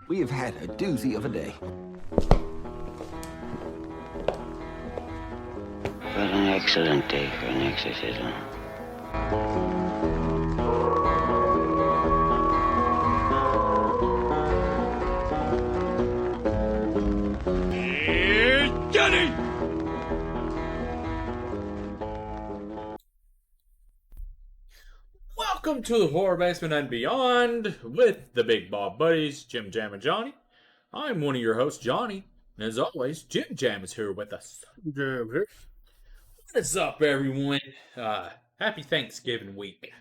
We have had a doozy of a day. What an excellent day for an exorcism. Johnny! Welcome to the Horror Basement and Beyond with the Big Bob Buddies, Jim Jam and Johnny. I'm one of your hosts, Johnny, and as always, Jim Jam is here with us. Jam here. What is up, everyone? Happy Thanksgiving week.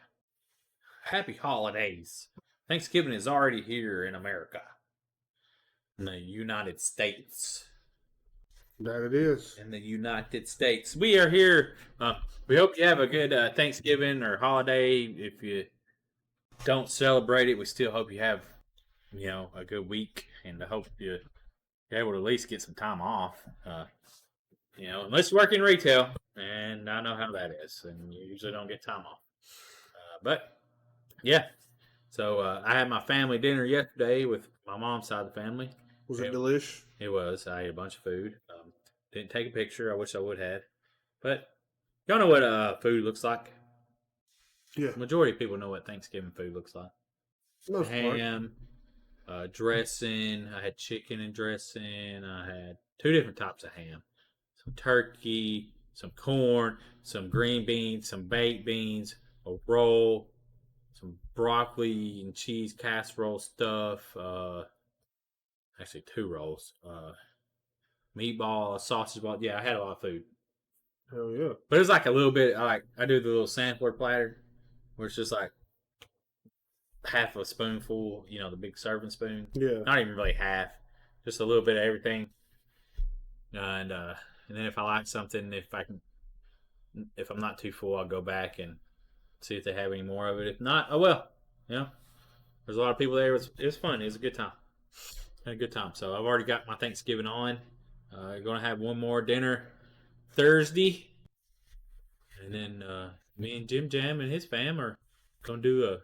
Happy holidays. Thanksgiving is already here in America, in the United States. That it is. In the United States. We are here. We hope you have a good Thanksgiving or holiday. If you don't celebrate it, we still hope you have, a good week, and I hope you're able to at least get some time off. Unless you work in retail, and I know how that is, and you usually don't get time off. But yeah, so I had my family dinner yesterday with my mom's side of the family. Was it delish? It was. I ate a bunch of food. Didn't take a picture. I wish I would have. But y'all know what food looks like. Yeah. Majority of people know what Thanksgiving food looks like. Most part. Ham, dressing. I had chicken and dressing. I had 2 different types of ham. Some turkey, some corn, some green beans, some baked beans, a roll, some broccoli and cheese casserole stuff. Actually 2 rolls. Meatball, sausage ball. Yeah, I had a lot of food. Hell yeah. But it was like a little bit, I do the little sampler platter, where it's just like half a spoonful, the big serving spoon. Yeah. Not even really half, just a little bit of everything. And then if I like something, if I'm not too full, I'll go back and see if they have any more of it. If not, oh well. There's a lot of people there. It was fun. It was a good time. Had a good time. So I've already got my Thanksgiving on. Going to have one more dinner Thursday. And then me and Jim Jam and his fam are going to do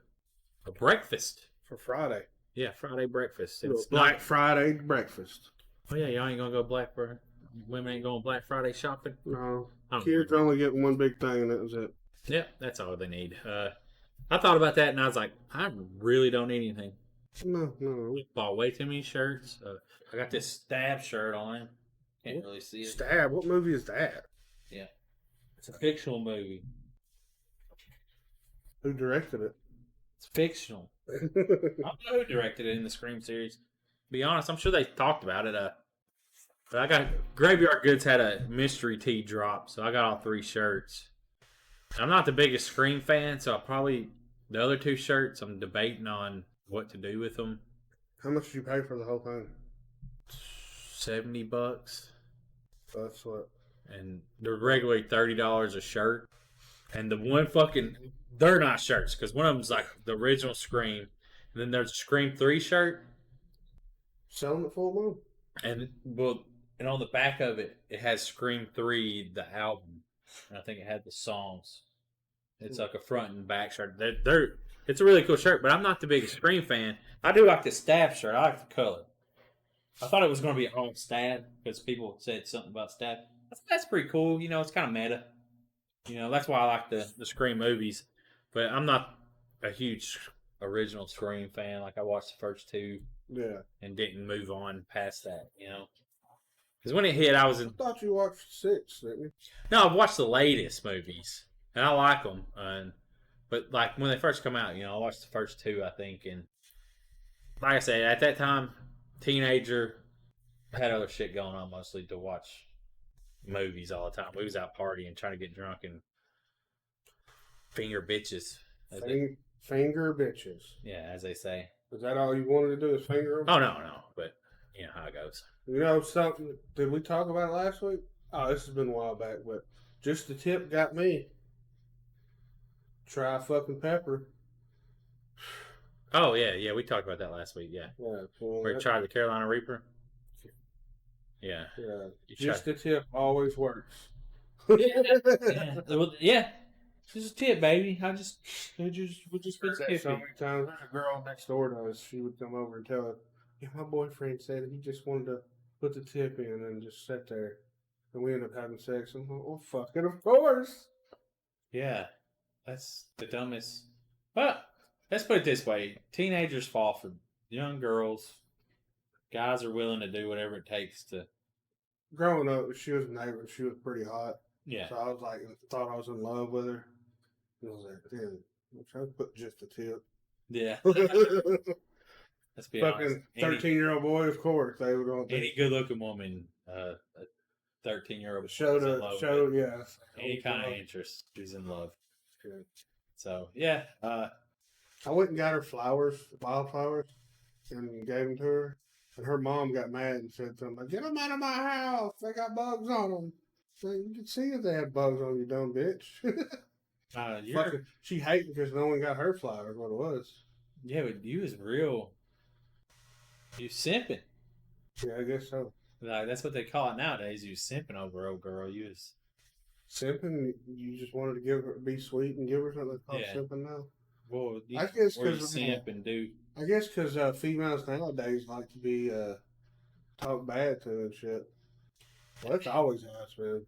a breakfast. For Friday. Yeah, Friday breakfast. It's Black Friday breakfast. Oh, yeah, y'all ain't going to go women ain't going Black Friday shopping? No. Kids are only getting one big thing, and that was it. Yeah, that's all they need. I thought about that, and I was like, I really don't need anything. No. Bought way too many shirts. I got this Stab shirt on. Can't really see it. Stab? What movie is that? Yeah. It's a fictional movie. Who directed it? It's fictional. I don't know who directed it in the Scream series. To be honest, I'm sure they talked about it. But I got Graveyard Goods had a mystery tee drop, so I got all 3 shirts. I'm not the biggest Scream fan, so the other 2 shirts, I'm debating on what to do with them. How much did you pay for the whole thing? $70. That's what. And they're regularly $30 a shirt. And the one they're not shirts, because one of them's like the original Scream. And then there's a Scream 3 shirt. Selling it full moon. And on the back of it, it has Scream 3, the album. And I think it had the songs. It's like a front and back shirt. It's a really cool shirt, but I'm not the biggest Scream fan. I do like the staff shirt. I like the color. I thought it was going to be all stab because people said something about stab. That's pretty cool. You know, it's kind of meta. You know, that's why I like the Scream movies. But I'm not a huge original Scream fan. Like, I watched the first two Yeah. and didn't move on past that, you know? Because when it hit, I was in. I thought you watched 6, didn't you? No, I've watched the latest movies, and I like them. But, like, when they first come out, you know, I watched the first two, I think. And, like I said, at that time, teenager, had other shit going on mostly to watch movies all the time. We was out partying, trying to get drunk and finger bitches. Finger bitches. Yeah, as they say. Is that all you wanted to do is finger them? Oh, no. But, you know how it goes. You know something? Did we talk about it last week? Oh, this has been a while back, but just the tip got me. Try fucking pepper. Oh, yeah, we talked about that last week, yeah. Yeah. Well, Where you tried the Carolina Reaper? Yeah. Yeah. You Just tried. the tip always works. Yeah. Well, yeah. Just a tip, baby. We'll just put So the tip many in. times, there's a girl next door to us. She would come over and tell her, "Yeah, my boyfriend said he just wanted to put the tip in and just sit there, and we end up having sex." I'm like, "Oh, fuck it, of course." Yeah. That's the dumbest. But let's put it this way. Teenagers fall for young girls. Guys are willing to do whatever it takes to. Growing up, she was a neighbor. She was pretty hot, Yeah. so I was like, thought I was in love with her. And I was like, "Dude, I'm trying to put just the tip." Yeah. Let's be honest. Fucking 13-year-old boy, of course they were going to Any good looking woman, a 13-year-old show yeah. any kind of interest. She's in love. Yeah. So, yeah. I went and got her flowers, wildflowers, and gave them to her. And her mom got mad and said something like, "Get them out of my house. They got bugs on them." So you can see if they had bugs on you, dumb bitch. She hated because no one got her flowers, what it was. Yeah, but you was real. You simping. Yeah, I guess so. Like, that's what they call it nowadays. You simping over old girl. You was. Simping, you just wanted to be sweet and give her something. That's called simping now. Well, I guess or you because simp and do. I guess because females nowadays like to be talked bad to and shit. Well, that's always has, man.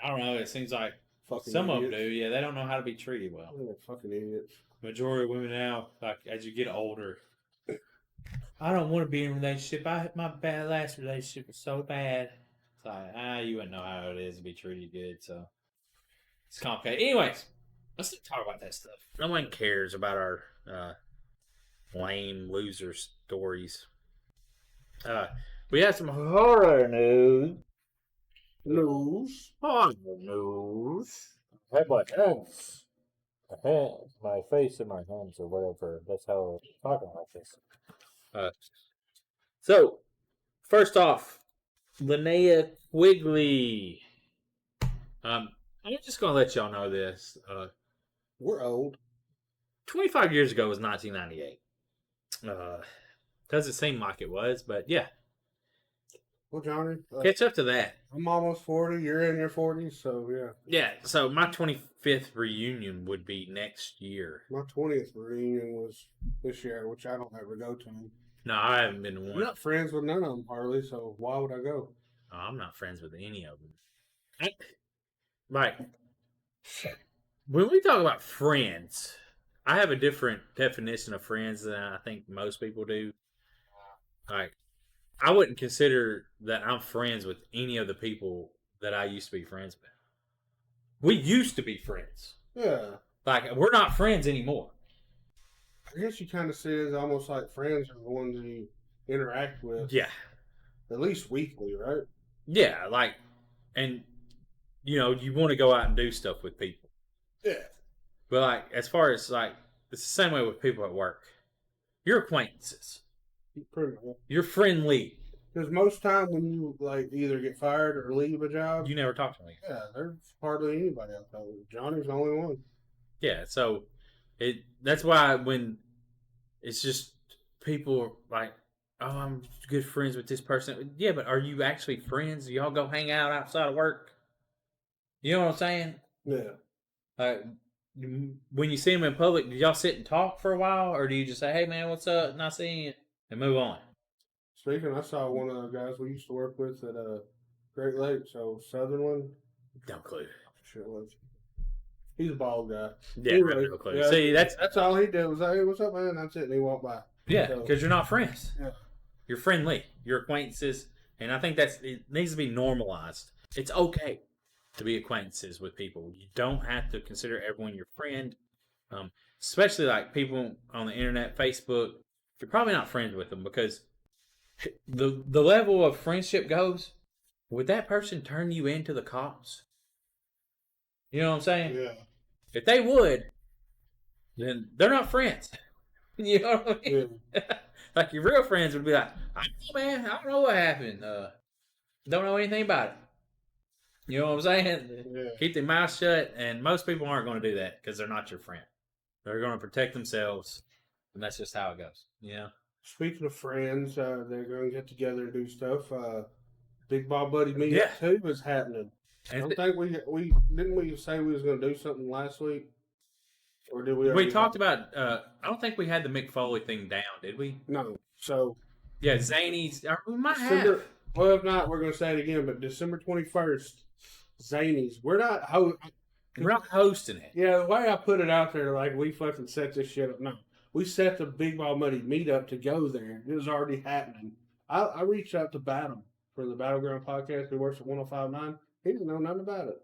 I don't know. It seems like Fucking some idiots. of them do. Yeah, they don't know how to be treated well. They're fucking idiots. Majority of women now, like as you get older, I don't want to be in a relationship. My last relationship was so bad. It's like, you wouldn't know how it is to be treated good. So it's complicated. Anyways, let's not talk about that stuff. No one cares about our lame loser stories. We have some horror news. Horror news. I had my hands. My face in my hands or whatever. That's how I'm talking like this. So, first off, Linnea Quigley. I'm just going to let y'all know this. We're old. 25 years ago was 1998. Doesn't seem like it was, but yeah. Well, Johnny, Catch up to that. I'm almost 40. You're in your 40s, so yeah. Yeah, so my 25th reunion would be next year. My 20th reunion was this year, which I don't ever go to. No, I haven't been to one. I'm not friends with none of them, hardly, so why would I go? Oh, I'm not friends with any of them. Like, when we talk about friends, I have a different definition of friends than I think most people do. Like, I wouldn't consider that I'm friends with any of the people that I used to be friends with. We used to be friends. Yeah. Like, we're not friends anymore. I guess you kind of see it as almost like friends are the ones you interact with. Yeah. At least weekly, right? Yeah, like, and, you know, you want to go out and do stuff with people. Yeah. But, like, as far as, like, it's the same way with people at work. You're acquaintances. Pretty much. You're friendly. Because most time when you, like, either get fired or leave a job, You never talk to me. yeah, there's hardly anybody out there. Johnny's the only one. Yeah, so that's why when it's just people like, oh, I'm good friends with this person. Yeah, but are you actually friends? Do y'all go hang out outside of work? You know what I'm saying? Yeah. Like, when you see them in public, do y'all sit and talk for a while, or do you just say, "Hey, man, what's up? Nice seeing you," and move on? Speaking, I saw one of the guys we used to work with at Great Lakes, so Southern one. No clue. Sure was. He's a bald guy. Yeah, Anyway, no clue. yeah, See, that's all he did was, "Hey, what's up, man?" That's it, and he walked by. yeah, So, because you're not friends. yeah. You're friendly. You're acquaintances, and I think it needs to be normalized. It's okay to be acquaintances with people. You don't have to consider everyone your friend, especially like people on the internet, Facebook. You're probably not friends with them because the level of friendship goes. Would that person turn you into the cops? You know what I'm saying? Yeah. If they would, then they're not friends. You know what I mean? Yeah. Like your real friends would be like, I don't know, man. I don't know what happened. Don't know anything about it. You know what I'm saying? Yeah. Keep their mouth shut. And most people aren't going to do that because they're not your friend. They're going to protect themselves, and that's just how it goes. You know. Speaking of friends, they're going to get together and do stuff. Big Ball Buddy Meetup Yeah. 2 is happening. I And don't think we didn't we say we was going to do something last week, or did we? we already talked about. I don't think we had the Mick Foley thing down, did we? No. So Yeah, Zany's. We might December. have. Well, if not, we're going to say it again. But December 21st, Zanies. We're not. We're not hosting it. Yeah, the way I put it out there, like we fucking set this shit up. No, we set the Big Ball Buddy Meetup to go there. It was already happening. I reached out to Battle for the Battleground podcast. Who works at 105.9. He didn't know nothing about it.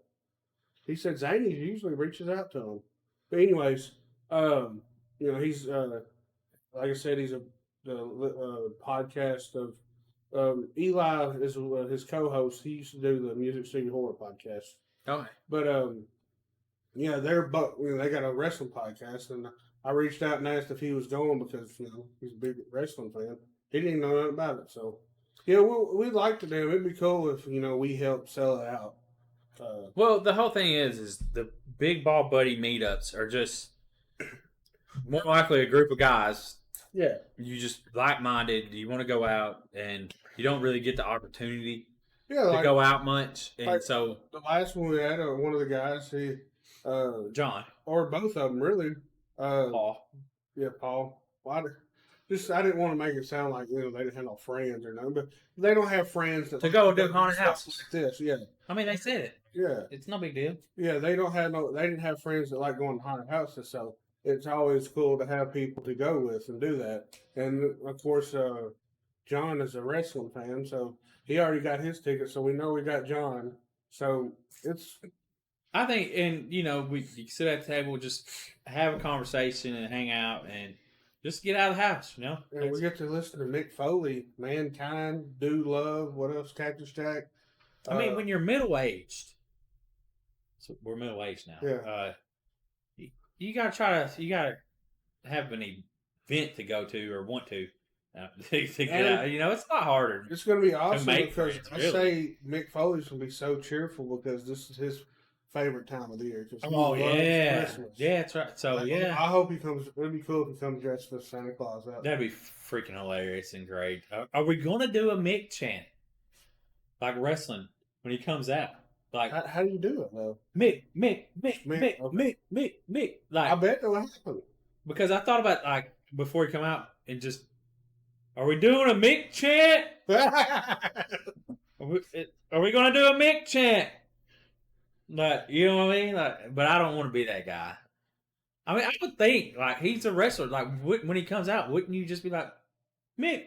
He said Zany usually reaches out to him. But anyways, he's like I said, he's the podcast of Eli is his co-host. He used to do the Music City Horror podcast. Okay. But yeah, they got a wrestling podcast, and I reached out and asked if he was going because he's a big wrestling fan. He didn't know nothing about it, so yeah, we'd like to do. It'd be cool if we help sell it out. Well, the whole thing is the Big Ball Buddy meetups are just more likely a group of guys. Yeah, You just like-minded. You want to go out, and you don't really get the opportunity yeah. to Like, go out much, and like so the last one we had, one of the guys, John, or both of them, really. Paul, Yeah, Paul. Well, I didn't want to make it sound like they didn't have no friends or nothing, but they don't have friends that to go do stuff haunted houses. like this. Yeah, I mean, they said it. yeah, It's no big deal. yeah. They didn't have friends that like going to haunted houses, so it's always cool to have people to go with and do that. And of course, John is a wrestling fan, so he already got his ticket. So we know we got John. So it's. I think, and you can sit at the table, just have a conversation and hang out, and just get out of the house. And we get to listen to Mick Foley, Mankind, Do Love, what else? Cactus Jack. I mean, when you're middle aged, so we're middle aged now. Yeah. You gotta have an event to go to or want to get out. It's a lot harder. It's going to be awesome make because friends, I really. say Mick Foley's going to be so cheerful because this is his favorite time of the year. Oh yeah, Christmas. yeah, that's right. So yeah, I hope he comes. It'd be cool if he comes dressed as Santa Claus out. that'd be freaking hilarious and great. Are we gonna do a Mick chant like wrestling when he comes out? Like How do you do it though? Mick, Okay. Mick. Like I bet it'll happen. because I thought about like before he come out and just, are we doing a Mick chant? Are we gonna do a Mick chant? Like, you know what I mean? Like, but I don't want to be that guy. I mean, I would think like he's a wrestler. Like when he comes out, wouldn't you just be like, Mick?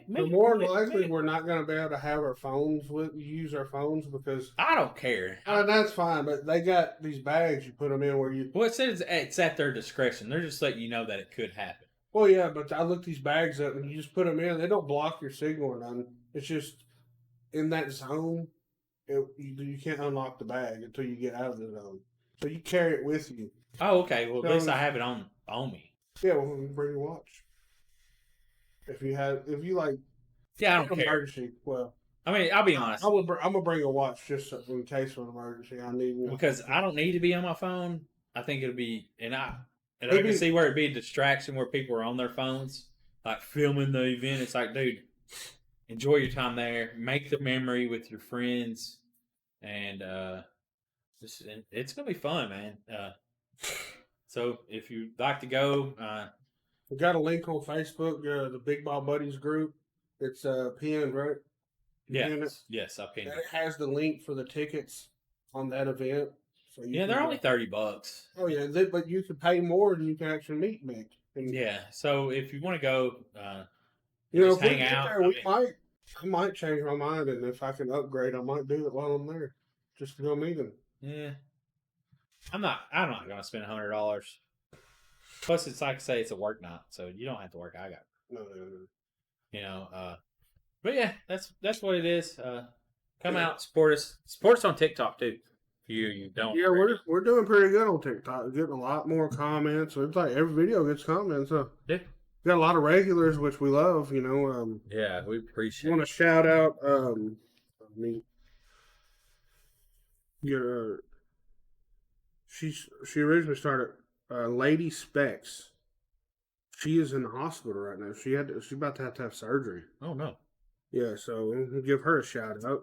But more than Mick, likely, Mick. we're not going to be able to have our phones use our phones because I don't care. that's fine. But they got these bags you put them in where you. Well, it says it's at their discretion. They're just letting you know that it could happen. Well, yeah, but I looked these bags up and you just put them in. They don't block your signal or nothing. It's just in that zone. You can't unlock the bag until you get out of the zone. So you carry it with you. Oh, okay. Well, at least So- I have it on me. Yeah, well, bring your watch. If you like Yeah, I don't care. emergency, well, I mean, I'll be honest. I'm gonna bring a watch just in case of an emergency. I need one. Because I don't need to be on my phone. I think it'll be, and I It'd can be- see where it'd be a distraction where people are on their phones, like filming the event. It's like, dude, enjoy your time there, make the memory with your friends, and it's gonna be fun, man. So if you'd like to go, We got a link on Facebook, the Big Ball Buddies group. It's pinned, right? You pinned it? yes, I pinned And it. it has the link for the tickets on that event. So you Yeah, they're can only $30. Oh yeah, but you can pay more and you can actually meet Mick. And, Yeah, so if you want to go, you know, just if we hang get out. there, I might change my mind, and if I can upgrade, I might do it while I'm there, just to go meet him. Yeah, I'm not gonna spend $100. Plus, it's like I say, it's a work night, so you don't have to work. I got, No. you know. But yeah, that's what it is. Come out, support us. Support us on TikTok too. If you don't. Yeah, we're doing pretty good on TikTok. We're getting a lot more comments. It's like every video gets comments. So Yeah. we got a lot of regulars, which we love. You know. Yeah, we I appreciate. want to shout out. Me. Your. She originally started Lady Specs. She is in the hospital right now. She's about to have surgery. Oh no. Yeah, so we'll give her a shout out.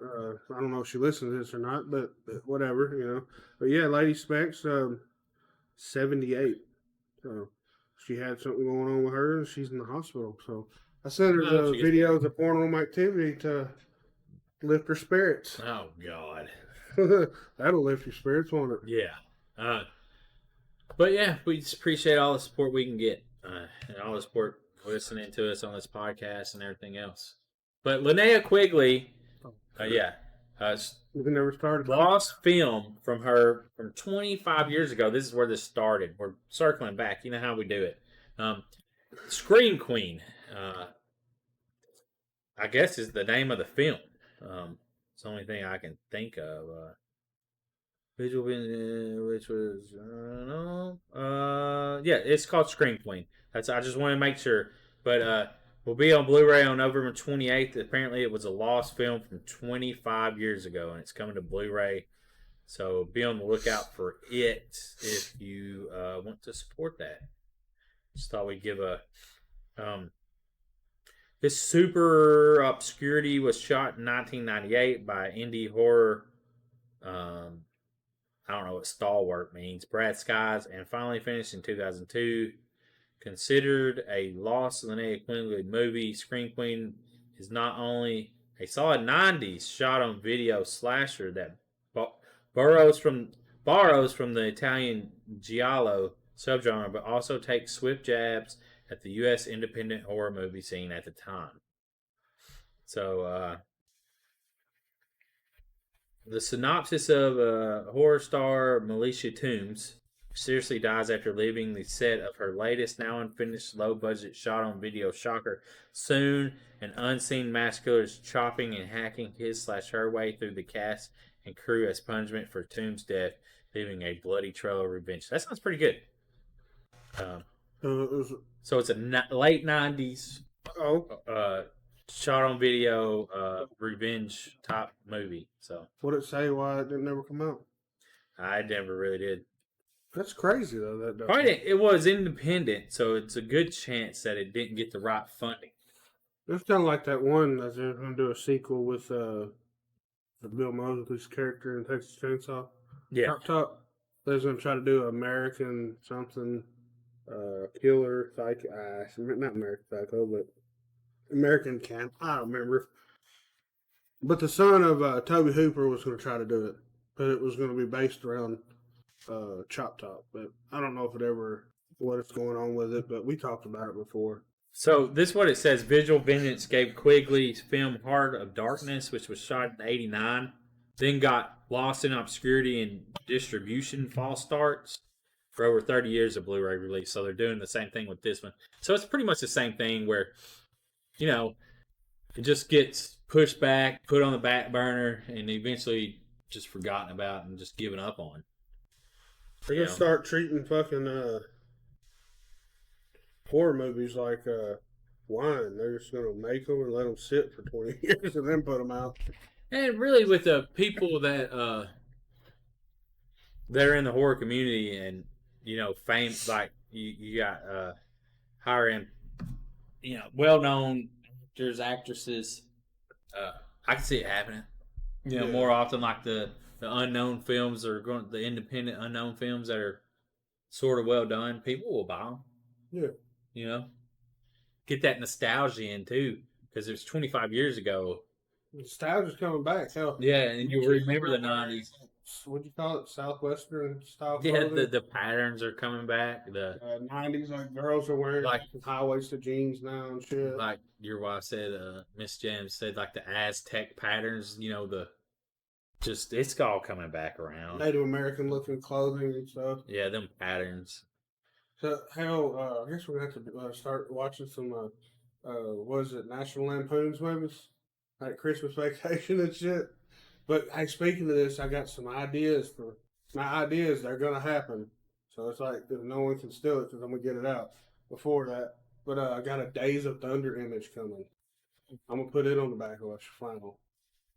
I don't know if she listens to this or not, but whatever, you know. But yeah, Lady Specs, 78. So she had something going on with her, and she's in the hospital. So I sent her the videos of paranormal activity to lift her spirits. Oh God. That'll lift your spirits, won't it? Yeah. But yeah, we just appreciate all the support we can get, and all the support listening to us on this podcast and everything else. But Linnea Quigley, We never started. lost film from her from 25 years ago. This is where this started. We're circling back. You know how we do it. Scream Queen, I guess, is the name of the film. It's the only thing I can think of. Visual, which was it's called Scream Queen. I just want to make sure, but will be on Blu-ray on November 28th. Apparently, it was a lost film from 25 years ago, and it's coming to Blu-ray. So be on the lookout for it if you want to support that. Just thought we'd give a. This Super Obscurity was shot in 1998 by indie horror. I don't know what stalwart means. Brad Skies, and finally finished in 2002. Considered a lost Linnea Quigley movie, Scream Queen is not only a solid 90s shot on video slasher that borrows from the Italian giallo subgenre, but also takes swift jabs at the U.S. independent horror movie scene at the time. So, the synopsis of horror star Militia Toombs seriously dies after leaving the set of her latest, now unfinished, low-budget shot-on-video shocker. Soon, an unseen massacre is chopping and hacking his/her way through the cast and crew as punishment for Toombs' death, leaving a bloody trail of revenge. That sounds pretty good. So it's a late 90s shot-on-video revenge type movie. So What did it say? Why it didn't never come out? I never really did. That's crazy though. It was independent, so it's a good chance that it didn't get the right funding. It's kind of like that one that they're going to do a sequel with Bill Mosley's character in Texas Chainsaw. Yeah. Top. They're going to try to do American something killer psycho. Not American Psycho, but American Camp. I don't remember. But the son of Toby Hooper was going to try to do it, but it was going to be based around Chop Top. But I don't know if what's going on with it, but we talked about it before. So this is what it says. Visual Vengeance gave Quigley's film Heart of Darkness, which was shot in 89, then got lost in obscurity and distribution false starts for over 30 years of Blu-ray release. So they're doing the same thing with this one. So it's pretty much the same thing where, it just gets pushed back, put on the back burner, and eventually just forgotten about and just given up on. They're going to start treating fucking horror movies like wine. They're just going to make them and let them sit for 20 years and then put them out. And really, with the people that are in the horror community and, fame, like you got higher end, well-known actors, actresses. I can see it happening. More often like the unknown films or the independent unknown films that are sort of well done, people will buy them. Yeah. You know, get that nostalgia in too, because it was 25 years ago. Nostalgia's coming back. Hell, Yeah, and you remember the 90s. What'd you call it? Southwestern style Yeah, clothing. the patterns are coming back. The 90s, like girls are wearing like high waisted jeans now and shit. like your wife said, Miss James said, like the Aztec patterns. You know, the just it's all coming back around. Native American looking clothing and stuff. Yeah, them patterns. So hell, I guess we're gonna have to start watching some. What is it? National Lampoon's movies, like Christmas Vacation and shit. But hey, speaking of this, I got some ideas for my ideas. They're gonna happen. So it's like no one can steal it because I'm gonna get it out before that. But I got a Days of Thunder image coming. I'm gonna put it on the back of a flannel.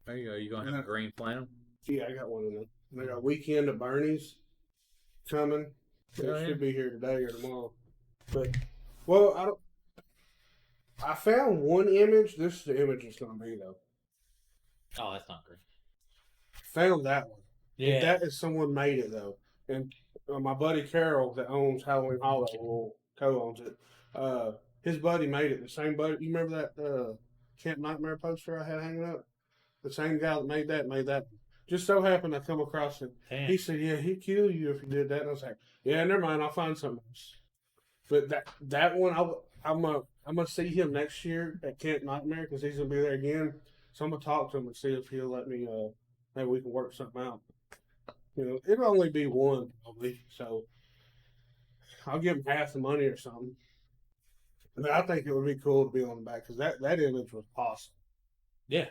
There you go. You gonna have a green flannel? Yeah, I got one of them. And I got Weekend at Bernie's coming. It Oh, yeah. should be here today or tomorrow. But well, I don't. I found one image. This is the image it's gonna be though. Oh, that's not green. Found that one. Yeah. That is someone made it though, and my buddy Carol that owns Halloween Hollow, well, co-owns it. His buddy made it. The same buddy. You remember that Camp Nightmare poster I had hanging up? The same guy that made that. Just so happened I come across it. Damn. He said, "Yeah, he'd kill you if you did that." And I was like, "Yeah, never mind. I'll find something else." But that one, I'm gonna see him next year at Camp Nightmare because he's gonna be there again. So I'm gonna talk to him and see if he'll let me. Maybe we can work something out. You know, it'll only be one probably, so I'll give him half the money or something. But I think it would be cool to be on the back because that image was awesome. Yeah.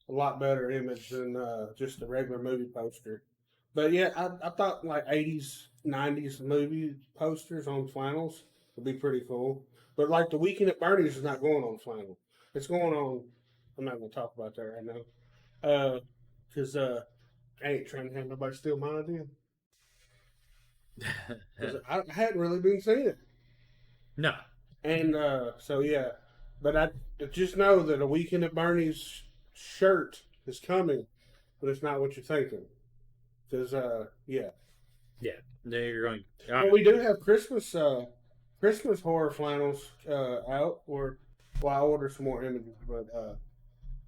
A lot better image than just the regular movie poster. But yeah, I thought like 80s, 90s movie posters on flannels would be pretty cool. But like the Weekend at Bernie's is not going on flannel. It's going on. I'm not going to talk about that right now. Because I ain't trying to have nobody steal my idea. 'Cause I hadn't really been seeing it. No. And so yeah, but I just know that a Weekend at Bernie's shirt is coming, but it's not what you're thinking. Because yeah, Yeah. There you're going. but we do have Christmas horror flannels out. Or well, I'll order some more images, but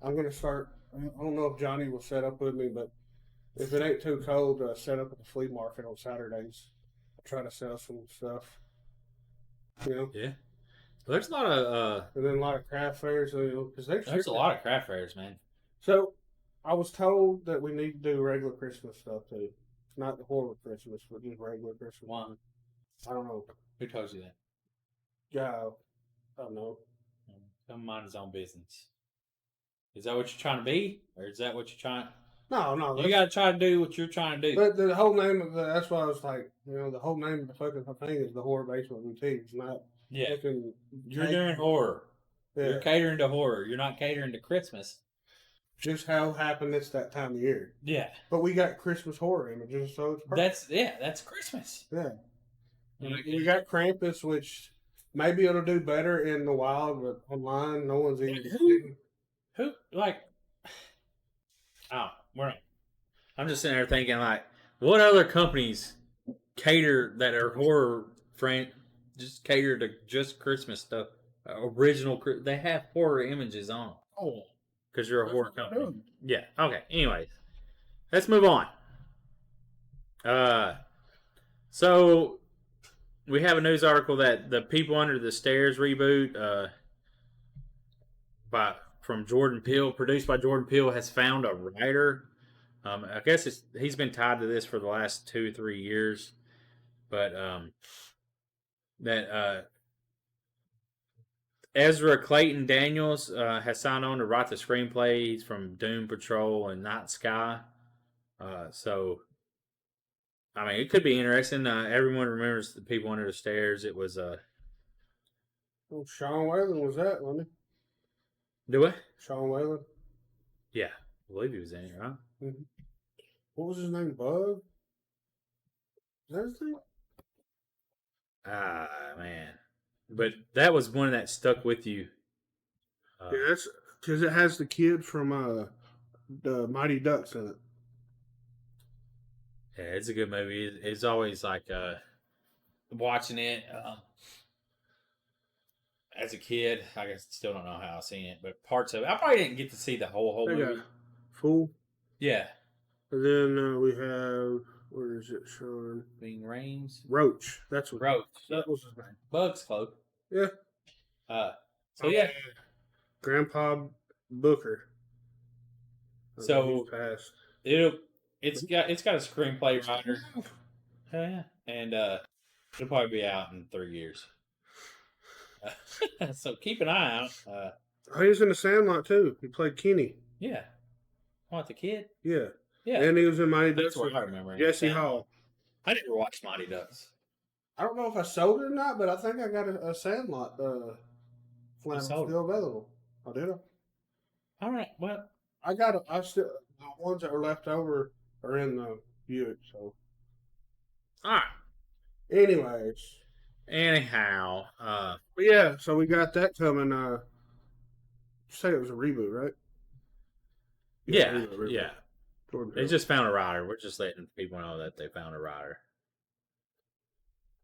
I'm gonna start. I don't know if Johnny will set up with me, but if it ain't too cold, set up at the flea market on Saturdays. Try to sell some stuff. You know. Yeah. Well, there's a lot of And then a lot of craft fairs, you know, because there's a lot of craft fairs, man. So I was told that we need to do regular Christmas stuff too, not the horror Christmas, but just regular Christmas. Why? I don't know. Who told you that? Yeah, I don't know. Come mind his own business. Is that what you're trying to be, or is that what you're trying? No. You got to try to do what you're trying to do. But the whole name of that's why I was like, you know, the whole name of the fucking thing is the Horror Basement Boutique. It's not Yeah. fucking. You're doing horror. Yeah. You're catering to horror. You're not catering to Christmas. Just how happened it's that time of year. Yeah. But we got Christmas horror images, so it's perfect. That's Christmas. Yeah. We got Krampus, which maybe it'll do better in the wild, but online, no one's even. Who like? Oh, we're not. I'm just sitting there thinking, like, what other companies cater that are horror just cater to just Christmas stuff? Original, they have horror images on them. Oh, Because you're a horror company. Yeah. Okay. Anyways, let's move on. So we have a news article that the People Under the Stairs reboot, from Jordan Peele, produced by Jordan Peele, has found a writer. I guess he's been tied to this for the last 2 or 3 years, but Ezra Clayton Daniels has signed on to write the screenplay. He's from Doom Patrol and Night Sky. So, I mean, it could be interesting. Everyone remembers the People Under the Stairs. It was Sean Whalen was that, wasn't he? do it? Sean Whalen. Yeah, I believe he was in it, right? Mm-hmm. What was his name? Bug? Is that his name? Ah, man. But that was one that stuck with you. Yeah, that's because it has the kid from the Mighty Ducks in it. Yeah, it's a good movie. It's always like watching it as a kid. I guess still don't know how I seen it, but parts of it. I probably didn't get to see the whole They got movie. Fool. Yeah. And then we have, where is it showing? Ving Rhames. Roach. That's what. Roach. That was his name. Bugs Club. Yeah. So yeah. Grandpa Booker. So he's passed. it's got a screenplay writer. Yeah. And it'll probably be out in 3 years. So keep an eye out. He was in The Sandlot too. He played Kenny. Yeah. What, the kid? Yeah. Yeah. And he was in Mighty That's Ducks. what I remember. Jesse Hall. I never watched Mighty Ducks. I don't know if I sold it or not, but I think I got a Sandlot flannel still available. I did. All right. Well, I still, the ones that were left over are in the Buick. So, all right. Anyhow, but yeah, so we got that coming. You say it was a reboot, right? Yeah. Reboot. Yeah. They just found a writer. We're just letting people know that they found a writer.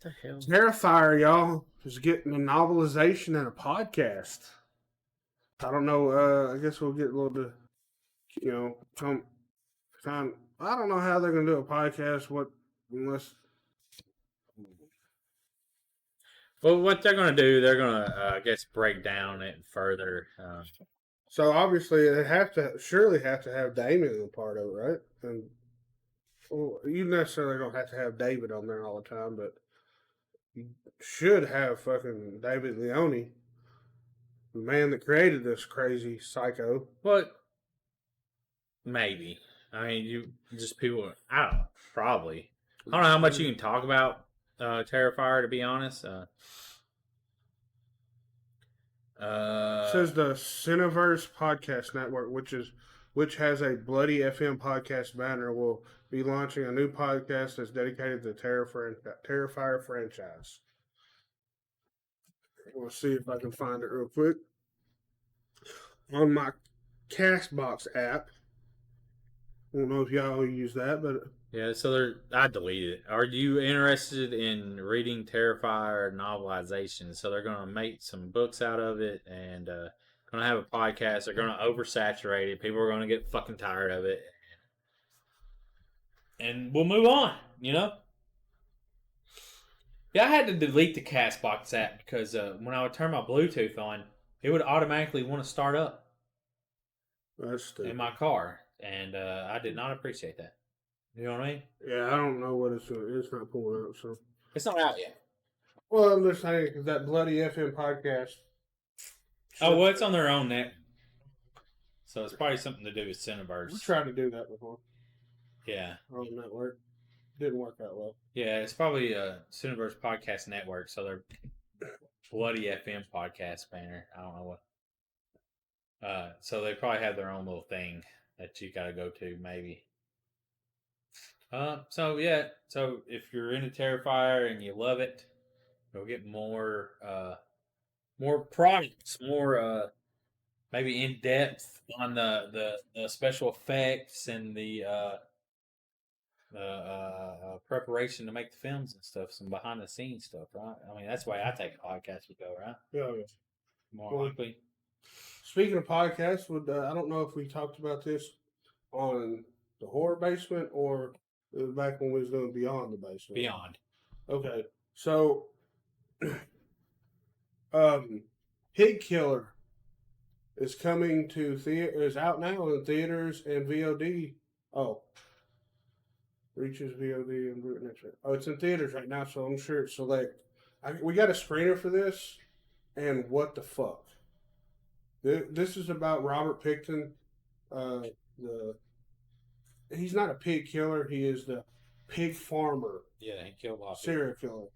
What the hell? Terrifier, y'all, is getting a novelization and a podcast. I don't know. I guess we'll get a little bit, I don't know how they're going to do a podcast. Well, what they're going to do, they're going to, I guess, break down it further. So obviously, they surely have to have Damien a part of it, right? And you necessarily don't have to have David on there all the time, but you should have fucking David Leone, the man that created this crazy psycho. But maybe. I mean, people. I don't know. Probably. I don't know how much you can talk about Terrifier, to be honest. It says the Cineverse Podcast Network, which has a Bloody FM podcast banner, will be launching a new podcast that's dedicated to the Terrifier franchise. We'll see if I can find it real quick on my Castbox app. I don't know if y'all use that, but yeah. So I deleted it. Are you interested in reading Terrifier novelization? So they're going to make some books out of it, and going to have a podcast. They're going to oversaturate it. People are going to get fucking tired of it, and we'll move on. Yeah, I had to delete the Castbox app because when I would turn my Bluetooth on, it would automatically want to start up in my car, and I did not appreciate that. You know what I mean? Yeah, I don't know what it's not pulling up, so it's not out yet. Well, I'm just saying because that Bloody FM podcast. Oh, well, it's on their own net, so it's probably something to do with Cineverse. We tried to do that before. Yeah, on network, didn't work out well. Yeah, it's probably a Cineverse Podcast Network, so they're Bloody FM podcast banner. I don't know what. So they probably have their own little thing that you got to go to, maybe. So if you're into Terrifier and you love it, you'll get more products, more maybe in depth on the special effects and the preparation to make the films and stuff, some behind the scenes stuff, right? I mean, that's the way I take a podcast would go, right? Yeah. More likely. Speaking of podcasts, I don't know if we talked about this on the Horror Basement or back when we was doing Beyond the Basement. Beyond. Okay, so Pig Killer is coming to is out now in theaters and VOD. Oh, reaches VOD and next week. Oh, it's in theaters right now, so I'm sure it's select. We got a screener for this, and what the fuck? This is about Robert Picton. He's not a pig killer. He is the pig farmer. Yeah, he killed a lot of serial killer.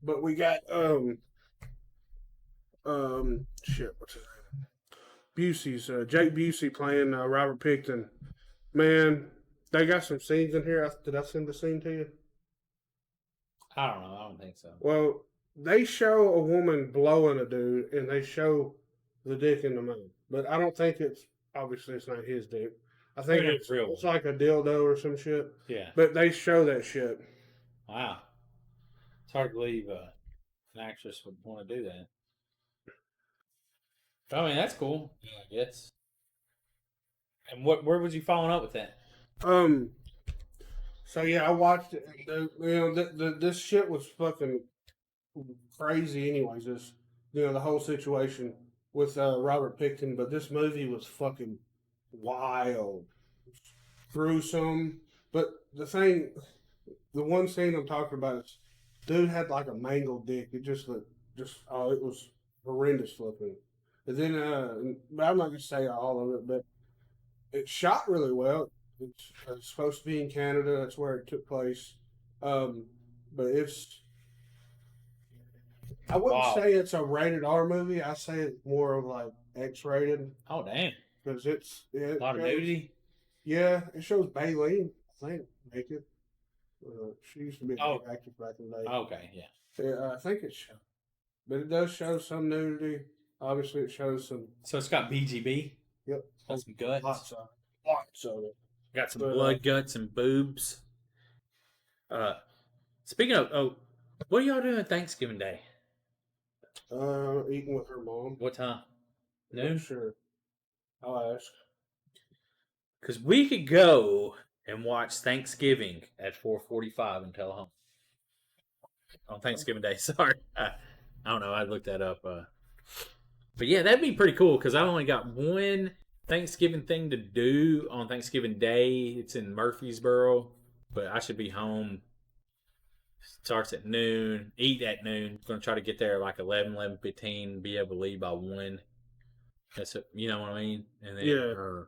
But we got what's his name? Busey's Jake Busey playing Robert Picton. Man, they got some scenes in here. Did I send the scene to you? I don't know. I don't think so. Well, they show a woman blowing a dude, and they show the dick in the mouth. But I don't think obviously it's not his dick. I think it's real. It's like a dildo or some shit. Yeah. But they show that shit. Wow. hard to believe an actress would want to do that. I mean, that's cool. Yeah, I guess. And where was you following up with that? So yeah, I watched it. This shit was fucking crazy. Anyways, the whole situation with Robert Picton, but this movie was fucking wild, gruesome. But the one scene I'm talking about is, dude had like a mangled dick. It just looked, it was horrendous looking. And then, I'm not gonna say all of it, but it's shot really well. It's supposed to be in Canada. That's where it took place. But I wouldn't Wow. say it's a rated R movie. I say it's more of like X rated Oh, damn. because A lot of nudity? Yeah, it shows Baleen, I think, naked. She used to be a big actress back in the day. Okay, yeah. Yeah, I think it's, but it does show some nudity. Obviously, it shows some. So it's got BGB? Yep. Got some guts? Lots of it. Got some blood, guts, and boobs. Speaking of, what are y'all doing Thanksgiving Day? Eating with her mom. What time? Noon? Noon? Sure. I'll ask. Because we could go and watch Thanksgiving at 4:45 in Tullahoma. On Thanksgiving Day, sorry. I don't know, I looked that up. But yeah, that'd be pretty cool because I only got one Thanksgiving thing to do on Thanksgiving Day. It's in Murfreesboro, but I should be home. Starts at noon. Eat at noon. Going to try to get there like 11:15. Be able to leave by 1. That's it, you know what I mean? And then,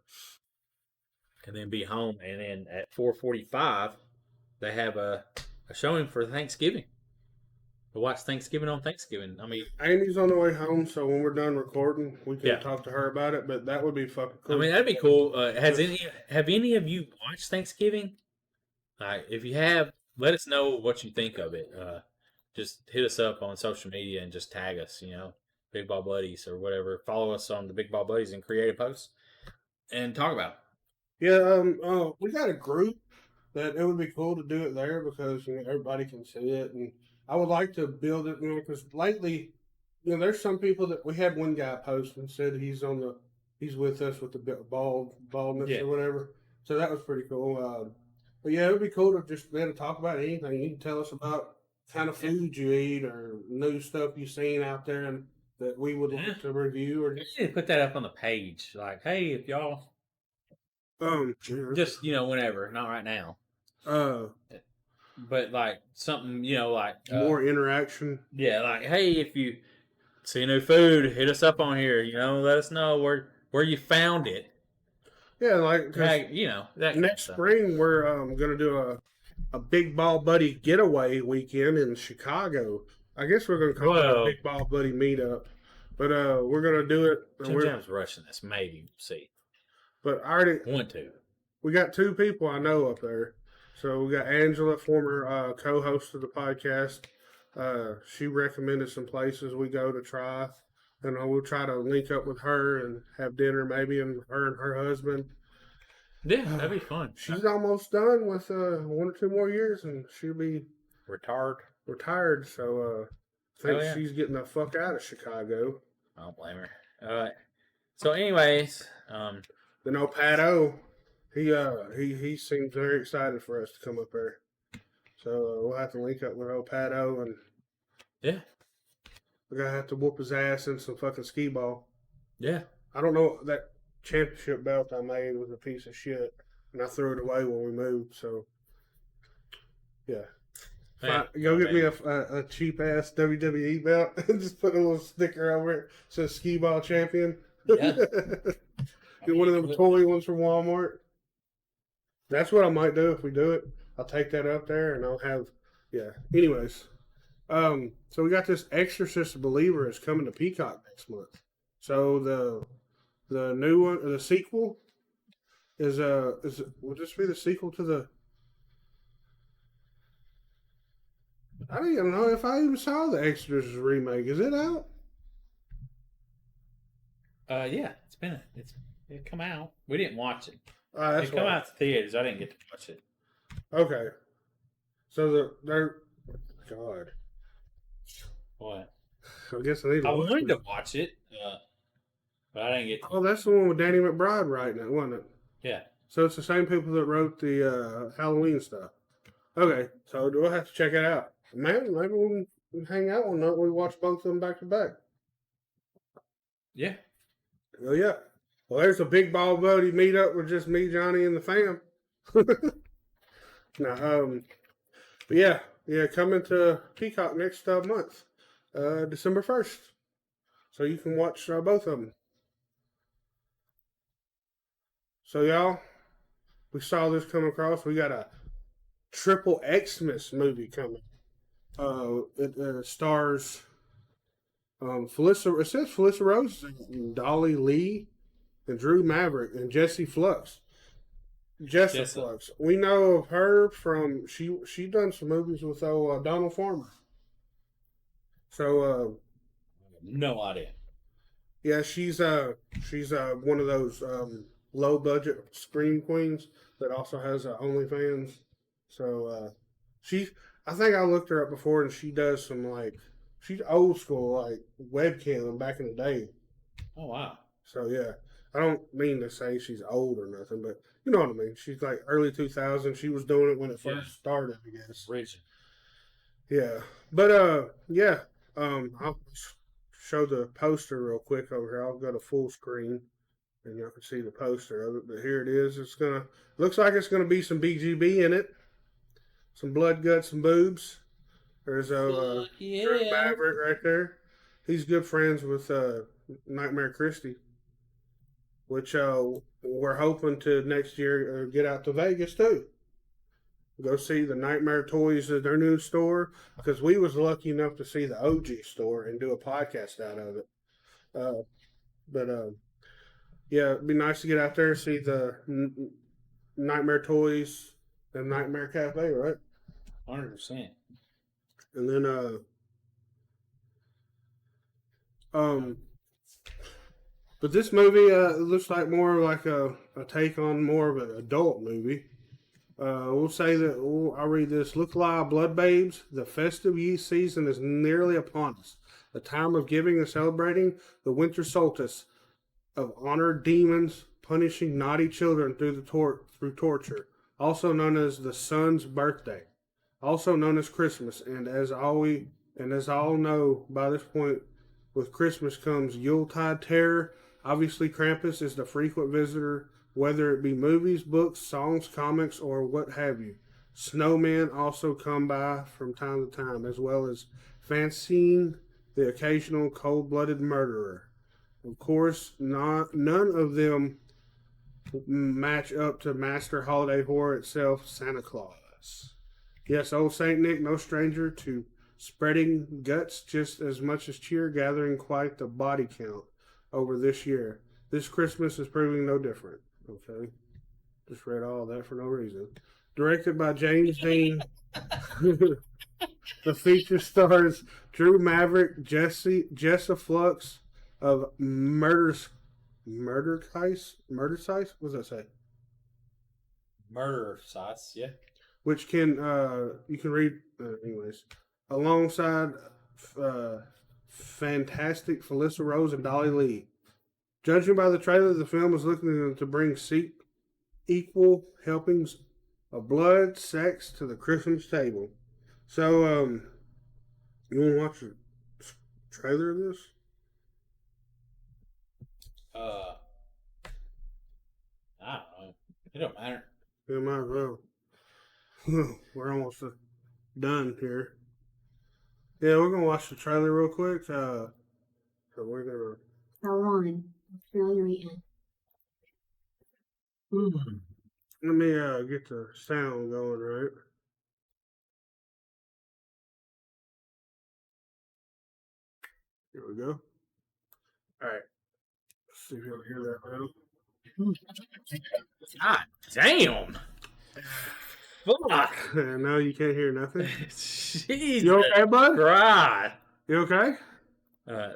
and then be home. And then at 4:45, they have a showing for Thanksgiving. To watch Thanksgiving on Thanksgiving. I mean, Amy's on the way home, so when we're done recording, we can talk to her about it. But that would be fucking cool. I mean, that'd be cool. Have any of you watched Thanksgiving? If you have, let us know what you think of it. Just hit us up on social media and just tag us. Big Ball Buddies or whatever. Follow us on the Big Ball Buddies and create a post and talk about it. Yeah, we got a group that it would be cool to do it there because everybody can see it, and I would like to build it. Because lately, there's some people that we had one guy post and said he's with us with the baldness or whatever. So that was pretty cool. But yeah, it would be cool to just be able to talk about anything. You can tell us about kind of food you eat or new stuff you've seen out there and that we would like to review or just put that up on the page. Like, hey, if y'all just whenever, not right now. But like something, like more interaction. Yeah, like hey, if you see new food, hit us up on here. Let us know where you found it. Yeah, like that next spring we're gonna do a Big Ball Buddy getaway weekend in Chicago. I guess we're gonna call it a Big Ball Buddy meetup, but we're gonna do it. Jim's rushing this. Maybe we'll see. But I already want to. We got 2 people I know up there. So we got Angela, former co-host of the podcast. She recommended some places we go to try, and we'll try to link up with her and have dinner maybe, and her husband. Yeah, that'd be fun. She's almost done with 1 or 2 more years, and she'll be retired. So I think she's getting the fuck out of Chicago. I don't blame her. So, anyways, then Pato. He seems very excited for us to come up there. So we'll have to link up with old Pato and we're gonna have to whoop his ass in some fucking skee ball. Yeah. I don't know, that championship belt I made was a piece of shit and I threw it away when we moved, so yeah. Go get me a cheap ass WWE belt and just put a little sticker over it says skee ball champion. Yeah. Get one of them toy ones from Walmart. That's what I might do if we do it. I'll take that up there and I'll have, Anyways, so we got this Exorcist Believer is coming to Peacock next month. So the new one, the sequel will this be the sequel to the? I don't even know if I even saw the Exorcist remake. Is it out? Yeah, it come out. We didn't watch it. It come out to theaters. I didn't get to watch it. Okay. So God. What? I guess I need to I watch wanted it. to watch it, but I didn't get to. Oh, that's the one with Danny McBride writing it, wasn't it? Yeah. So it's the same people that wrote the Halloween stuff. Okay, so we'll have to check it out. Man, maybe we can hang out one night. We watch both of them back to back. Yeah. Oh yeah. Well, there's a big ball buddy meet up with just me, Johnny, and the fam. Now, but yeah, coming to Peacock next month, December 1st. So you can watch both of them. So y'all, we saw this come across. We got a triple Xmas movie coming. It stars Felissa. It says Felissa Rose, and Dolly Lee, and Drew Maverick, and Jesse Flux. Jessa Jessa. Flux. We know of her from she done some movies with Donald Farmer. So No idea. yeah, she's one of those low budget scream queens that also has OnlyFans. So she, I think I looked her up before, and she does some she's old school like webcam back in the day. Oh wow. So yeah, I don't mean to say she's old or nothing, but you know what I mean. She's like early 2000s. She was doing it when it first started, I guess. Rich. Yeah, but yeah. I'll show the poster real quick over here. I'll go to full screen, and y'all can see the poster of it. But here it is. Looks like it's gonna be some BGB in it, some blood, guts, and boobs. There's Drew Maverick right there. He's good friends with Nightmare Christie, which we're hoping to next year get out to Vegas too. Go see the Nightmare Toys at their new store, because we was lucky enough to see the OG store and do a podcast out of it. But yeah, it'd be nice to get out there and see the Nightmare Toys and Nightmare Cafe, right? 100%. And then but this movie looks like more like a take on more of an adult movie. We'll say that I'll read this. Look alive, blood babes. The festive season is nearly upon us. The time of giving and celebrating the winter solstice, of honored demons punishing naughty children through torture, also known as the sun's birthday, also known as Christmas. And as all know by this point, with Christmas comes Yuletide terror. Obviously, Krampus is the frequent visitor, whether it be movies, books, songs, comics, or what have you. Snowmen also come by from time to time, as well as fancying the occasional cold-blooded murderer. Of course, none of them match up to Master Holiday Horror itself, Santa Claus. Yes, old Saint Nick, no stranger to spreading guts just as much as cheer, gathering quite the body count over this year. This Christmas is proving no different. Okay. Just read all that for no reason. Directed by James Dean. The feature stars Drew Maverick, Jessa Flux of Murder Heist? What does that say? Murder Sauce, yeah. Which can you can read anyways. Alongside fantastic Felissa Rose and Dolly Lee. Judging by the trailer, the film is looking to bring equal helpings of blood, sex to the Christmas table. So, you want to watch the trailer of this? I don't know. It don't matter. Yeah, might as well. We're almost done here. Yeah, we're gonna watch the trailer real quick. So we're gonna. Power on. Auxiliary in. Let me get the sound going right. Here we go. All right. Let's see if you'll hear that now. God damn. Fuck. No, you can't hear nothing. Jesus. You okay, bud? Right. You okay? I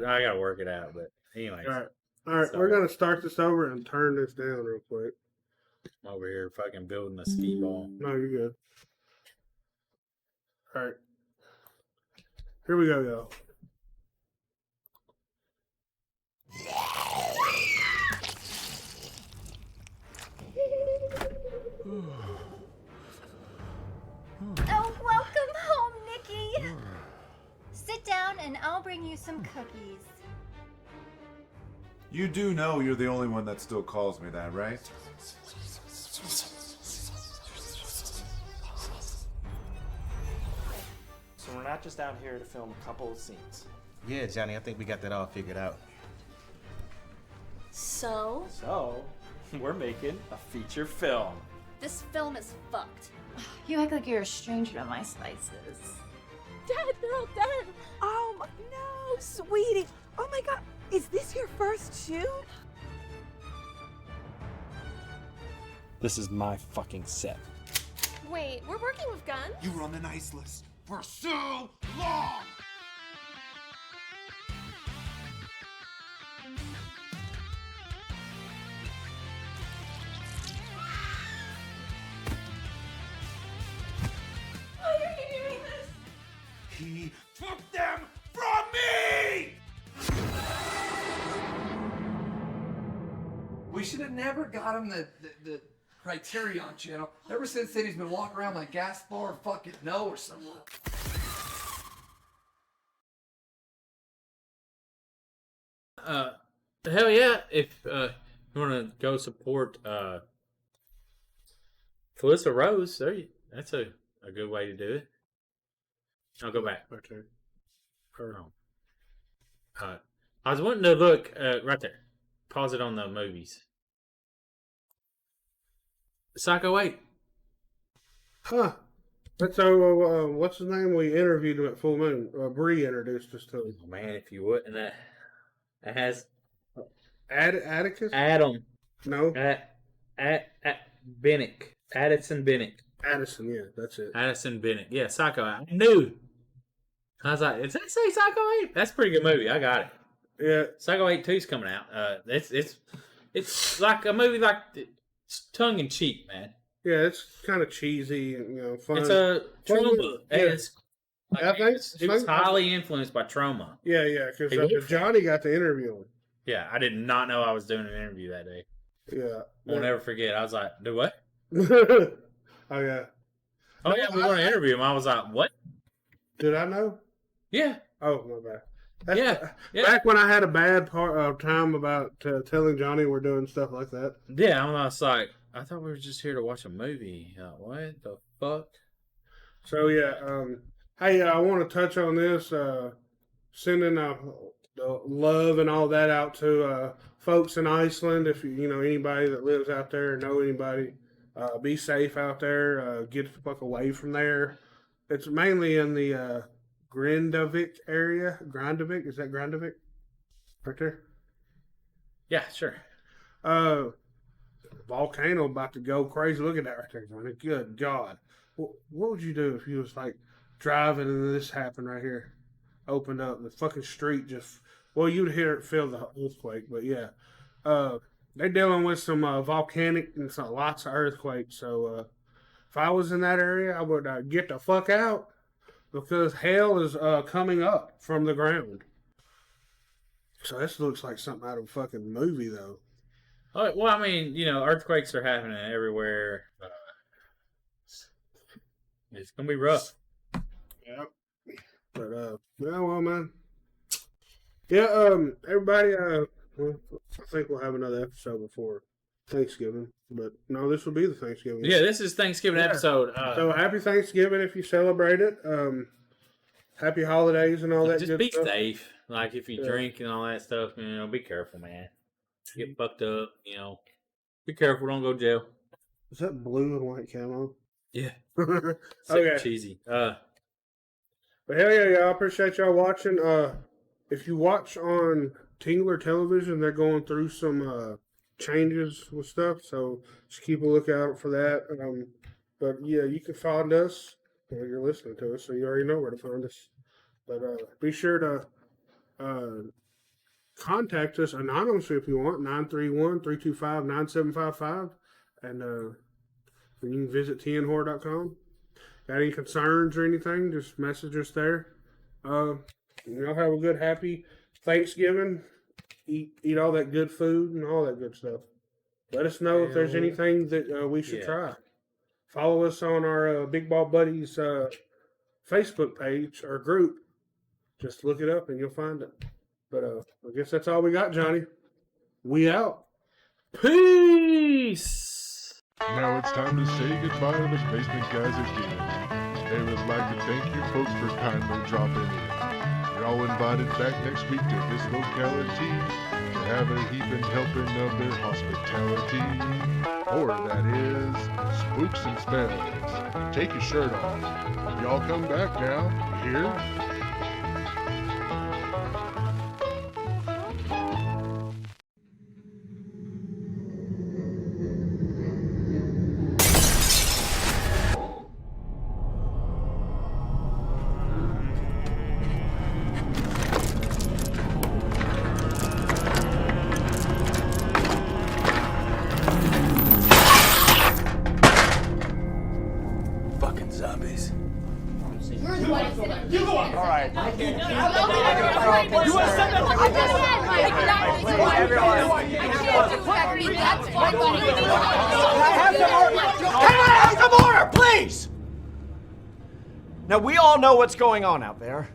gotta work it out, but anyway. All right. We're gonna start this over and turn this down real quick. I'm over here fucking building a ski ball. No, you're good. All right. Here we go, y'all. Oh, welcome home, Nikki. Sit down and I'll bring you some cookies. You do know you're the only one that still calls me that, right? So we're not just out here to film a couple of scenes. Yeah, Johnny, I think we got that all figured out. So? So, we're making a feature film. This film is fucked. You act like you're a stranger to my spices. Dad, they're all dead. Oh, no, sweetie. Oh my God, is this your first shoot? This is my fucking set. Wait, we're working with guns? You were on the nice list for so long! Why are you doing this? He took them from me! We should have never got him the Criterion channel. Ever since then, he's been walking around like Gaspar fucking No or something. Hell yeah! If you want to go support Felissa Rose, that's a good way to do it. I'll go back. Right there. I was wanting to look right there. Pause it on the movies. Psycho 8. Huh. That's so, what's his name? We interviewed him at Full Moon. Bree introduced us to him. Oh, man, if you wouldn't, that has Atticus? Adam. No. Bennick. Addison Bennick. Addison, yeah, that's it. Addison Bennick. Yeah, Psycho 8. I knew. I was like, does that say Psycho 8? That's a pretty good movie. I got it. Yeah. Psycho 8 2's coming out. It's like a movie like it's tongue in cheek, man. Yeah, it's kind of cheesy and fun. It's a trauma. Yeah. It's, like, I think it was highly influenced by trauma. Yeah, because Hey, Johnny got to interview him. Yeah, I did not know I was doing an interview that day. Yeah. Won't ever forget. I was like, do what? Oh, yeah. Oh, yeah, we want to interview him. I was like, what? Did I know? Yeah. Oh, my bad. Yeah. Back when I had a bad time about telling Johnny we're doing stuff like that. Yeah, I was like, I thought we were just here to watch a movie. What the fuck? So, yeah. Hey, I want to touch on this. Sending the love and all that out to folks in Iceland. If you know anybody that lives out there or know anybody, be safe out there. Get the fuck away from there. It's mainly in the Grindavik area. Grindavik? Is that Grindavik? Right there? Yeah, sure. Volcano about to go crazy. Look at that right there, Johnny. Good God. What would you do if you was like driving and this happened right here? Opened up, the fucking street just, well, you'd hear it feel the earthquake, but yeah. They're dealing with some volcanic and lots of earthquakes, so if I was in that area, I would get the fuck out because hell is coming up from the ground. So this looks like something out of a fucking movie, though. Oh, well, I mean, earthquakes are happening everywhere. It's gonna be rough. Yeah. But yeah, well, man. Yeah, everybody. Well, I think we'll have another episode before Thanksgiving, but no, this will be the Thanksgiving. Yeah, this is Thanksgiving episode. So happy Thanksgiving if you celebrate it. Happy holidays and all that. Just good be stuff. safe. Like if you drink and all that stuff, be careful, man. Get fucked up, Be careful, don't go to jail. Is that blue and white camo? Yeah. Okay. Cheesy. But hell yeah, y'all. I appreciate y'all watching. If you watch on Tingler Television, they're going through some changes with stuff, so just keep a lookout for that. But yeah, you can find us. Well, you're listening to us, so you already know where to find us. But be sure to contact us anonymously if you want, 931-325-9755. And you can visit tnhorror.com. Got any concerns or anything, just message us there. Have a good, happy Thanksgiving. Eat all that good food and all that good stuff. Let us know if there's anything that we should try. Follow us on our Big Ball Buddies Facebook page or group. Just look it up and you'll find it. But I guess that's all we got, Johnny. We out. Peace! Now it's time to say goodbye to the Basement Guys again. They would like to thank you folks for kindly dropping in. You're all invited back next week to this locality to have a heaping helping of their hospitality. Or that is, spooks and spells. Take your shirt off. Y'all come back now, you hear? Now, we all know what's going on out there.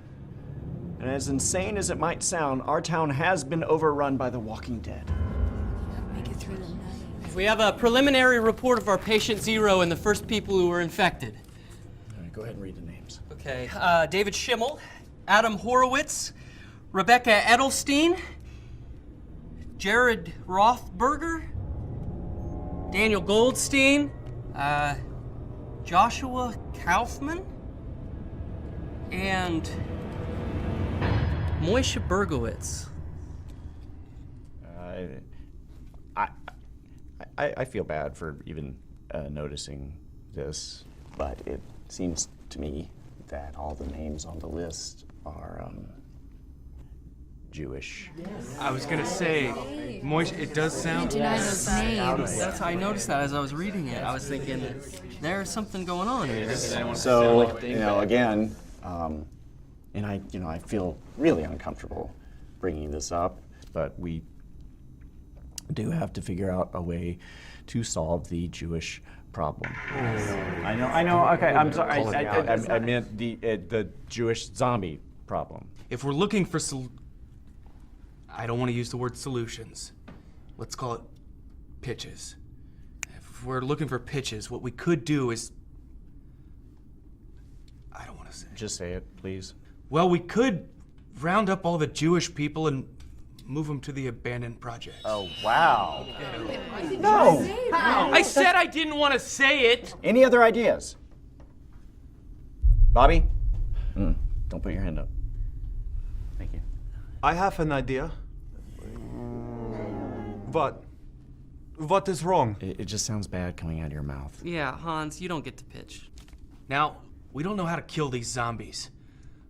And as insane as it might sound, our town has been overrun by the Walking Dead. We have a preliminary report of our patient 0 and the first people who were infected. All right, go ahead and read the names. Okay, David Schimmel, Adam Horowitz, Rebecca Edelstein, Jared Rothberger, Daniel Goldstein, Joshua Kaufman, and Moishe Bergowitz. I feel bad for even noticing this, but it seems to me that all the names on the list are Jewish. Yes. I was gonna say, Moishe, it does sound. That's how I noticed that as I was reading it. I was thinking, there's something going on here. So, again, and I feel really uncomfortable bringing this up, but we do have to figure out a way to solve the Jewish problem. I know. Okay, I'm sorry. I meant the Jewish zombie problem. If we're looking for I don't want to use the word solutions. Let's call it pitches. If we're looking for pitches, what we could do is... I don't want to say. Just say it, please. Well, we could round up all the Jewish people and move them to the abandoned projects. Oh, wow. No! I said I didn't want to say it! Any other ideas? Bobby? Don't put your hand up. Thank you. I have an idea. What is wrong? It just sounds bad coming out of your mouth. Yeah, Hans, you don't get to pitch. Now, we don't know how to kill these zombies,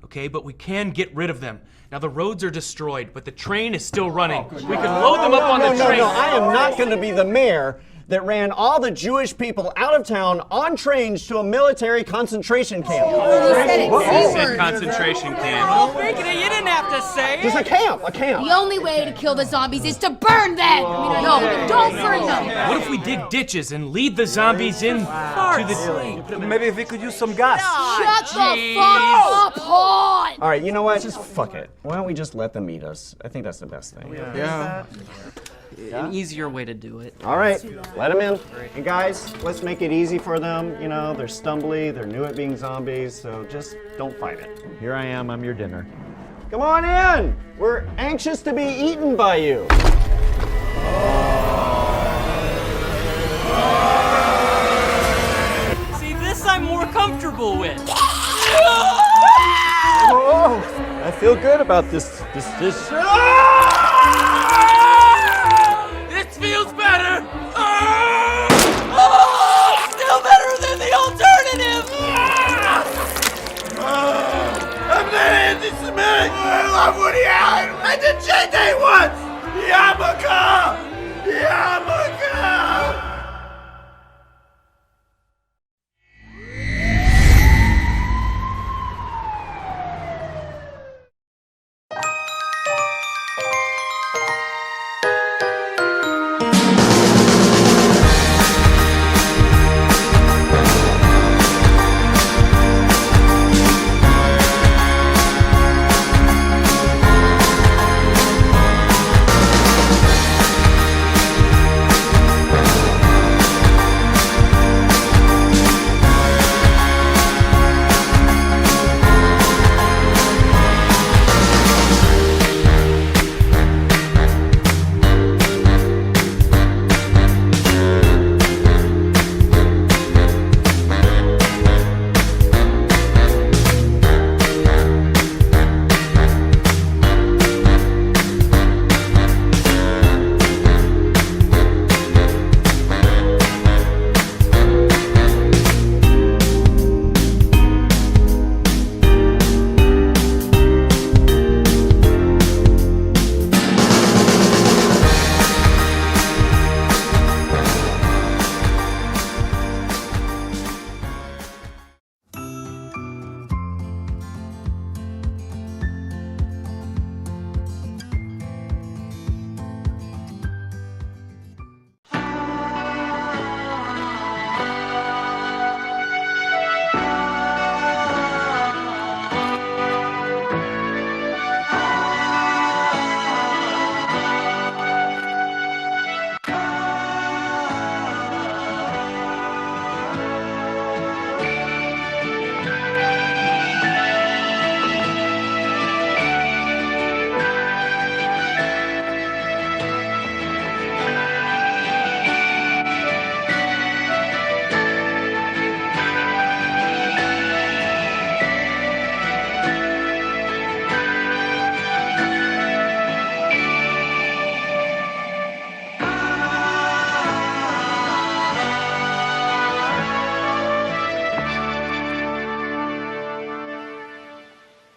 okay? But we can get rid of them. Now, the roads are destroyed, but the train is still running. We can load them up on the train. No, I am not going to be the mayor that ran all the Jewish people out of town on trains to a military concentration camp. You said concentration camp. You didn't have to say it. Just a camp. The only way to kill the zombies is to burn them! No, don't burn them! What if we dig ditches and lead the zombies in to the... Maybe if we could use some gas. Shut the fuck up, Hans! All right, you know what? Just fuck it. Why don't we just let them eat us? I think that's the best thing. Yeah. An easier way to do it. All right, let them in. And guys, let's make it easy for them. You know, they're stumbly, they're new at being zombies, so just don't fight it. Here I am, I'm your dinner. Come on in! We're anxious to be eaten by you. See, this I'm more comfortable with. Oh, I feel good about this. This feels better! Oh, still better than the alternative! I'm not anti-Semitic! I love Woody Allen! I did JJ once! Yarmulke! Yarmulke!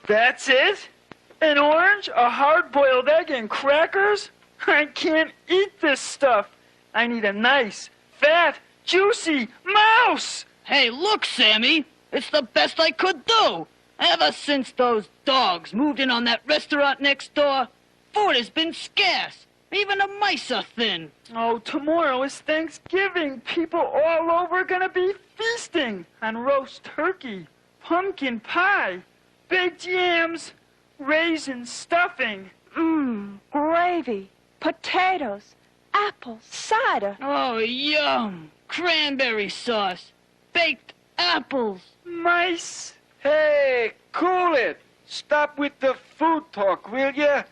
That's it? An orange, a hard-boiled egg, and crackers? I can't eat this stuff. I need a nice, fat, juicy mouse! Hey, look, Sammy. It's the best I could do. Ever since those dogs moved in on that restaurant next door, food has been scarce. Even the mice are thin. Oh, tomorrow is Thanksgiving. People all over are gonna be feasting on roast turkey, pumpkin pie, baked yams, raisin stuffing. Gravy, potatoes, apples, cider. Oh, yum. Cranberry sauce, baked apples. Mice. Hey, cool it. Stop with the food talk, will ya?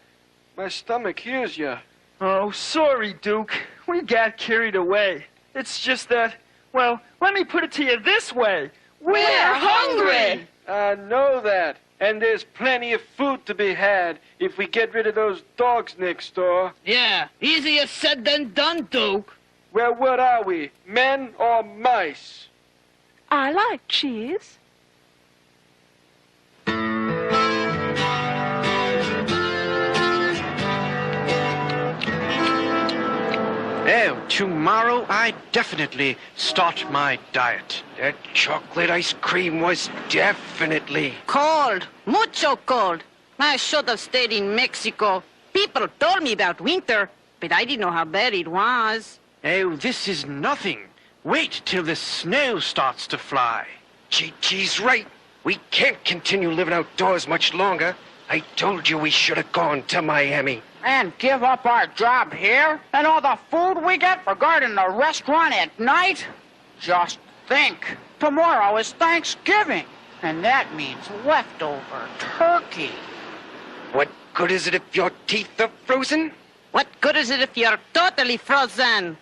My stomach hears ya. Oh, sorry, Duke. We got carried away. It's just that, well, let me put it to you this way. We're hungry! I know that. And there's plenty of food to be had if we get rid of those dogs next door. Yeah, easier said than done, Duke. Well, what are we, men or mice? I like cheese. Oh, tomorrow I definitely start my diet. That chocolate ice cream was definitely... Cold. Mucho cold. I should have stayed in Mexico. People told me about winter, but I didn't know how bad it was. Oh, this is nothing. Wait till the snow starts to fly. Gigi's right. We can't continue living outdoors much longer. I told you we should have gone to Miami. And give up our job here? And all the food we get for guarding the restaurant at night? Just think. Tomorrow is Thanksgiving. And that means leftover turkey. What good is it if your teeth are frozen? What good is it if you're totally frozen?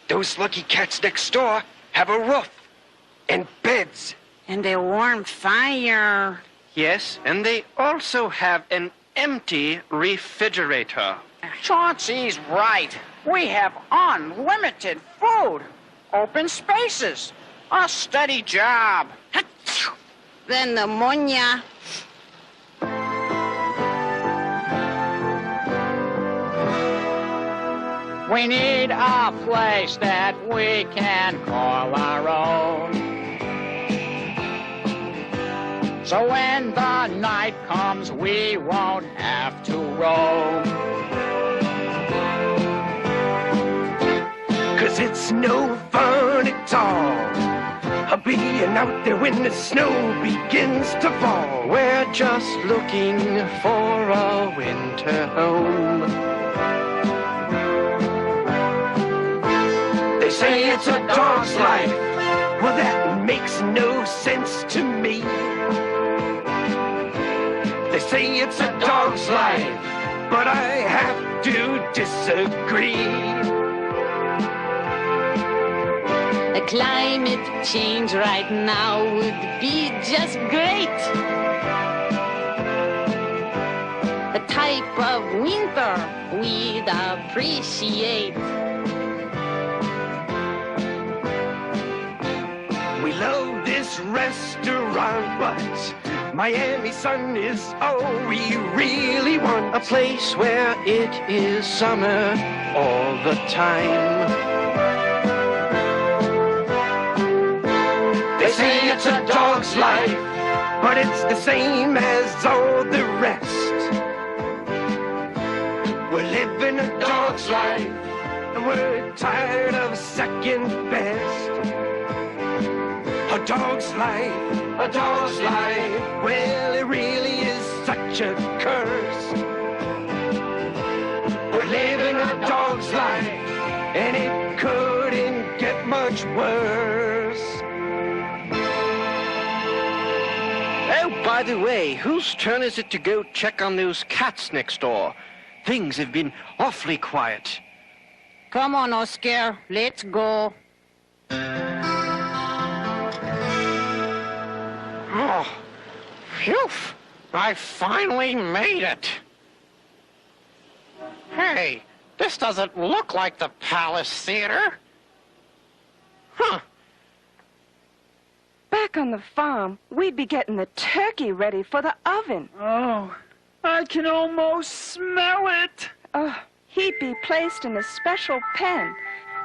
Those lucky cats next door have a roof and beds. And a warm fire. Yes, and they also have an empty refrigerator. Chauncey's right. We have unlimited food, open spaces, a steady job. Then pneumonia. We need a place that we can call our own. So when the night comes, we won't have to roam. 'Cause it's no fun at all being out there when the snow begins to fall. We're just looking for a winter home. They say it's a dog's life. Well, that makes no sense to me. They say it's a dog's life, but I have to disagree. A climate change right now would be just great. A type of winter we'd appreciate. We love this restaurant, but Miami sun is all we really want. A place where it is summer all the time. They say it's a dog's life, but it's the same as all the rest. We're living a dog's life, and we're tired of second best. A dog's life, well, it really is such a curse. We're living a dog's life, and it couldn't get much worse. Oh, by the way, whose turn is it to go check on those cats next door? Things have been awfully quiet. Come on, Oscar, let's go. Oh, phew! I finally made it. Hey, this doesn't look like the Palace Theater. Huh. Back on the farm, we'd be getting the turkey ready for the oven. Oh, I can almost smell it. He'd be placed in a special pen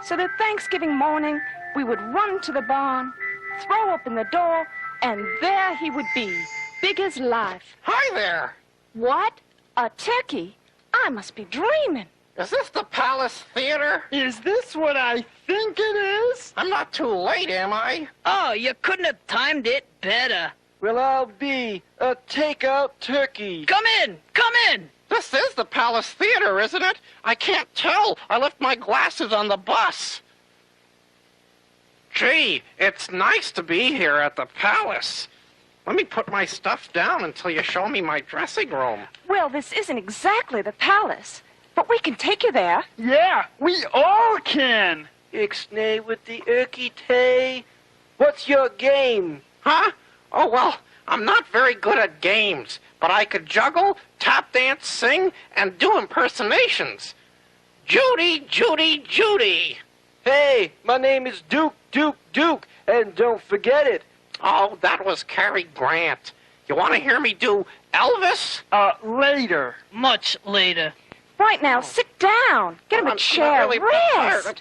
so that Thanksgiving morning we would run to the barn, throw open the door, and there he would be, big as life. Hi there. What? A turkey? I must be dreaming. Is this the Palace Theater? Is this what I think it is? I'm not too late, am I? Oh, you couldn't have timed it better. Well, I'll be a takeout turkey. Come in! Come in! This is the Palace Theater, isn't it? I can't tell. I left my glasses on the bus. Gee, it's nice to be here at the Palace. Let me put my stuff down until you show me my dressing room. Well, this isn't exactly the palace, but we can take you there. Yeah, we all can. Ixnay with the Erky Tay. What's your game? Huh? Oh, well, I'm not very good at games, but I could juggle, tap dance, sing, and do impersonations. Judy, Judy, Judy. Hey, my name is Duke, and don't forget it. Oh, that was Cary Grant. You want to hear me do Elvis? Later. Much later. Right now, sit down. Get him a chair. Really Rest.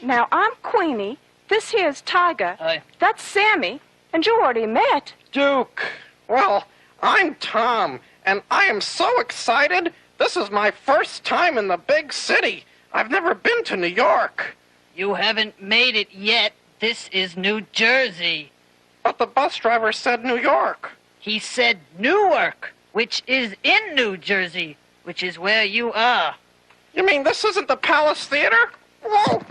Now, I'm Queenie. This here's Tiger. Hi. That's Sammy. And you already met. Duke. Well, I'm Tom, and I am so excited. This is my first time in the big city. I've never been to New York. You haven't made it yet. This is New Jersey. But the bus driver said New York. He said Newark, which is in New Jersey, which is where you are. You mean this isn't the Palace Theater? Whoa!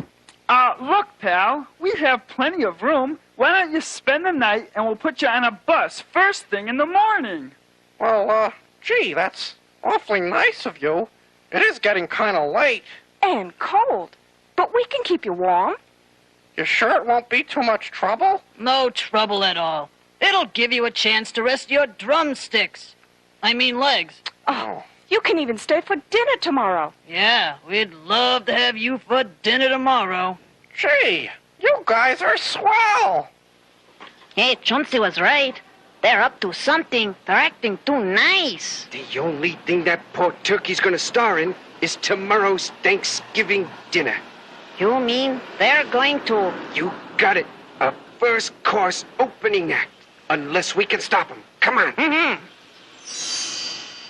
Look, pal, we have plenty of room. Why don't you spend the night and we'll put you on a bus first thing in the morning? Well, gee, that's awfully nice of you. It is getting kind of late. And cold. But we can keep you warm. You sure it won't be too much trouble? No trouble at all. It'll give you a chance to rest your drumsticks. I mean legs. Oh, you can even stay for dinner tomorrow. Yeah, we'd love to have you for dinner tomorrow. Gee, you guys are swell. Hey, Chauncey was right. They're up to something. They're acting too nice. The only thing that poor turkey's gonna star in is tomorrow's Thanksgiving dinner. You mean they're going to... You got it. A first course opening act. Unless we can stop them. Come on. Mm-hmm.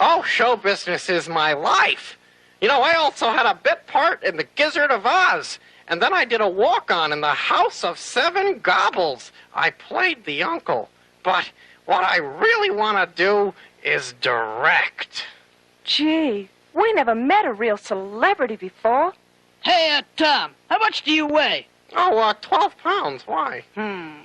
Oh, show business is my life. You know, I also had a bit part in The Gizzard of Oz. And then I did a walk-on in The House of Seven Gobbles. I played the uncle. But what I really want to do is direct. Gee, we never met a real celebrity before. Hey, Tom, how much do you weigh? Oh, 12 pounds. Why?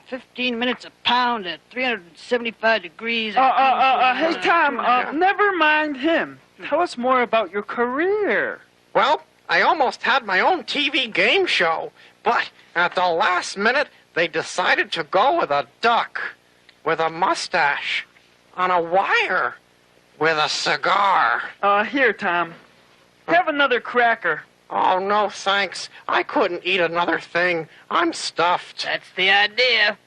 15 minutes a pound at 375 degrees. Hey, Tom, never mind him. Tell us more about your career. Well, I almost had my own TV game show, but at the last minute, they decided to go with a duck, with a mustache, on a wire, with a cigar. Here, Tom. Have another cracker. Oh, no, thanks. I couldn't eat another thing. I'm stuffed. That's the idea.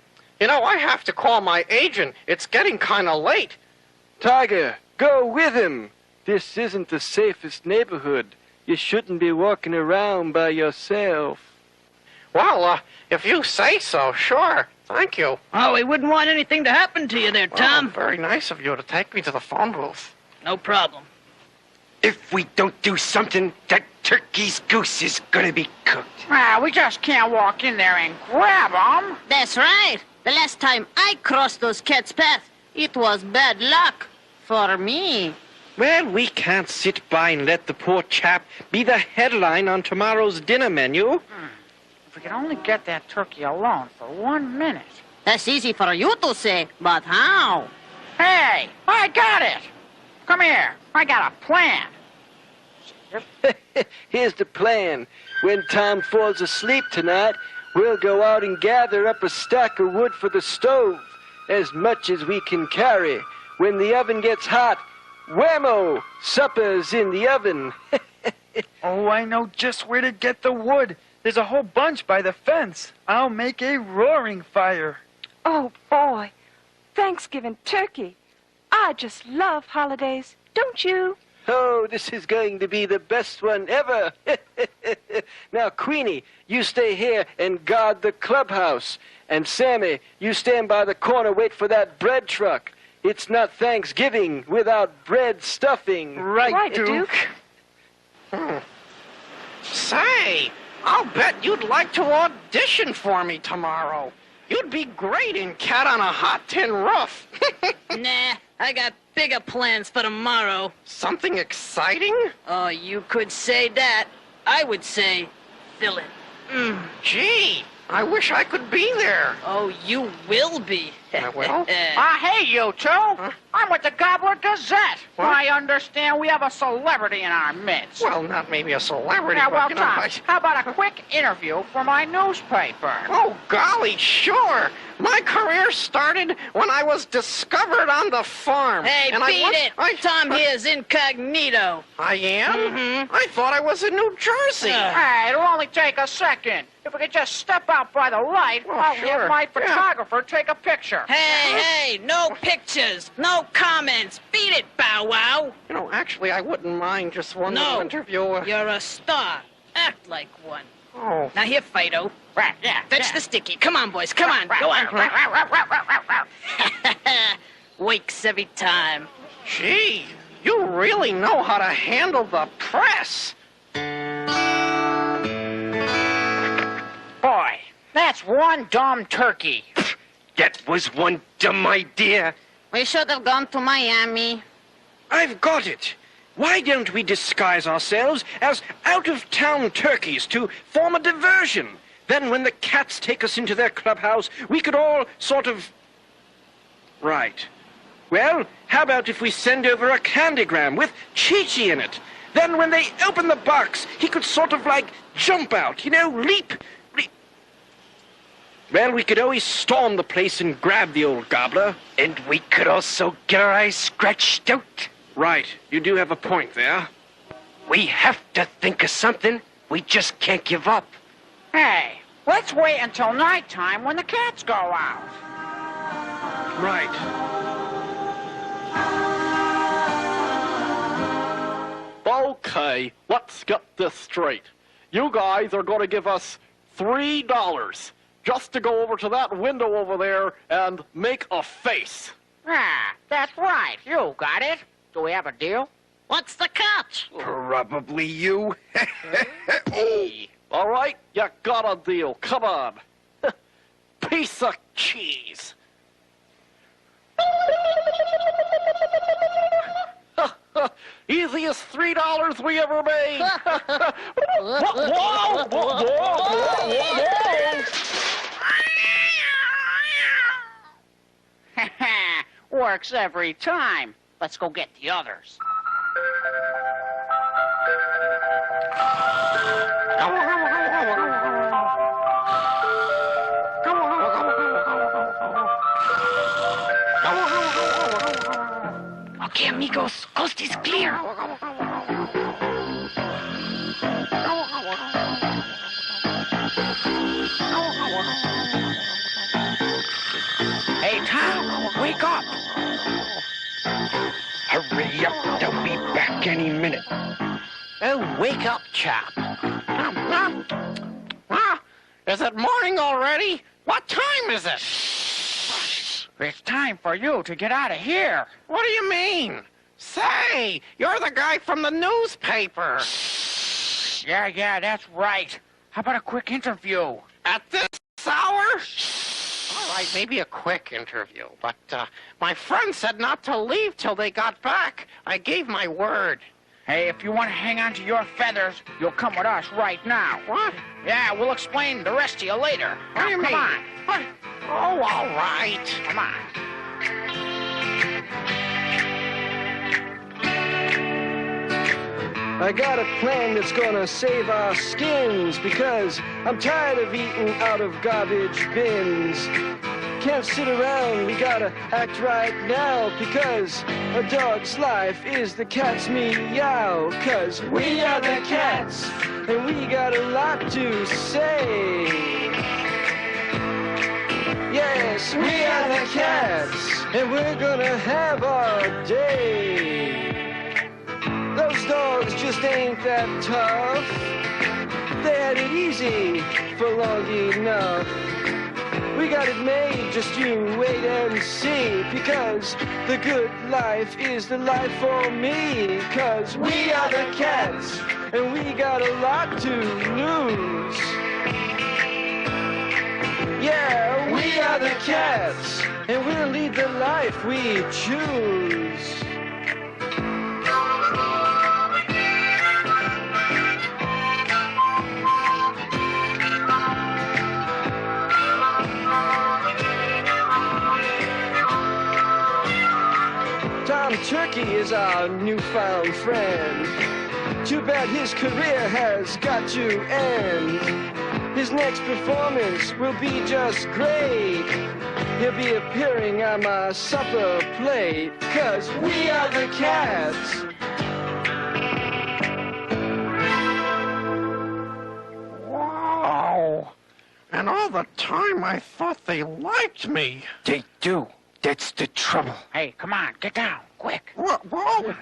You know, I have to call my agent. It's getting kind of late. Tiger, go with him. This isn't the safest neighborhood. You shouldn't be walking around by yourself. Well, if you say so, sure. Thank you. Oh, we wouldn't want anything to happen to you there, Tom. Very nice of you to take me to the phone booth. No problem. If we don't do something, that turkey's goose is gonna be cooked. Well, we just can't walk in there and grab them. That's right. The last time I crossed those cats' path, it was bad luck for me. Well, we can't sit by and let the poor chap be the headline on tomorrow's dinner menu. If we could only get that turkey alone for 1 minute. That's easy for you to say, but how? Hey, I got it. Come here. I got a plan. Here's the plan. When Tom falls asleep tonight, we'll go out and gather up a stack of wood for the stove, as much as we can carry. When the oven gets hot, whammo! Supper's in the oven. Oh, I know just where to get the wood. There's a whole bunch by the fence. I'll make a roaring fire. Oh, boy. Thanksgiving turkey. I just love holidays, don't you? Oh, this is going to be the best one ever. Now, Queenie, you stay here and guard the clubhouse. And Sammy, you stand by the corner, wait for that bread truck. It's not Thanksgiving without bread stuffing. Right, Duke. Say, I'll bet you'd like to audition for me tomorrow. You'd be great in Cat on a Hot Tin Roof. Nah, I got bigger plans for tomorrow. Something exciting? Oh, you could say that. I would say villain. Gee, I wish I could be there. Oh, you will be. I will? Hey, you two. I'm with the Gobbler Gazette. What? I understand we have a celebrity in our midst. Well, not maybe a celebrity, Yeah, but, well, you know, Tom, how about a quick interview for my newspaper? Oh, golly, sure. My career started when I was discovered on the farm. Hey, and beat it. Tom here's incognito. I am? Mm-hmm. I thought I was in New Jersey. Hey, it'll only take a second. If we could just step out by the light, I'll have my photographer take a picture. Hey, no pictures, no comments. Beat it, Bow Wow. You know, actually, I wouldn't mind just one little interview. You're a star. Act like one. Oh. Now here, Fido. Right, yeah. Fetch the sticky. Come on, boys. Come on. Go on. Wakes every time. Gee, you really know how to handle the press. Boy, that's one dumb turkey. That was one dumb idea. We should have gone to Miami. I've got it. Why don't we disguise ourselves as out-of-town turkeys to form a diversion? Then when the cats take us into their clubhouse, we could all sort of... Right. Well, how about if we send over a candygram with Chi-Chi in it? Then when they open the box, he could sort of like jump out, you know, leap. Well, we could always storm the place and grab the old gobbler. And we could also get our eyes scratched out. Right, you do have a point there. We have to think of something. We just can't give up. Hey, let's wait until nighttime when the cats go out. Right. Okay, let's get this straight. You guys are going to give us $3 just to go over to that window over there and make a face. Ah, that's right. You got it. Do we have a deal? What's the catch? Probably you. All right, you got a deal. Come on. Piece of cheese. Easiest $3 we ever made. Works every time. Let's go get the others. Okay, amigos, coast is clear. Hey, Tom, wake up. Hurry up, they'll be back any minute. Oh, wake up, chap. Is it morning already? What time is it? It's time for you to get out of here. What do you mean? Say, you're the guy from the newspaper. Yeah, that's right. How about a quick interview? At this hour? All right, maybe a quick interview. But my friend said not to leave till they got back. I gave my word. Hey, if you want to hang on to your feathers, you'll come with us right now. What? Yeah, we'll explain the rest to you later. What do you mean? Come on. What? Oh, all right. Come on. I got a plan that's gonna save our skins because I'm tired of eating out of garbage bins. Can't sit around, we gotta act right now because a dog's life is the cat's meow. Cause we are the cats and we got a lot to say. Yes, we are the cats, and we're gonna have our day. Those dogs just ain't that tough. They had it easy for long enough. We got it made, just you wait and see. Because the good life is the life for me. Cause we are the cats, and we got a lot to lose. Yeah, we are the cats, and we'll lead the life we choose. Tom Turkey is our newfound friend. Too bad his career has got to end. His next performance will be just great. He'll be appearing on my supper plate. Cause we are the cats. Wow. And all the time I thought they liked me. They do. That's the trouble. Hey, come on, get down, quick. Whoa.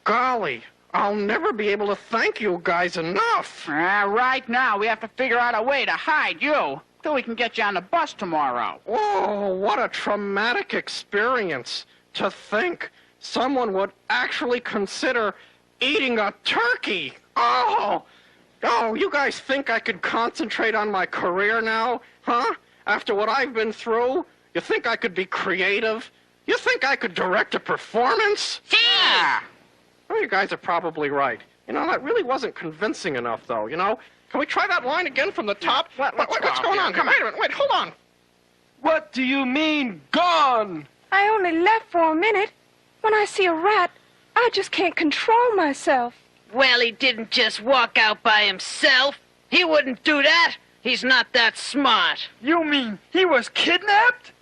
Golly, I'll never be able to thank you guys enough. Right now, we have to figure out a way to hide you till we can get you on the bus tomorrow. Whoa, what a traumatic experience. To think someone would actually consider eating a turkey. Oh, you guys think I could concentrate on my career now? Huh? After what I've been through? You think I could be creative? You think I could direct a performance? Yeah. Well, you guys are probably right. You know, that really wasn't convincing enough, though, you know? Can we try that line again from the top? What's going on? Come Wait a minute, wait, hold on. What do you mean, gone? I only left for a minute. When I see a rat, I just can't control myself. Well, he didn't just walk out by himself. He wouldn't do that. He's not that smart. You mean he was kidnapped?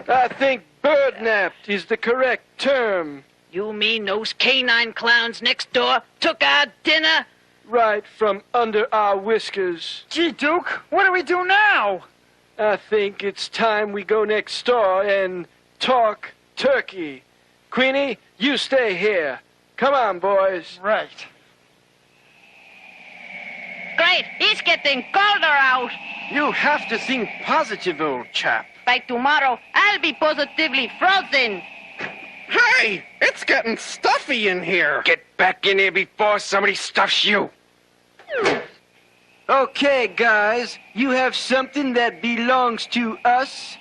I think birdnapped is the correct term. You mean those canine clowns next door took our dinner? Right from under our whiskers. Gee, Duke, what do we do now? I think it's time we go next door and talk turkey. Queenie, you stay here. Come on, boys. Right. Great, he's getting colder out. You have to think positive, old chap. By tomorrow, I'll be positively frozen. Hey, it's getting stuffy in here. Get back in here before somebody stuffs you. Okay, guys, you have something that belongs to us?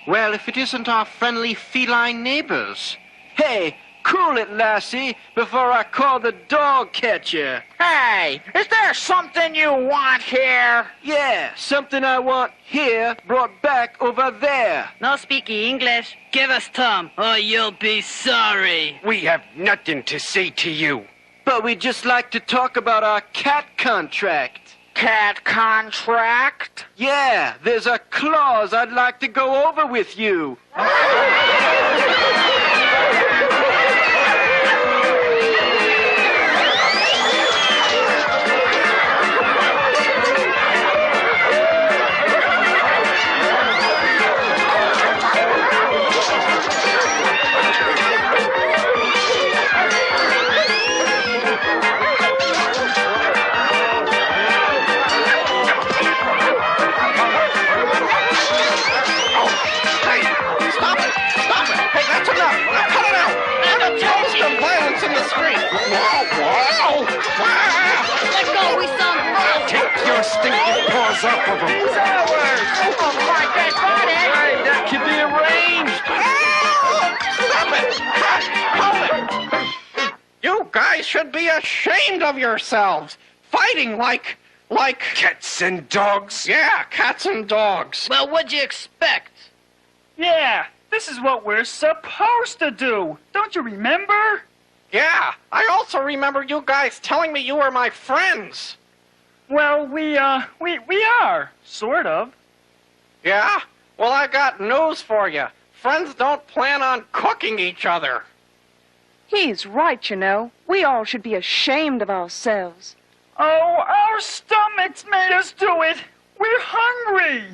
Well, if it isn't our friendly feline neighbors. Hey, cool it, lassie, before I call the dog catcher. Hey, is there something you want here? Yeah, something I want here brought back over there. No speaky English. Give us Tom, or you'll be sorry. We have nothing to say to you. But we'd just like to talk about our cat contract. Cat contract? Yeah, there's a clause I'd like to go over with you. Stinking paws off of them. Who's ours? Oh, my dead body. Hey, that can be arranged. Stop it! Hold it! You guys should be ashamed of yourselves. Fighting like... Cats and dogs? Yeah, cats and dogs. Well, what'd you expect? Yeah, this is what we're supposed to do. Don't you remember? Yeah, I also remember you guys telling me you were my friends. Well, we are, sort of. Yeah? Well, I got news for you. Friends don't plan on cooking each other. He's right, you know. We all should be ashamed of ourselves. Oh, our stomachs made us do it. We're hungry.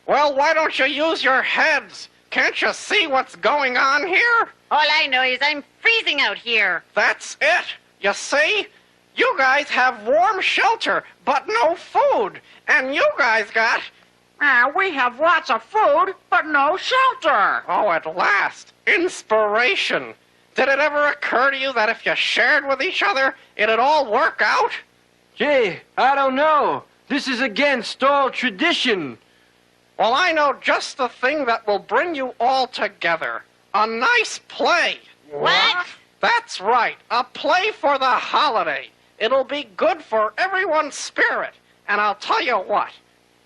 Well, why don't you use your heads? Can't you see what's going on here? All I know is I'm freezing out here. That's it. You see? You guys have warm shelter, but no food. And you guys got... We have lots of food, but no shelter. Oh, at last. Inspiration. Did it ever occur to you that if you shared with each other, it'd all work out? Gee, I don't know. This is against all tradition. Well, I know just the thing that will bring you all together. A nice play. What? That's right. A play for the holiday. It'll be good for everyone's spirit. And I'll tell you what.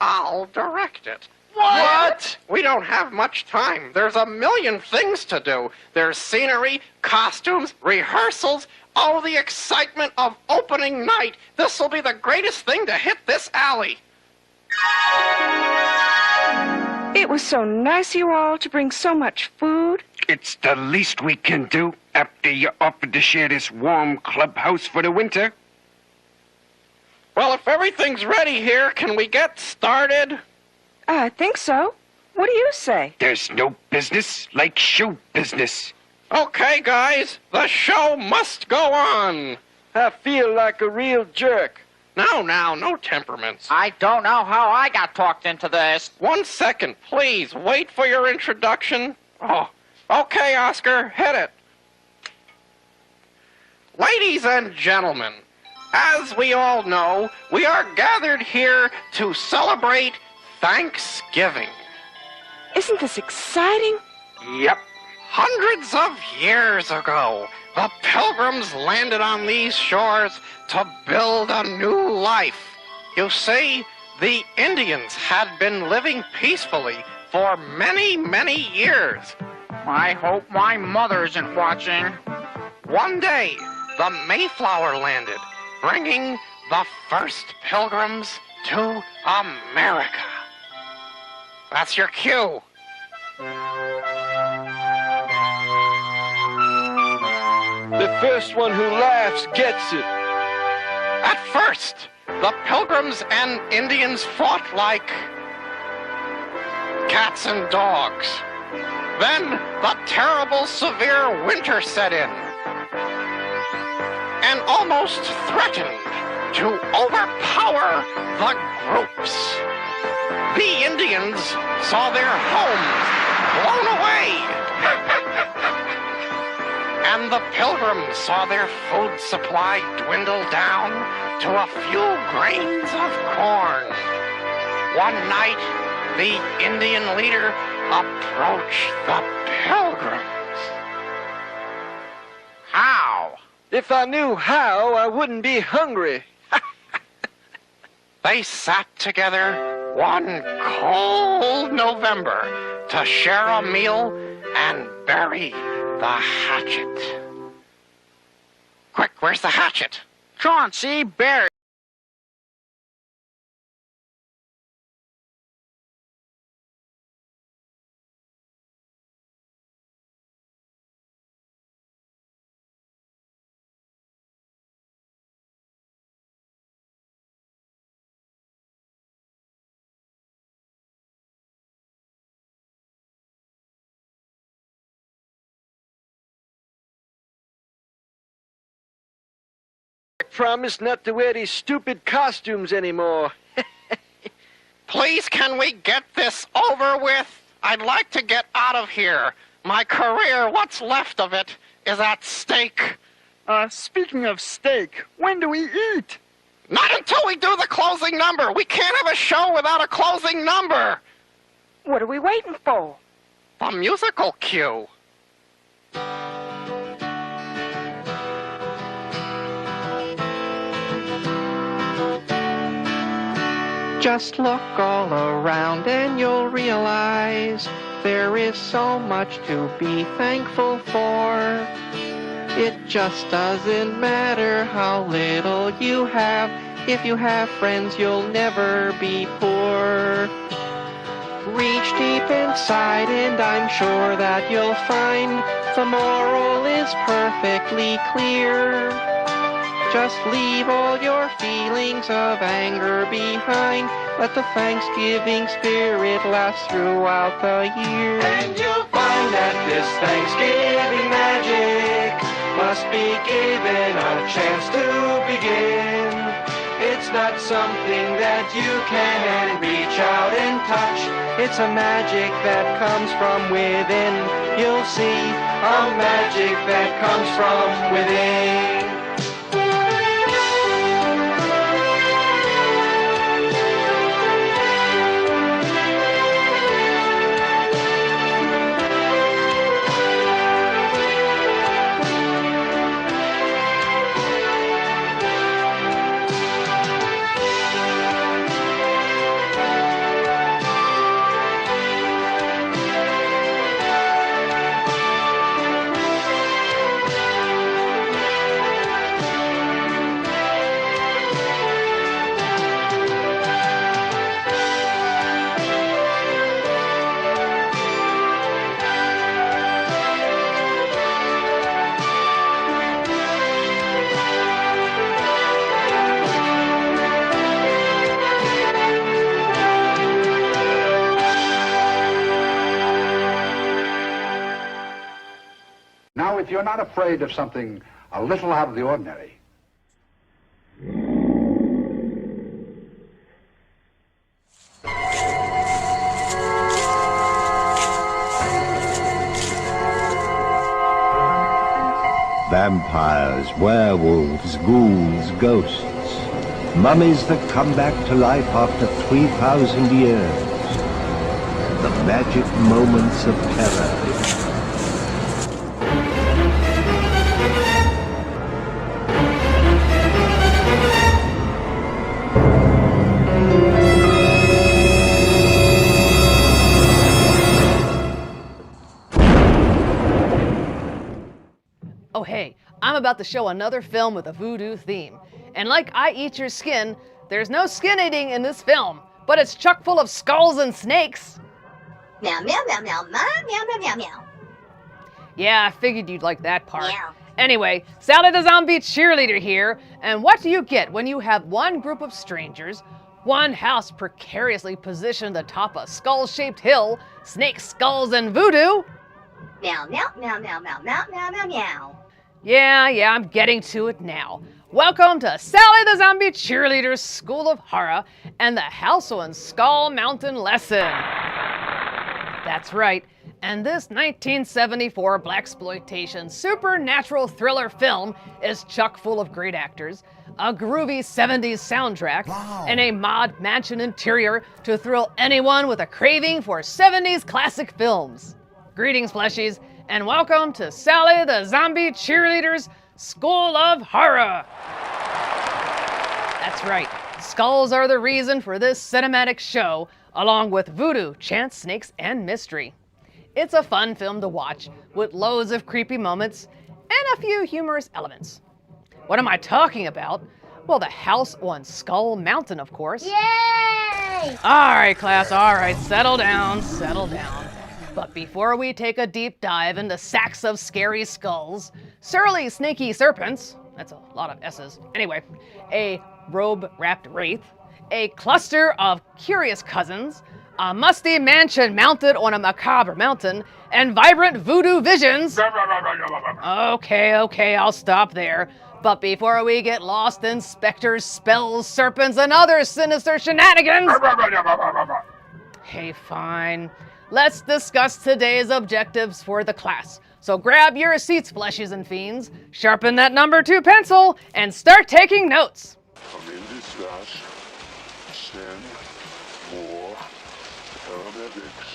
I'll direct it. What? We don't have much time. There's a million things to do. There's scenery, costumes, rehearsals. Oh, the excitement of opening night. This'll be the greatest thing to hit this alley. It was so nice of you all to bring so much food. It's the least we can do after you offered to share this warm clubhouse for the winter. Well, if everything's ready here, can we get started? I think so. What do you say? There's no business like show business. Okay, guys, the show must go on. I feel like a real jerk. Now, no temperaments. I don't know how I got talked into this. 1 second, please. Wait for your introduction. Oh, okay, Oscar, hit it. Ladies and gentlemen, as we all know, we are gathered here to celebrate Thanksgiving. Isn't this exciting? Yep. Hundreds of years ago, the Pilgrims landed on these shores to build a new life. You see, the Indians had been living peacefully for many, many years. I hope my mother isn't watching. One day, the Mayflower landed, bringing the first Pilgrims to America. That's your cue. The first one who laughs gets it. At first, the Pilgrims and Indians fought like cats and dogs. Then the terrible severe winter set in and almost threatened to overpower the groups. The Indians saw their homes blown away. And the Pilgrims saw their food supply dwindle down to a few grains of corn. One night, the Indian leader approached the Pilgrims. How? If I knew how, I wouldn't be hungry. They sat together one cold November to share a meal and bury the hatchet. Quick, where's the hatchet? Chauncey, Barry. Promise not to wear these stupid costumes anymore. Please, can we get this over with? I'd like to get out of here. My career, what's left of it, is at stake. Speaking of steak, when do we eat? Not until we do the closing number. We can't have a show without a closing number. What are we waiting for? The musical cue. Just look all around and you'll realize there is so much to be thankful for. It just doesn't matter how little you have. If you have friends, you'll never be poor. Reach deep inside and I'm sure that you'll find the moral is perfectly clear. Just leave all your feelings of anger behind. Let the Thanksgiving spirit last throughout the year. And you'll find that this Thanksgiving magic must be given a chance to begin. It's not something that you can reach out and touch. It's a magic that comes from within. You'll see a magic that comes from within. Now, if you're not afraid of something a little out of the ordinary, vampires, werewolves, ghouls, ghosts, mummies that come back to life after 3,000 years, the magic moments of terror. Oh hey, I'm about to show another film with a voodoo theme. And like I Eat Your Skin, there's no skin eating in this film, but it's chock full of skulls and snakes. Meow, meow, meow, meow, meow, meow, meow, meow, meow. Yeah, I figured you'd like that part. Meow. Anyway, Sally the Zombie Cheerleader here, and what do you get when you have one group of strangers, one house precariously positioned atop a skull-shaped hill, snake skulls and voodoo? Meow, meow, meow, meow, meow, meow, meow, meow, meow. Yeah, I'm getting to it now. Welcome to Sally the Zombie Cheerleader's School of Horror and the House on Skull Mountain lesson. That's right, and this 1974 blaxploitation supernatural thriller film is chock full of great actors, a groovy 70s soundtrack, and a mod mansion interior to thrill anyone with a craving for 70s classic films. Greetings, fleshies, and welcome to Sally the Zombie Cheerleader's School of Horror. That's right, skulls are the reason for this cinematic show, along with voodoo, chants, snakes, and mystery. It's a fun film to watch, with loads of creepy moments and a few humorous elements. What am I talking about? Well, the house on Skull Mountain, of course. Yay! All right, class, all right, settle down, settle down. But before we take a deep dive into sacks of scary skulls, surly, snaky serpents, that's a lot of S's, anyway, a robe-wrapped wraith, a cluster of curious cousins, a musty mansion mounted on a macabre mountain, and vibrant voodoo visions. Okay, I'll stop there. But before we get lost in specters, spells, serpents, and other sinister shenanigans... Hey, fine. Let's discuss today's objectives for the class. So grab your seats, fleshies and fiends, sharpen that number 2 pencil, and start taking notes. // send more paramedics.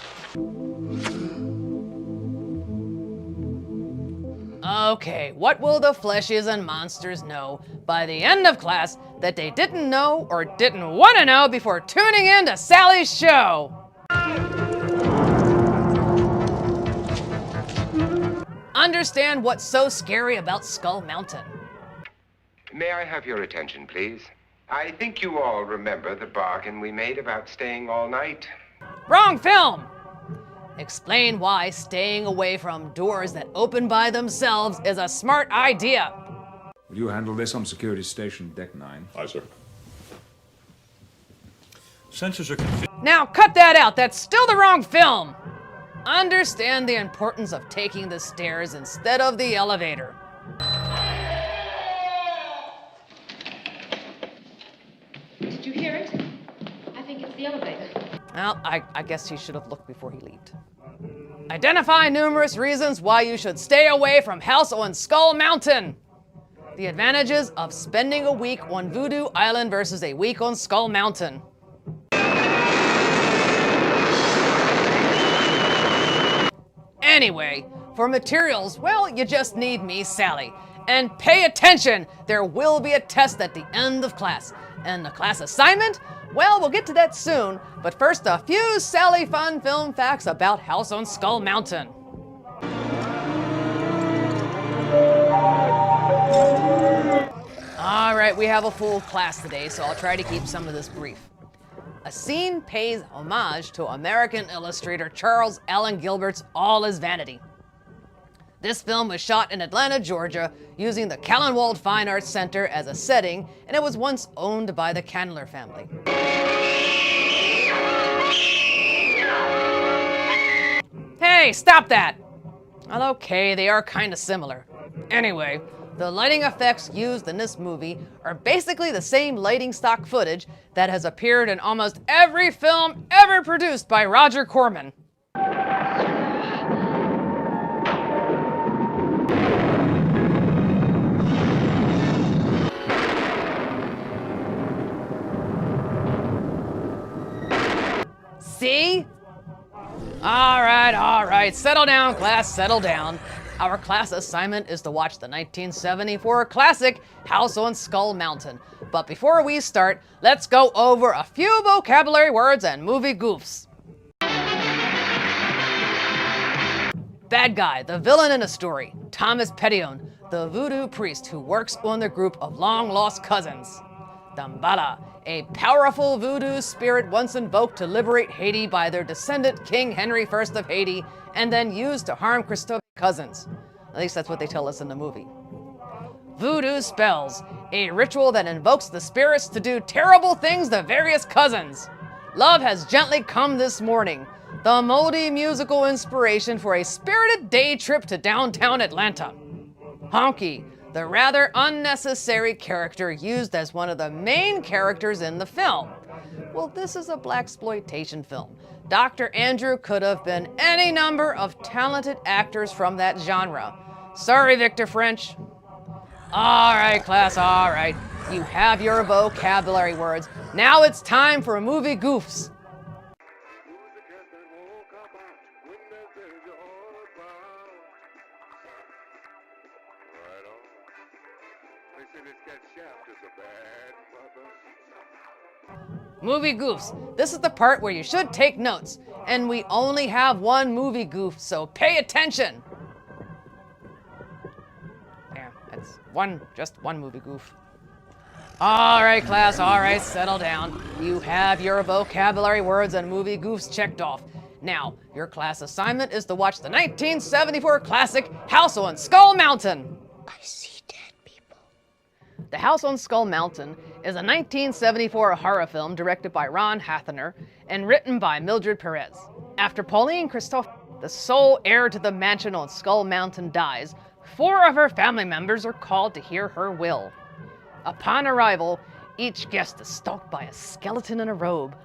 Okay, what will the fleshies and monsters know by the end of class that they didn't know or didn't want to know before tuning in to Sally's show? Understand what's so scary about Skull Mountain. May I have your attention, please? I think you all remember the bargain we made about staying all night. Wrong film! Explain why staying away from doors that open by themselves is a smart idea. Will you handle this on security station deck 9? Aye, sir. Sensors are configured. Now cut that out. That's still the wrong film. Understand the importance of taking the stairs instead of the elevator. Did you hear it? I think it's the elevator. Well, I guess he should have looked before he leaped. Identify numerous reasons why you should stay away from House on Skull Mountain. The advantages of spending a week on Voodoo Island versus a week on Skull Mountain. Anyway, for materials, well, you just need me, Sally. And pay attention, there will be a test at the end of class. And the class assignment? Well, we'll get to that soon, but first a few Sally fun film facts about House on Skull Mountain. All right, we have a full class today, so I'll try to keep some of this brief. A scene pays homage to American illustrator Charles Allen Gilbert's All Is Vanity. This film was shot in Atlanta, Georgia, using the Callenwald Fine Arts Center as a setting, and it was once owned by the Candler family. Hey, stop that! Well, okay, they are kind of similar. Anyway, the lighting effects used in this movie are basically the same lighting stock footage that has appeared in almost every film ever produced by Roger Corman. See? All right, settle down, class, settle down. Our class assignment is to watch the 1974 classic House on Skull Mountain. But before we start, let's go over a few vocabulary words and movie goofs. Bad guy, the villain in a story. Thomas Pettion, the voodoo priest who works on the group of long-lost cousins. Damballa, a powerful voodoo spirit once invoked to liberate Haiti by their descendant King Henry I of Haiti, and then used to harm Christophe's cousins. At least that's what they tell us in the movie. Voodoo spells, a ritual that invokes the spirits to do terrible things to various cousins. Love Has Gently Come This Morning, the moldy musical inspiration for a spirited day trip to downtown Atlanta. Honky, the rather unnecessary character used as one of the main characters in the film. Well, this is a blaxploitation film. Dr. Andrew could have been any number of talented actors from that genre. Sorry, Victor French. All right, class, all right. You have your vocabulary words. Now it's time for movie goofs. Movie goofs. This is the part where you should take notes. And we only have one movie goof, so pay attention. Yeah, that's just one movie goof. All right, class, all right, settle down. You have your vocabulary words and movie goofs checked off. Now, your class assignment is to watch the 1974 classic House on Skull Mountain. I see dead people. The House on Skull Mountain is a 1974 horror film directed by Ron Hathner and written by Mildred Perez. After Pauline Christophe, the sole heir to the mansion on Skull Mountain, dies, 4 of her family members are called to hear her will. Upon arrival, each guest is stalked by a skeleton in a robe.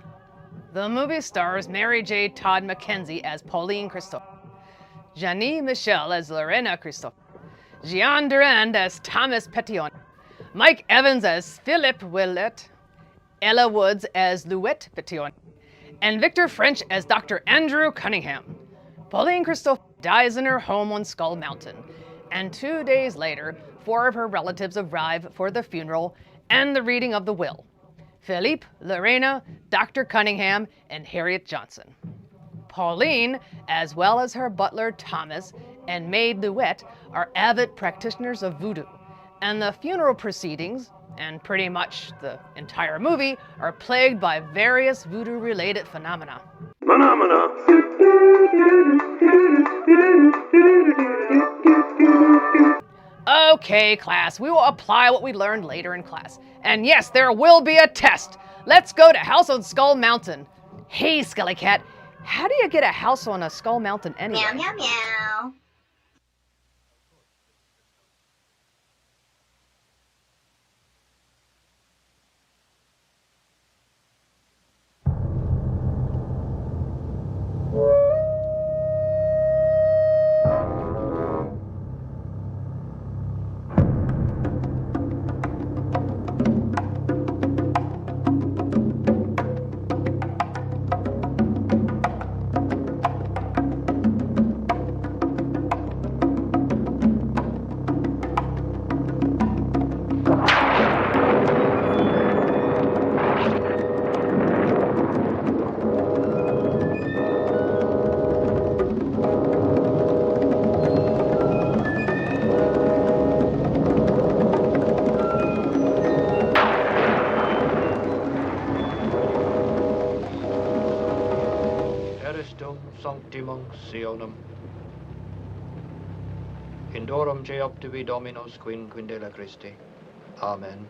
The movie stars Mary J. Todd McKenzie as Pauline Christophe, Janie Michel as Lorena Christophe, Jean Durand as Thomas Pettion, Mike Evans as Philip Willett, Ella Woods as Louette Pettion, and Victor French as Dr. Andrew Cunningham. Pauline Christophe dies in her home on Skull Mountain, and 2 days later, 4 of her relatives arrive for the funeral and the reading of the will. Philippe, Lorena, Dr. Cunningham, and Harriet Johnson. Pauline, as well as her butler Thomas and maid Louette, are avid practitioners of voodoo, and the funeral proceedings, and pretty much the entire movie, are plagued by various voodoo-related phenomena. Okay, class, we will apply what we learned later in class. And yes, there will be a test. Let's go to House on Skull Mountain. Hey, Skelly Cat, how do you get a house on a Skull Mountain anyway? Meow, meow, meow. Eristum sanctimum sionum. Indorum te optivi Dominus quindela Christi. Amen.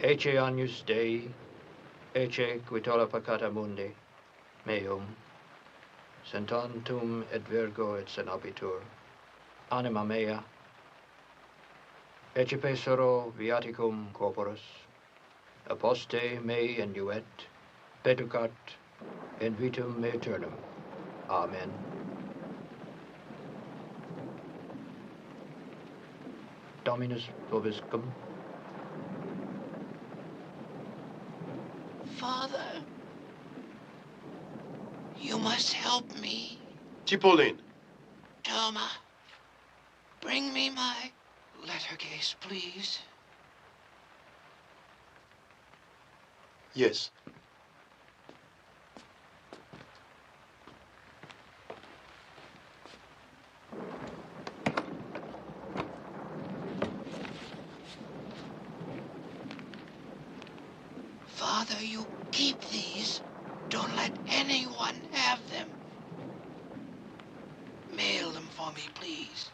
Ecce agnus Dei, ecce quitola peccata mundi, meum, sentantum et virgo et senabitur, anima mea, ecce pesero viaticum corporus, aposte me induet, peducat, in vitum aeternum. Amen. Dominus vobiscum. Father, you must help me. Cipollin. Toma, bring me my letter case, please. Yes. Father, you keep these. Don't let anyone have them. Mail them for me, please.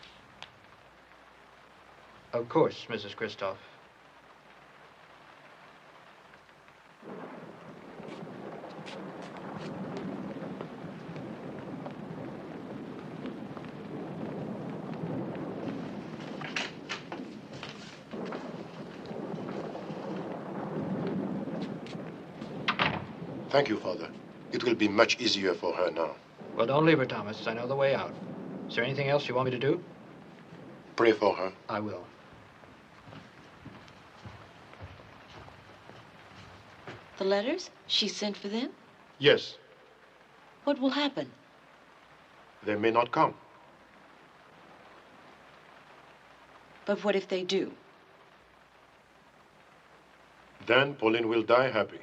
Of course, Mrs. Christoph. Thank you, Father. It will be much easier for her now. Well, don't leave her, Thomas. I know the way out. Is there anything else you want me to do? Pray for her. I will. The letters? She sent for them? Yes, What will happen? they may not come. But what if they do? Then Pauline will die happy.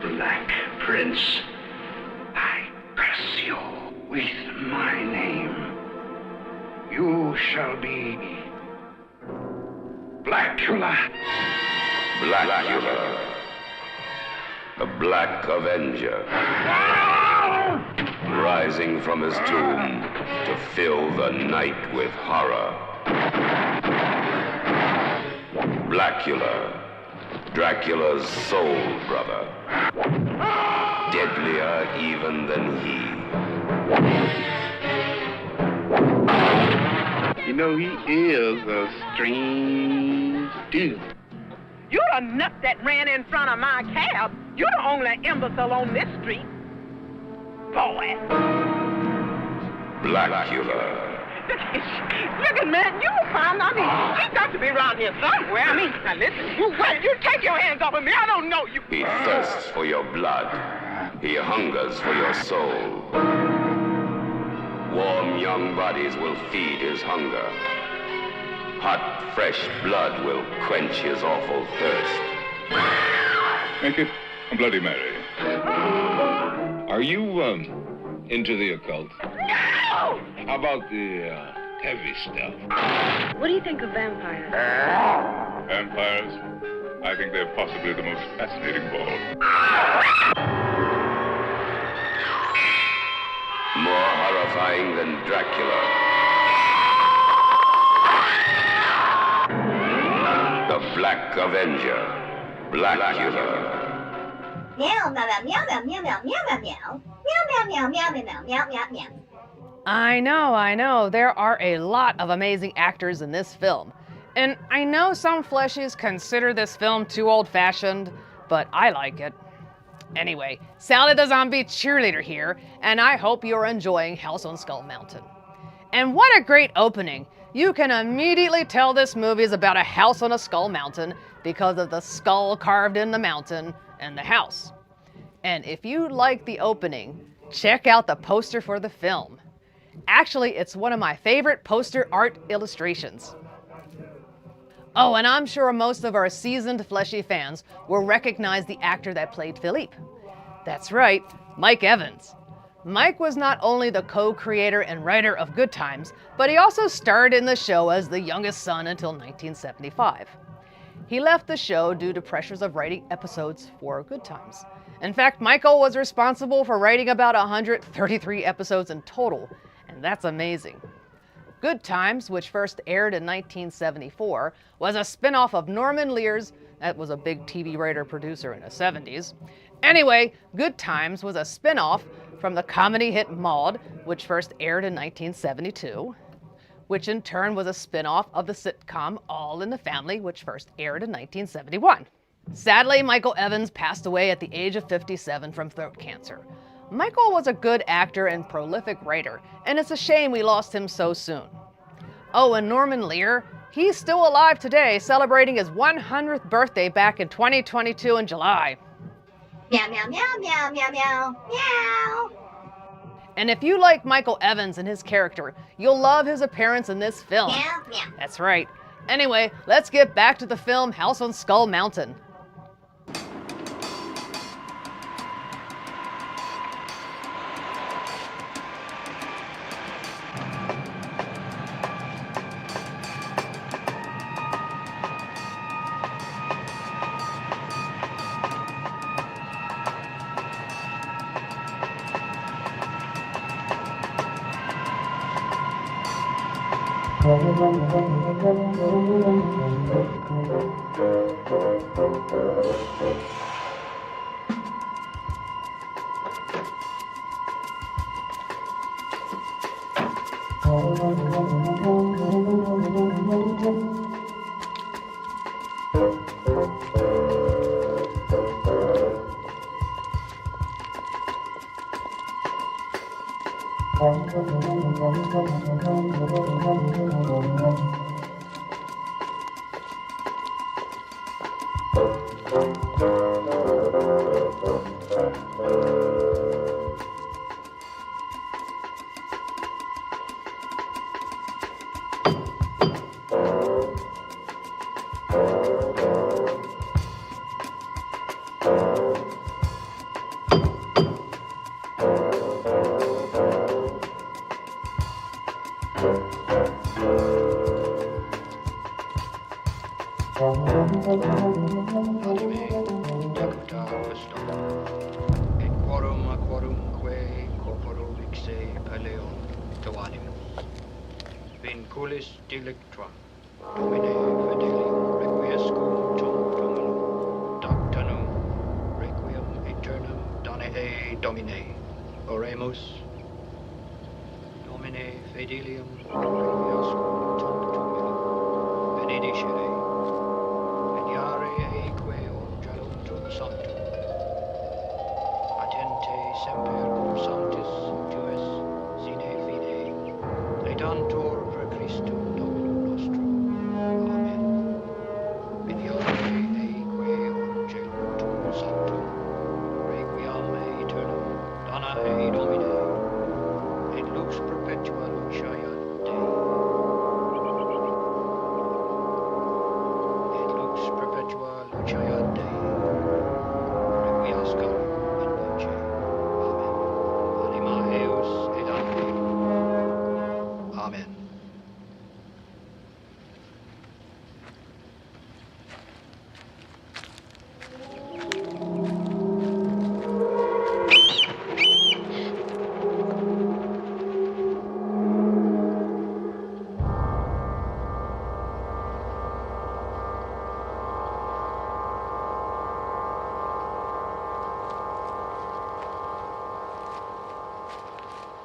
Black Prince, I curse you with my name. You shall be Blackula. Blackula. The Black Avenger. Rising from his tomb to fill the night with horror. Blackula. Dracula's soul brother. Deadlier even than he. You know, he is a strange dude. You're the nut that ran in front of my cab. You're the only imbecile on this street. Boy. Blackula. Look at man, you found. I mean, he's got to be around here somewhere. I mean, now listen, you wait, you take your hands off of me. I don't know you. He thirsts for your blood. He hungers for your soul. Warm young bodies will feed his hunger. Hot, fresh blood will quench his awful thirst. Make it a Bloody Mary. Are you, into the occult? No! How about the, heavy stuff? What do you think of vampires? Vampires? I think they're possibly the most fascinating of all. More horrifying than Dracula. The Black Avenger. Blackula. Meow, meow, meow, meow, meow, meow, meow, meow, meow. Meow, meow, meow, meow, meow, meow, meow, meow. I know. There are a lot of amazing actors in this film. And I know some fleshies consider this film too old-fashioned, but I like it. Anyway, Sally the Zombie Cheerleader here, and I hope you're enjoying House on Skull Mountain. And what a great opening! You can immediately tell this movie is about a house on a skull mountain because of the skull carved in the mountain and the house. And if you like the opening, check out the poster for the film. Actually, it's one of my favorite poster art illustrations. Oh, and I'm sure most of our seasoned fleshy fans will recognize the actor that played Philippe. That's right, Mike Evans. Mike was not only the co-creator and writer of Good Times, but he also starred in the show as the youngest son until 1975. He left the show due to pressures of writing episodes for Good Times. In fact, Michael was responsible for writing about 133 episodes in total, and that's amazing. Good Times, which first aired in 1974, was a spin-off of Norman Lear's, that was a big TV writer-producer in the 70s. Anyway, Good Times was a spin-off from the comedy hit Maude, which first aired in 1972, which in turn was a spin-off of the sitcom All in the Family, which first aired in 1971. Sadly, Michael Evans passed away at the age of 57 from throat cancer. Michael was a good actor and prolific writer, and it's a shame we lost him so soon. Oh, and Norman Lear, he's still alive today, celebrating his 100th birthday back in 2022 in July. Meow, meow, meow, meow, meow, meow, meow. And if you like Michael Evans and his character, you'll love his appearance in this film. Meow, meow. That's right. Anyway, let's get back to the film House on Skull Mountain. animus. Vinculis delictua. Domine fidelium requiescum tum Dominum. Dactanum requiem aeternam dane Domine. Oremus. Domine fidelium requiescum tum Dominum. Benedicere. Veniare aeque orgelum sanctum. Attente semper cum sanctis tuis sine fide. Letantur per Christum Dominum nostrum. Amen. Veniare aeque orgelum sanctum. Requiem aeternam danae Domine. Et lux perpetua luceat Dei. Et lux perpetua luceat Dei. Requiescat in pace. Amen. Anima eius et anima. Amen.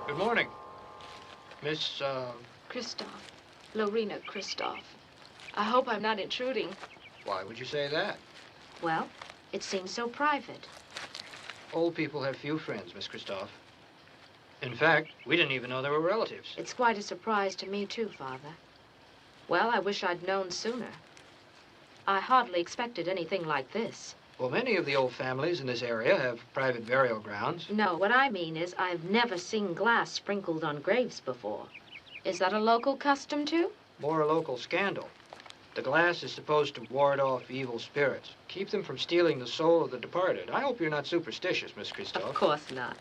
Good morning. Miss, Christoph. Lorena Christoph. I hope I'm not intruding. Why would you say that? Well, it seems so private. Old people have few friends, Miss Christoph. In fact, we didn't even know they were relatives. It's quite a surprise to me, too, Father. Well, I wish I'd known sooner. I hardly expected anything like this. Well, many of the old families in this area have private burial grounds. No, what I mean is I've never seen glass sprinkled on graves before. Is that a local custom, too? More a local scandal. The glass is supposed to ward off evil spirits, keep them from stealing the soul of the departed. I hope you're not superstitious, Miss Christoph. Of course not.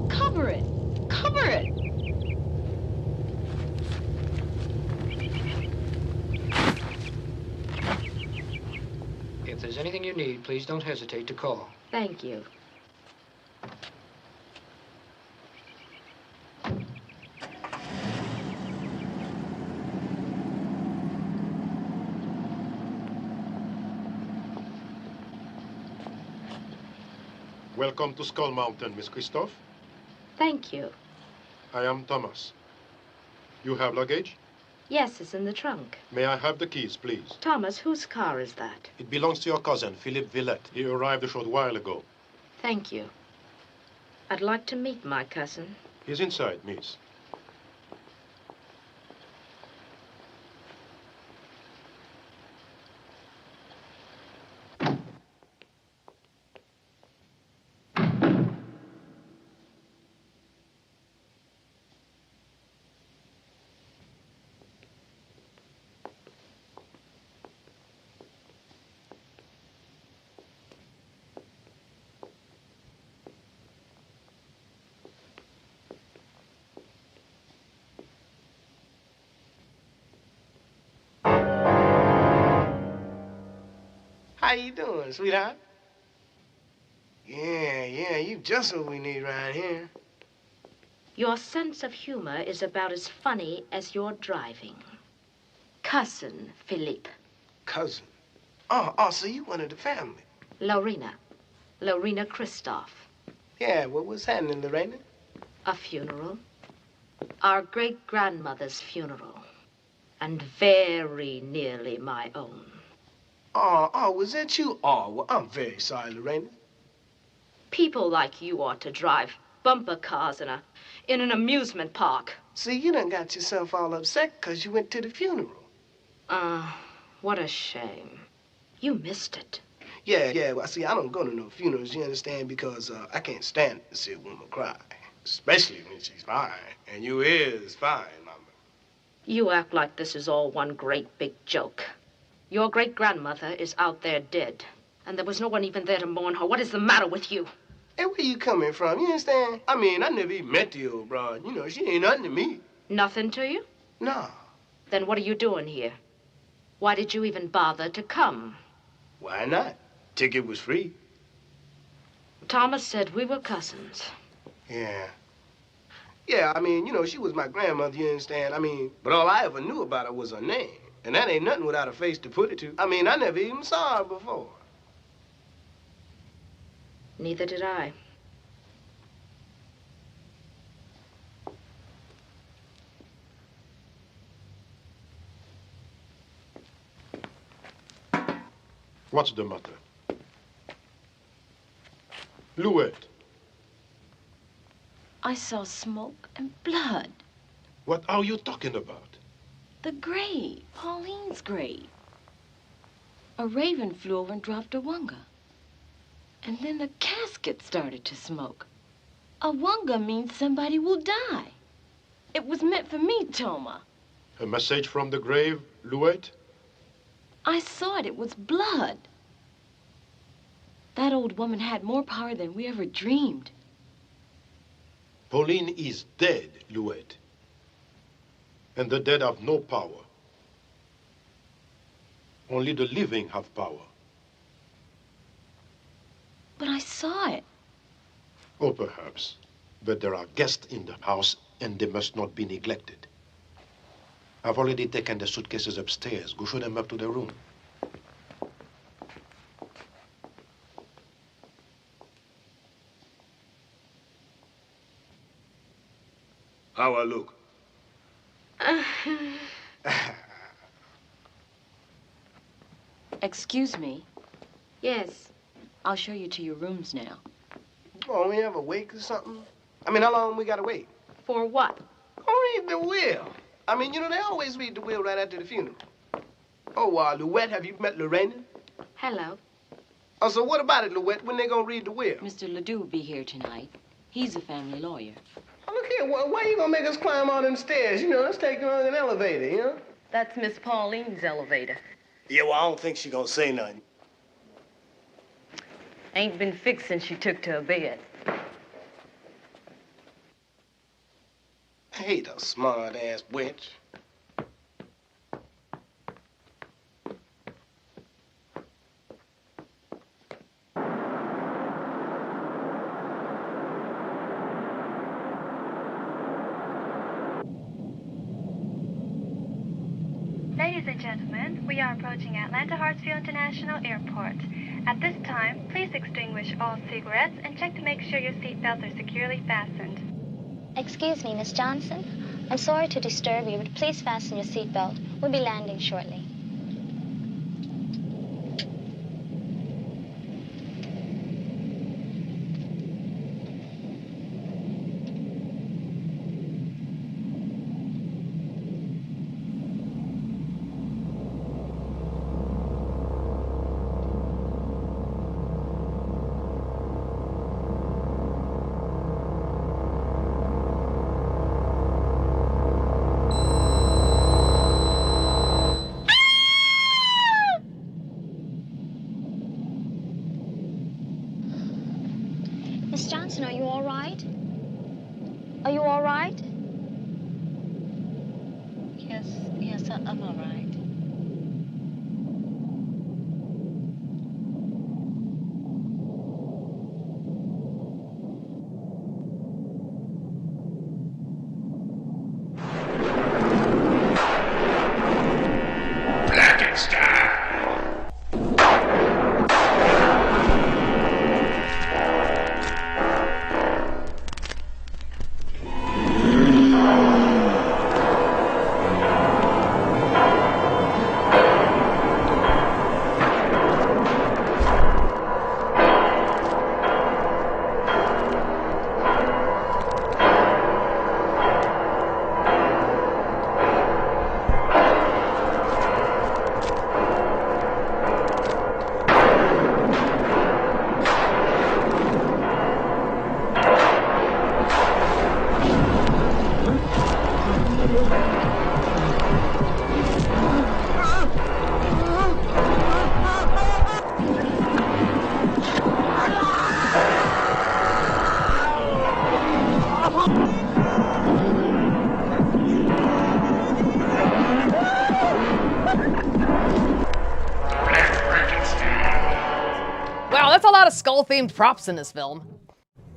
Cover it! Cover it! If there's anything you need, please don't hesitate to call. Thank you. Welcome to Skull Mountain, Miss Christoph. Thank you. I am Thomas. You have luggage? Yes, it's in the trunk. May I have the keys, please? Thomas, whose car is that? It belongs to your cousin, Philip Villette. He arrived a short while ago. Thank you. I'd like to meet my cousin. He's inside, miss. How you doing, sweetheart? Yeah, you just what we need right here. Your sense of humor is about as funny as your driving. Cousin Philippe. Cousin? Oh, so you one of the family. Lorena. Lorena Christoph. Yeah, what's happening, Lorena? A funeral. Our great-grandmother's funeral. And very nearly my own. Oh, was that you? Oh, well, I'm very sorry, Lorena. People like you ought to drive bumper cars in an amusement park. See, you done got yourself all upset because you went to the funeral. What a shame. You missed it. Yeah, well, see, I don't go to no funerals, you understand, because I can't stand to see a woman cry. Especially when she's fine. And you is fine, Mama. You act like this is all one great big joke. Your great-grandmother is out there dead, and there was no one even there to mourn her. What is the matter with you? Hey, where you coming from? You understand? I mean, I never even met the old broad. You know, she ain't nothing to me. Nothing to you? No. Then what are you doing here? Why did you even bother to come? Why not? Ticket was free. Thomas said we were cousins. Yeah. Yeah, I mean, you know, she was my grandmother, you understand? I mean, but all I ever knew about her was her name. And that ain't nothing without a face to put it to. I mean, I never even saw her before. Neither did I. What's the matter? Louette. I saw smoke and blood. What are you talking about? The grave, Pauline's grave. A raven flew over and dropped a wunga. And then the casket started to smoke. A wunga means somebody will die. It was meant for me, Toma. A message from the grave, Louette? I saw it. It was blood. That old woman had more power than we ever dreamed. Pauline is dead, Louette. And the dead have no power. Only the living have power. But I saw it. Oh, perhaps. But there are guests in the house, and they must not be neglected. I've already taken the suitcases upstairs. Go show them up to their room. How I look? Excuse me. Yes. I'll show you to your rooms now. Oh, we have a wake or something? I mean, how long we gotta wait? For what? Go read the will. I mean, you know, they always read the will right after the funeral. Oh, Louette, have you met Lorena? Hello. Oh, so what about it, Louette? When they gonna read the will? Mr. Ledoux will be here tonight. He's a family lawyer. Oh, look here, why you gonna make us climb all them stairs? You know, let's take her on an elevator, you know? That's Miss Pauline's elevator. Yeah, well, I don't think she gonna say nothing. Ain't been fixed since she took to her bed. I hate a smart-ass witch. Ladies and gentlemen, we are approaching Atlanta Hartsfield International Airport. At this time, please extinguish all cigarettes and check to make sure your seatbelts are securely fastened. Excuse me, Miss Johnson. I'm sorry to disturb you, but please fasten your seatbelt. We'll be landing shortly. Miss Johnson, are you all right? Are you all right? Yes, I'm all right. skull-themed props in this film.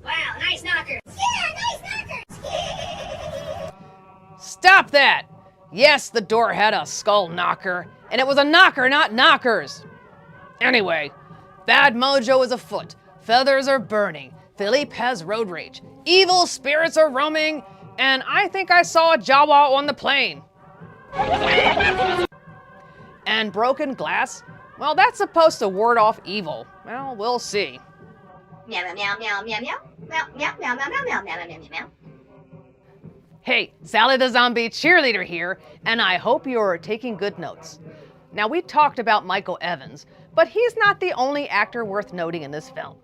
Wow, nice knockers. Yeah, nice knockers. Stop that! Yes, the door had a skull knocker, and it was a knocker, not knockers. Anyway, bad mojo is afoot, feathers are burning, Philippe has road rage, evil spirits are roaming, and I think I saw a Jawa on the plane. And broken glass? Well, that's supposed to ward off evil. Well, we'll see. Meow, meow, meow, meow, meow, meow, meow, meow, meow, meow, meow, meow, meow, meow, meow. Hey, Sally the Zombie Cheerleader here, and I hope you're taking good notes. Now, we talked about Michael Evans, but he's not the only actor worth noting in this film.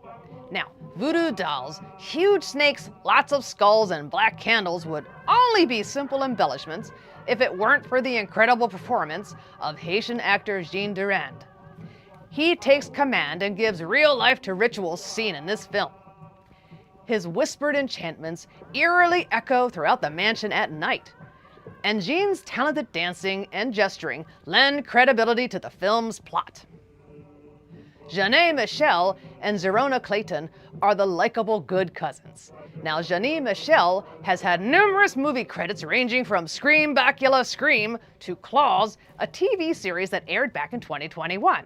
Now, voodoo dolls, huge snakes, lots of skulls, and black candles would only be simple embellishments if it weren't for the incredible performance of Haitian actor Jean Durand. He takes command and gives real life to rituals seen in this film. His whispered enchantments eerily echo throughout the mansion at night. And Jean's talented dancing and gesturing lend credibility to the film's plot. Janae Michel and Zerona Clayton are the likable good cousins. Now, Janae Michel has had numerous movie credits ranging from Scream, Bacula, Scream to Claws, a TV series that aired back in 2021.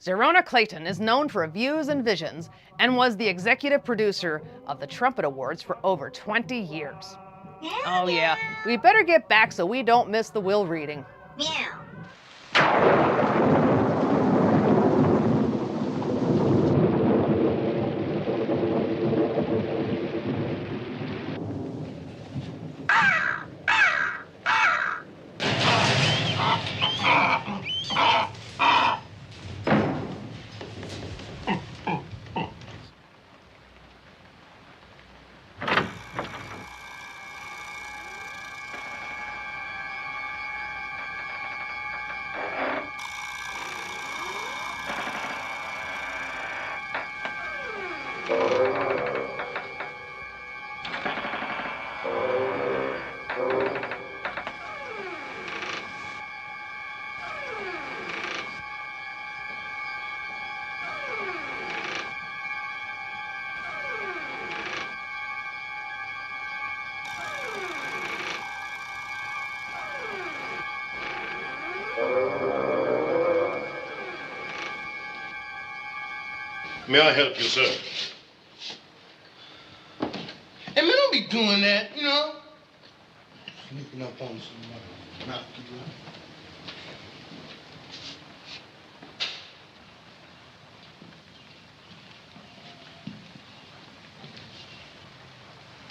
Zerona Clayton is known for Views and Visions and was the executive producer of the Trumpet Awards for over 20 years. Oh yeah, we better get back so we don't miss the will reading. Meow. May I help you, sir? Hey, man, don't be doing that, you know? Sneaking up on somebody. Knock you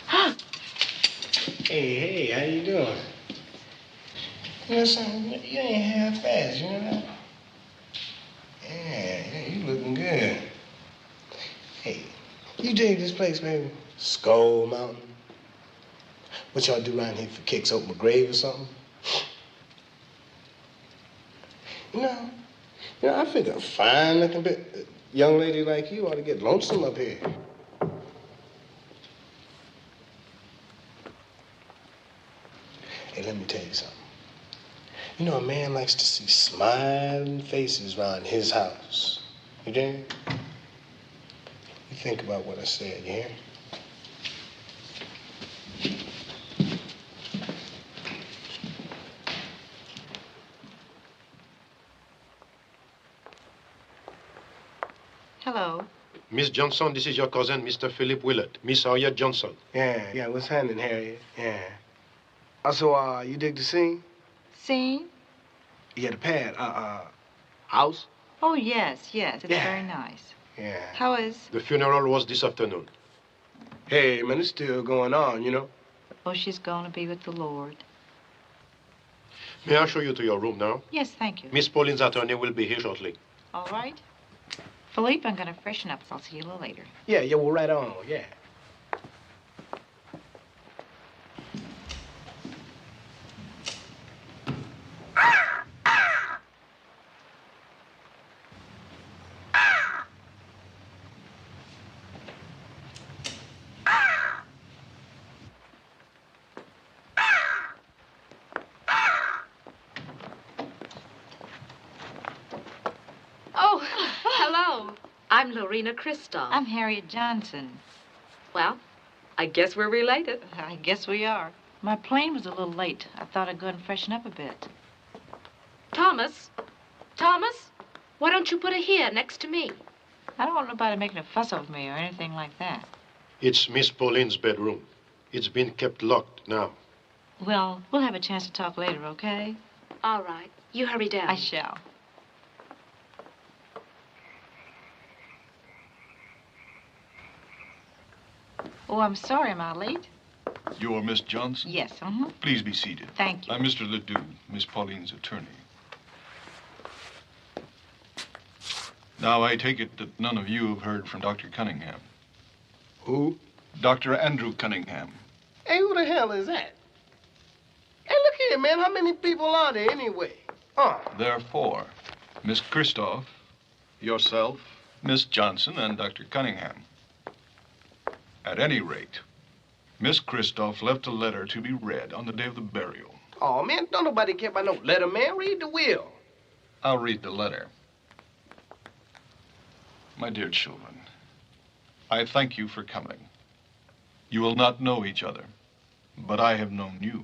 out. Hey, how you doing? You know something? You ain't half-assed, you know that? Yeah, you looking good. Hey, you dig this place, baby? Skull Mountain. What y'all do around here for kicks? Open a grave or something? You know, I figure a fine-looking young lady like you ought to get lonesome up here. Hey, let me tell you something. You know, a man likes to see smiling faces around his house. You dig? You think about what I said, you hear? Hello. Miss Johnson, this is your cousin, Mr. Philip Willett. Miss Harriet Johnson. Yeah, what's happening, Harriet? Yeah. Also, you dig the scene? Scene? Yeah, the pad. House? Oh, yes. It's very nice. Yeah. How is? The funeral was this afternoon. Hey, man, it's still going on, you know? Oh, she's going to be with the Lord. May I show you to your room now? Yes, thank you. Miss Pauline's attorney will be here shortly. All right. Philippe, I'm going to freshen up, so I'll see you a little later. Yeah, well, right on, yeah. I'm Lorena Kristoff. I'm Harriet Johnson. Well, I guess we're related. I guess we are. My plane was a little late. I thought I'd go and freshen up a bit. Thomas, why don't you put her here next to me? I don't want nobody making a fuss over me or anything like that. It's Miss Pauline's bedroom. It's been kept locked now. Well, we'll have a chance to talk later, okay? All right. You hurry down. I shall. Oh, I'm sorry. Am I late? You're Miss Johnson? Yes, Please be seated. Thank you. I'm Mr. Ledoux, Miss Pauline's attorney. Now, I take it that none of you have heard from Dr. Cunningham. Who? Dr. Andrew Cunningham. Hey, who the hell is that? Hey, look here, man. How many people are there anyway? Therefore, Miss Kristoff, yourself, Miss Johnson, and Dr. Cunningham. At any rate, Miss Kristoff left a letter to be read on the day of the burial. Oh, man, don't nobody care about no letter, man. Read the will. I'll read the letter. My dear children, I thank you for coming. You will not know each other, but I have known you.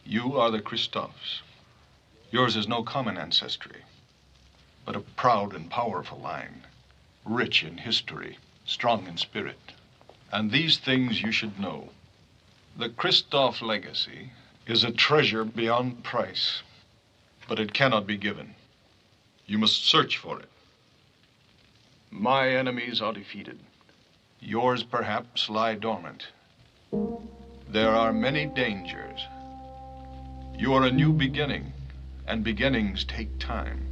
You are the Kristoffs. Yours is no common ancestry, but a proud and powerful line, rich in history, strong in spirit. And these things you should know. The Kristoff legacy is a treasure beyond price, but it cannot be given. You must search for it. My enemies are defeated. Yours perhaps lie dormant. There are many dangers. You are a new beginning, and beginnings take time.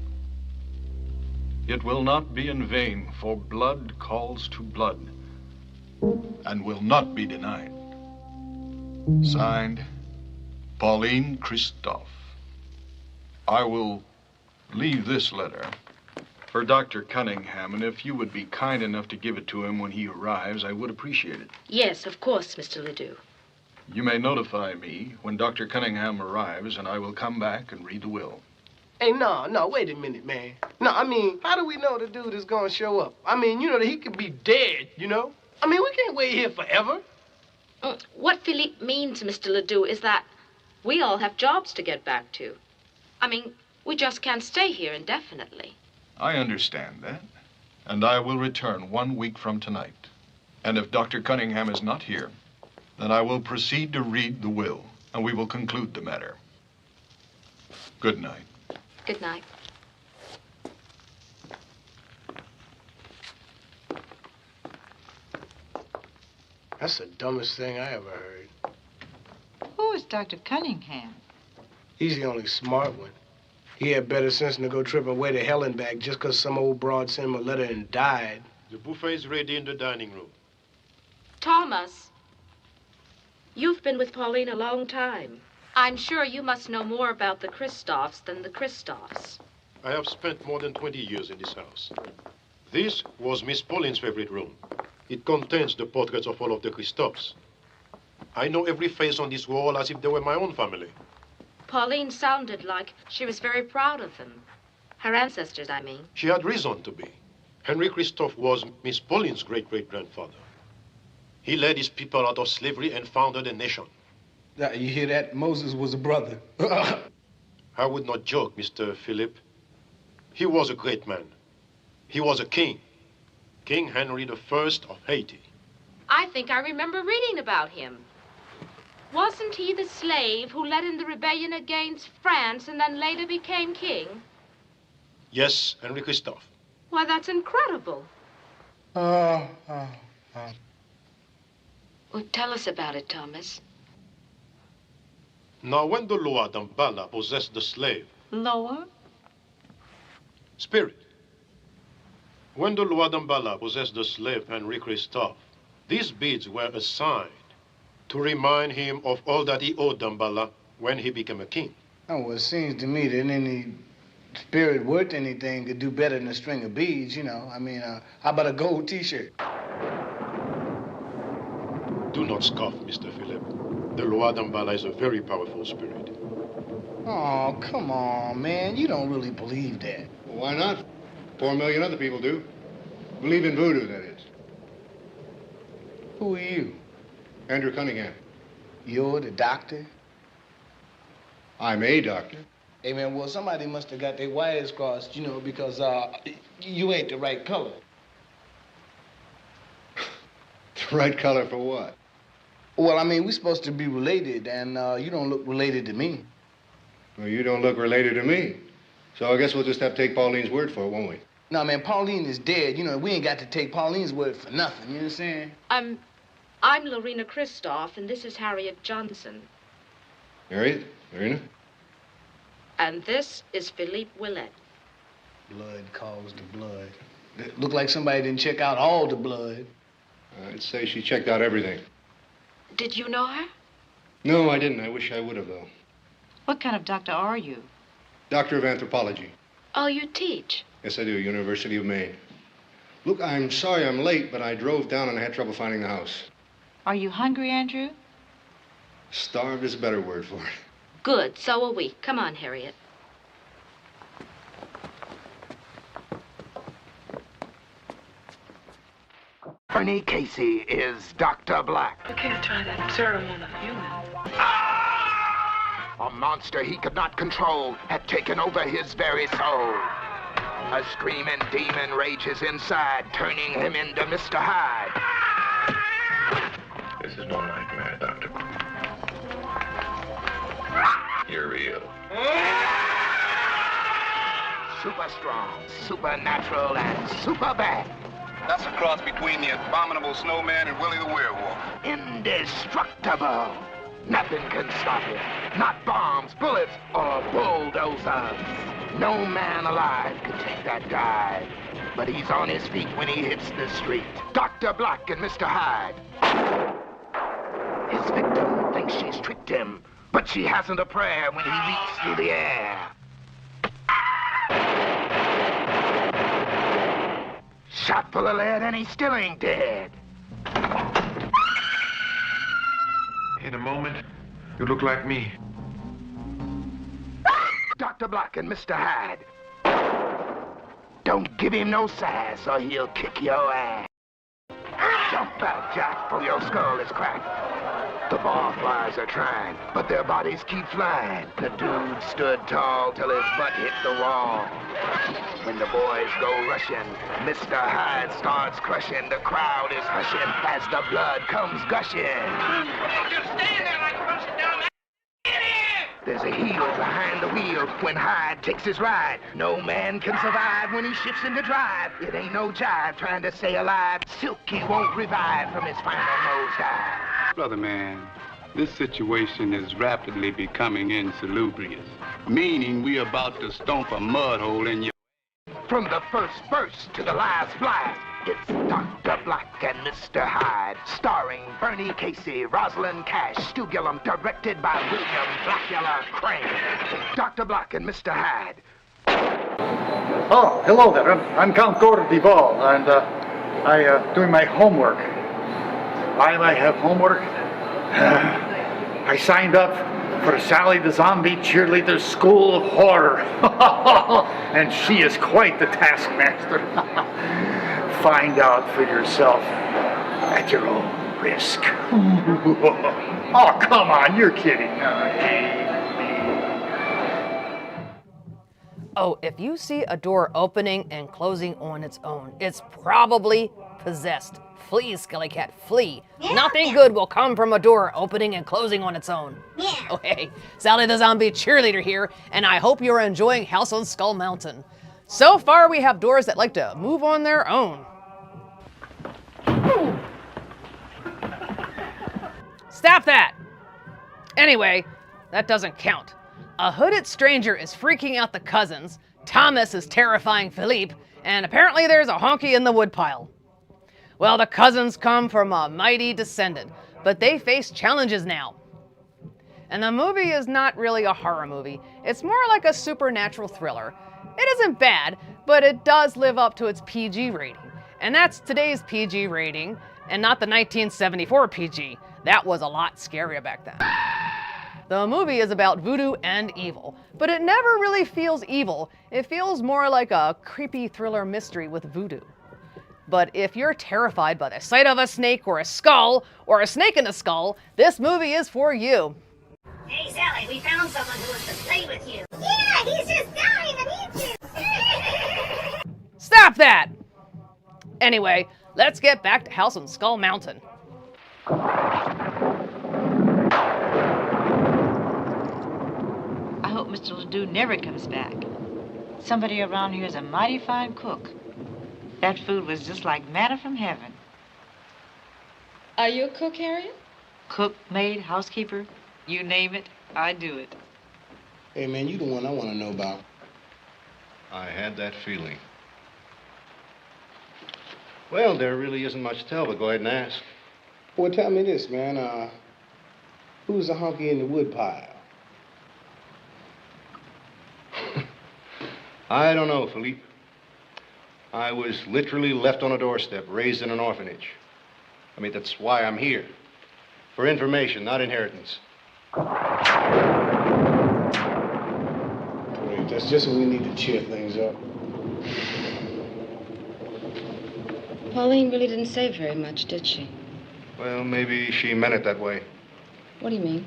It will not be in vain, for blood calls to blood, and will not be denied. Signed, Pauline Kristoff. I will leave this letter for Dr. Cunningham, and if you would be kind enough to give it to him when he arrives, I would appreciate it. Yes, of course, Mr. Ledoux. You may notify me when Dr. Cunningham arrives, and I will come back and read the will. Hey, no, wait a minute, man. No, I mean, how do we know the dude is gonna show up? I mean, you know that he could be dead, you know? I mean, we can't wait here forever. What Philippe means, Mr. Ledoux, is that we all have jobs to get back to. I mean, we just can't stay here indefinitely. I understand that, and I will return 1 week from tonight. And if Dr. Cunningham is not here, then I will proceed to read the will, and we will conclude the matter. Good night. Good night. That's the dumbest thing I ever heard. Who is Dr. Cunningham? He's the only smart one. He had better sense than to go tripping away to hell and back just 'cause some old broad sent him a letter and died. The buffet is ready in the dining room. Thomas, you've been with Pauline a long time. I'm sure you must know more about the Kristoffs than the Kristoffs. I have spent more than 20 years in this house. This was Miss Pauline's favorite room. It contains the portraits of all of the Kristoffs. I know every face on this wall as if they were my own family. Pauline sounded like she was very proud of them. Her ancestors, I mean. She had reason to be. Henry Kristoff was Miss Pauline's great-great-grandfather. He led his people out of slavery and founded a nation. You hear that? Moses was a brother. I would not joke, Mr. Philip. He was a great man. He was a king. King Henry I of Haiti. I think I remember reading about him. Wasn't he the slave who led in the rebellion against France and then later became king? Yes, Henry Kristoff. Why, that's incredible. Well, tell us about it, Thomas. Now, when the Loa Dambala possessed the slave... Loa? Spirit. When the Loa Dambala possessed the slave Henry Kristoff, these beads were a sign to remind him of all that he owed Dambala when he became a king. Oh, well, it seems to me that any spirit worth anything could do better than a string of beads, you know. I mean, how about a gold T-shirt? Do not scoff, Mr. Philip. The Loa Dambala is a very powerful spirit. Oh, come on, man. You don't really believe that. Well, why not? 4 million other people do. Believe in voodoo, that is. Who are you? Andrew Cunningham. You're the doctor? I'm a doctor. Hey, man, well, somebody must have got their wires crossed, you know, because you ain't the right color. The right color for what? Well, I mean, we're supposed to be related, and you don't look related to me. Well, you don't look related to me. So I guess we'll just have to take Pauline's word for it, won't we? No, man, Pauline is dead. You know, we ain't got to take Pauline's word for nothing, you understand? I'm Lorena Christoph, and this is Harriet Johnson. Harriet? Lorena? And this is Philippe Willett. Blood calls to blood. It looked like somebody didn't check out all the blood. I'd say she checked out everything. Did you know her? No, I didn't. I wish I would have, though. What kind of doctor are you? Doctor of Anthropology. Oh, you teach? Yes, I do. University of Maine. Look, I'm sorry I'm late, but I drove down and I had trouble finding the house. Are you hungry, Andrew? Starved is a better word for it. Good, so are we. Come on, Harriet. Bernie Casey is Dr. Black. You can't try that serum on a human. A monster he could not control had taken over his very soul. A screaming demon rages inside, turning him into Mr. Hyde. This is no nightmare, Doctor. You're real. Super strong, supernatural, and super bad. That's a cross between the abominable snowman and Willie the werewolf. Indestructible. Nothing can stop him. Not bombs, bullets, or bulldozers. No man alive could take that dive. But he's on his feet when he hits the street. Dr. Black and Mr. Hyde. His victim thinks she's tricked him, but she hasn't a prayer when he leaps through the air. Shot full of lead and he still ain't dead. In a moment, you look like me. Dr. Black and Mr. Hyde. Don't give him no sass or he'll kick your ass. Jump back, Jack, for your skull is cracked. The barflies are trying, but their bodies keep flying. The dude stood tall till his butt hit the wall. When the boys go rushing, Mr. Hyde starts crushing. The crowd is hushing as the blood comes gushing. Just stand there like rushing down that. There's a heel behind the wheel when Hyde takes his ride. No man can survive when he shifts into drive. It ain't no jive trying to stay alive. Silky won't revive from his final nosedive. Brother man, this situation is rapidly becoming insalubrious, meaning we're about to stomp a mud hole in your... From the first burst to the last blast, it's Dr. Black and Mr. Hyde, starring Bernie Casey, Rosalind Cash, Stu Gillum, directed by William Blackula Crane. Dr. Black and Mr. Hyde. Oh, hello there. I'm Count Gordon Duval, and I doing my homework. Why do I have homework? I signed up for Sally the Zombie Cheerleader School of Horror. And she is quite the taskmaster. Find out for yourself at your own risk. Oh, come on, you're kidding. Oh, if you see a door opening and closing on its own, it's probably possessed. Flee, Skelly Cat, flee. Nothing good will come from a door opening and closing on its own. Oh, hey, Sally the Zombie Cheerleader here, and I hope you're enjoying House on Skull Mountain. So far, we have doors that like to move on their own. Stop that! Anyway, that doesn't count. A hooded stranger is freaking out the cousins, Thomas is terrifying Philippe, and apparently there's a honky in the woodpile. Well, the cousins come from a mighty descendant, but they face challenges now. And the movie is not really a horror movie. It's more like a supernatural thriller. It isn't bad, but it does live up to its PG rating. And that's today's PG rating, and not the 1974 PG. That was a lot scarier back then. The movie is about voodoo and evil, but it never really feels evil. It feels more like a creepy thriller mystery with voodoo. But if you're terrified by the sight of a snake or a skull or a snake in a skull, this movie is for you. Hey, Sally, we found someone who wants to play with you. Yeah, he's just dying to meet you. Stop that! Anyway, let's get back to House on Skull Mountain. I hope Mr. Ledoux never comes back. Somebody around here is a mighty fine cook. That food was just like manna from heaven. Are you a cook, Harriet? Cook, maid, housekeeper, you name it, I do it. Hey, man, you the one I want to know about. I had that feeling. Well, there really isn't much to tell, but go ahead and ask. Well, tell me this, man. Who's the honky in the woodpile? I don't know, Philippe. I was literally left on a doorstep, raised in an orphanage. I mean, that's why I'm here. For information, not inheritance. Wait, that's just what we need to cheer things up. Pauline really didn't say very much, did she? Well, maybe she meant it that way. What do you mean?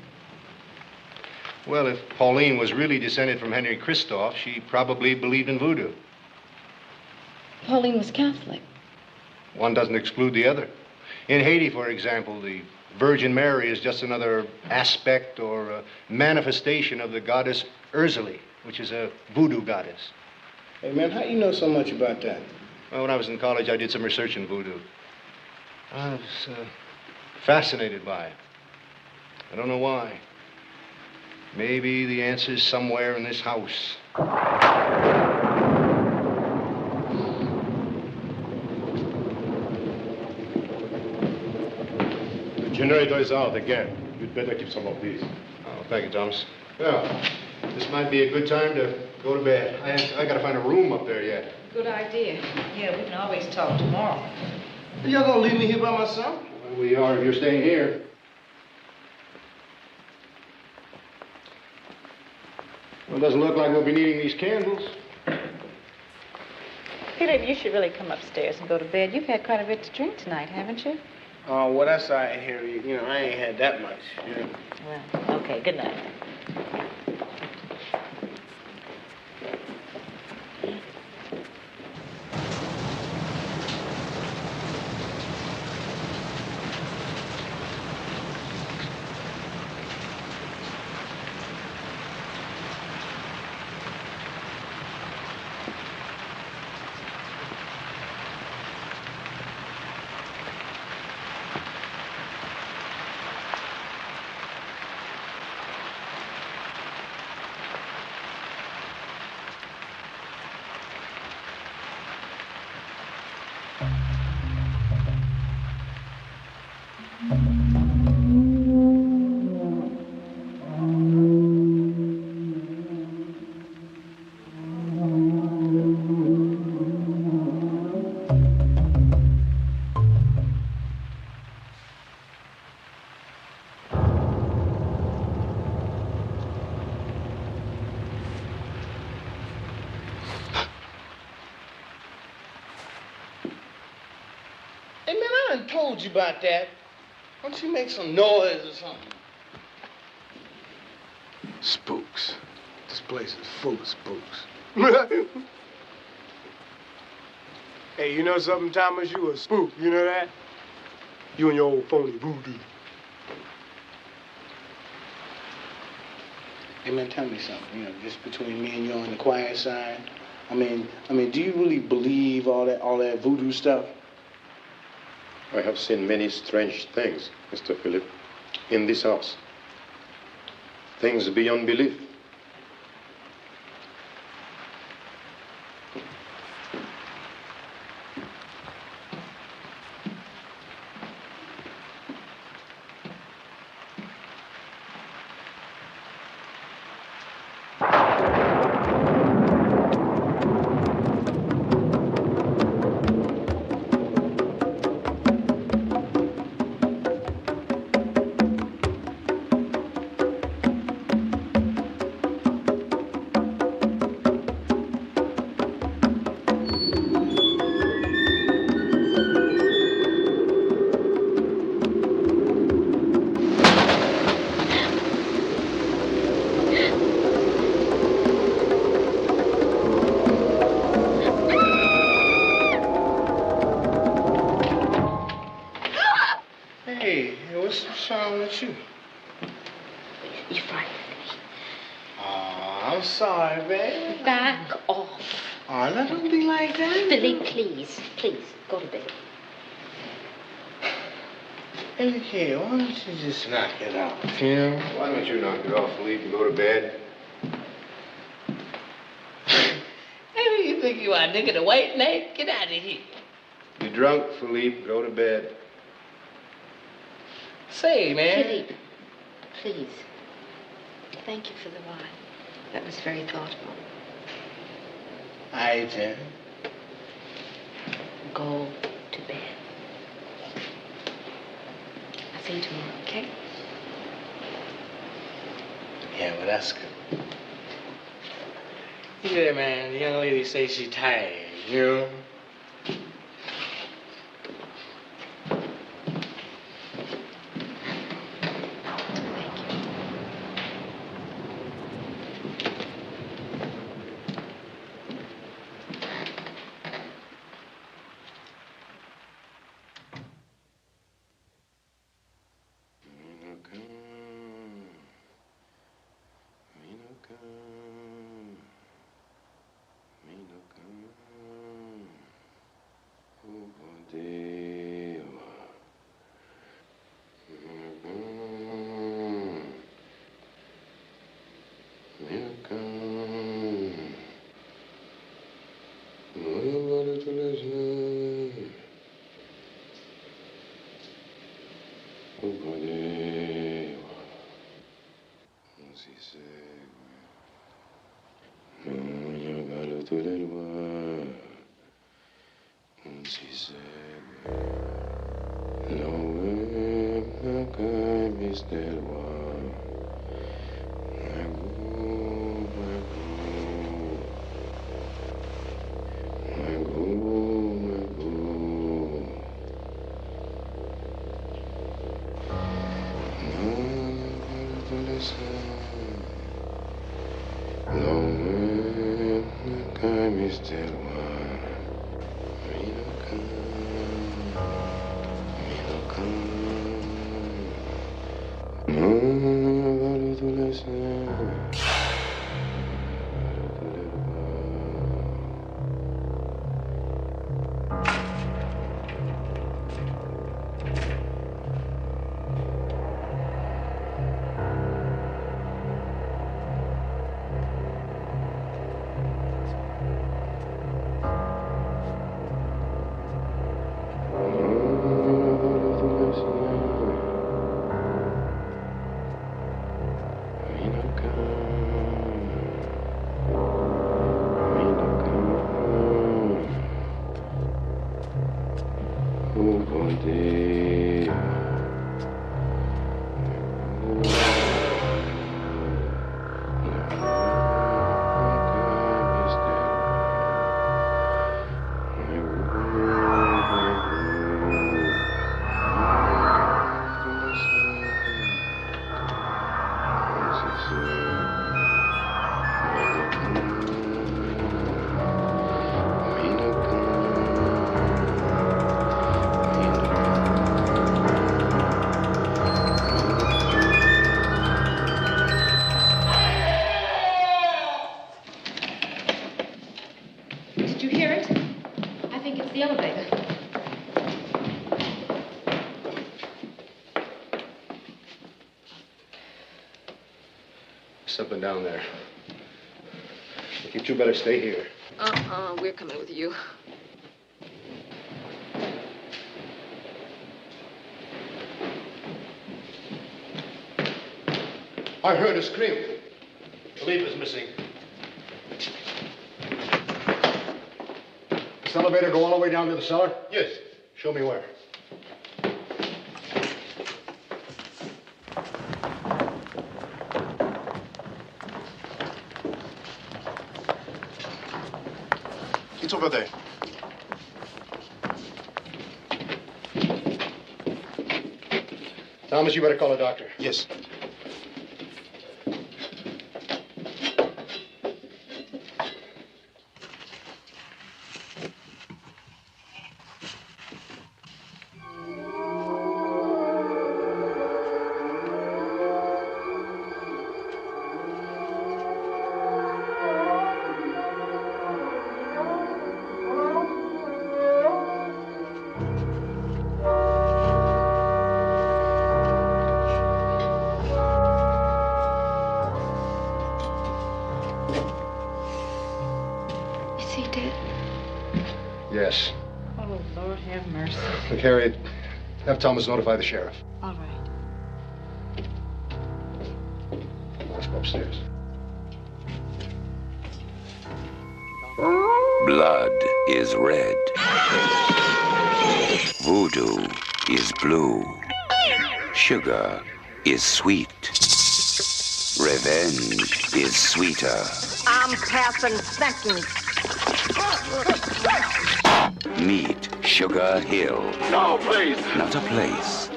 Well, if Pauline was really descended from Henry Christophe, she probably believed in voodoo. Pauline was Catholic. One doesn't exclude the other. In Haiti, for example, the Virgin Mary is just another aspect or a manifestation of the goddess Ursule, which is a voodoo goddess. Hey, man, how you know so much about that? Well, when I was in college, I did some research in voodoo. I was fascinated by it. I don't know why. Maybe the answer's somewhere in this house. The generator is out again. You'd better keep some of these. Oh, thank you, Thomas. Well, this might be a good time to go to bed. I gotta find a room up there yet. Good idea. Yeah, we can always talk tomorrow. Y'all gonna leave me here by myself? Well, we are if you're staying here. Well, it doesn't look like we'll be needing these candles. Philip, you should really come upstairs and go to bed. You've had quite a bit to drink tonight, haven't you? Oh, well, that's all right, Harry. You know, I ain't had that much. You know? Well, okay, good night. Hey, man, I done told you about that. Why don't you make some noise or something? Spooks. This place is full of spooks. Hey, you know something, Thomas? You a spook, you know that? You and your old phony voodoo. Hey, man, tell me something, you know, just between me and you on the quiet side. I mean, do you really believe all that voodoo stuff? I have seen many strange things, Mr. Philip, in this house. Things beyond belief. Hey, what's wrong with you? You frightened Oh, I'm sorry, babe. me. Back off. Oh, no, don't be like that. Billy, please, please, go to bed. Hey, look here, why don't you just knock it off, you know? Why don't you knock it off, Philippe, and go to bed? Hey, who you think you are, nigga, the white knight? Get out of here. You're drunk, Philippe. Go to bed. Say, man. Philippe, please. Thank you for the wine. That was very thoughtful. All right, then. Go to bed. I'll see you tomorrow, okay? Yeah, well, that's good. Yeah, man, the young lady says she's tired, you know? Did you hear it? I think it's the elevator. Something down there. You two better stay here. We're coming with you. I heard a scream. Philippe is missing. This elevator go all the way down to the cellar? Yes. Show me where. It's over there. Thomas, you better call a doctor. Yes. address. Oh, Lord have mercy. Look, Harriet, have Thomas notify the sheriff. All right. Let's go upstairs. Blood is red. Voodoo is blue. Sugar is sweet. Revenge is sweeter. I'm passing sentence. Meet Sugar Hill. No, please. Not a place,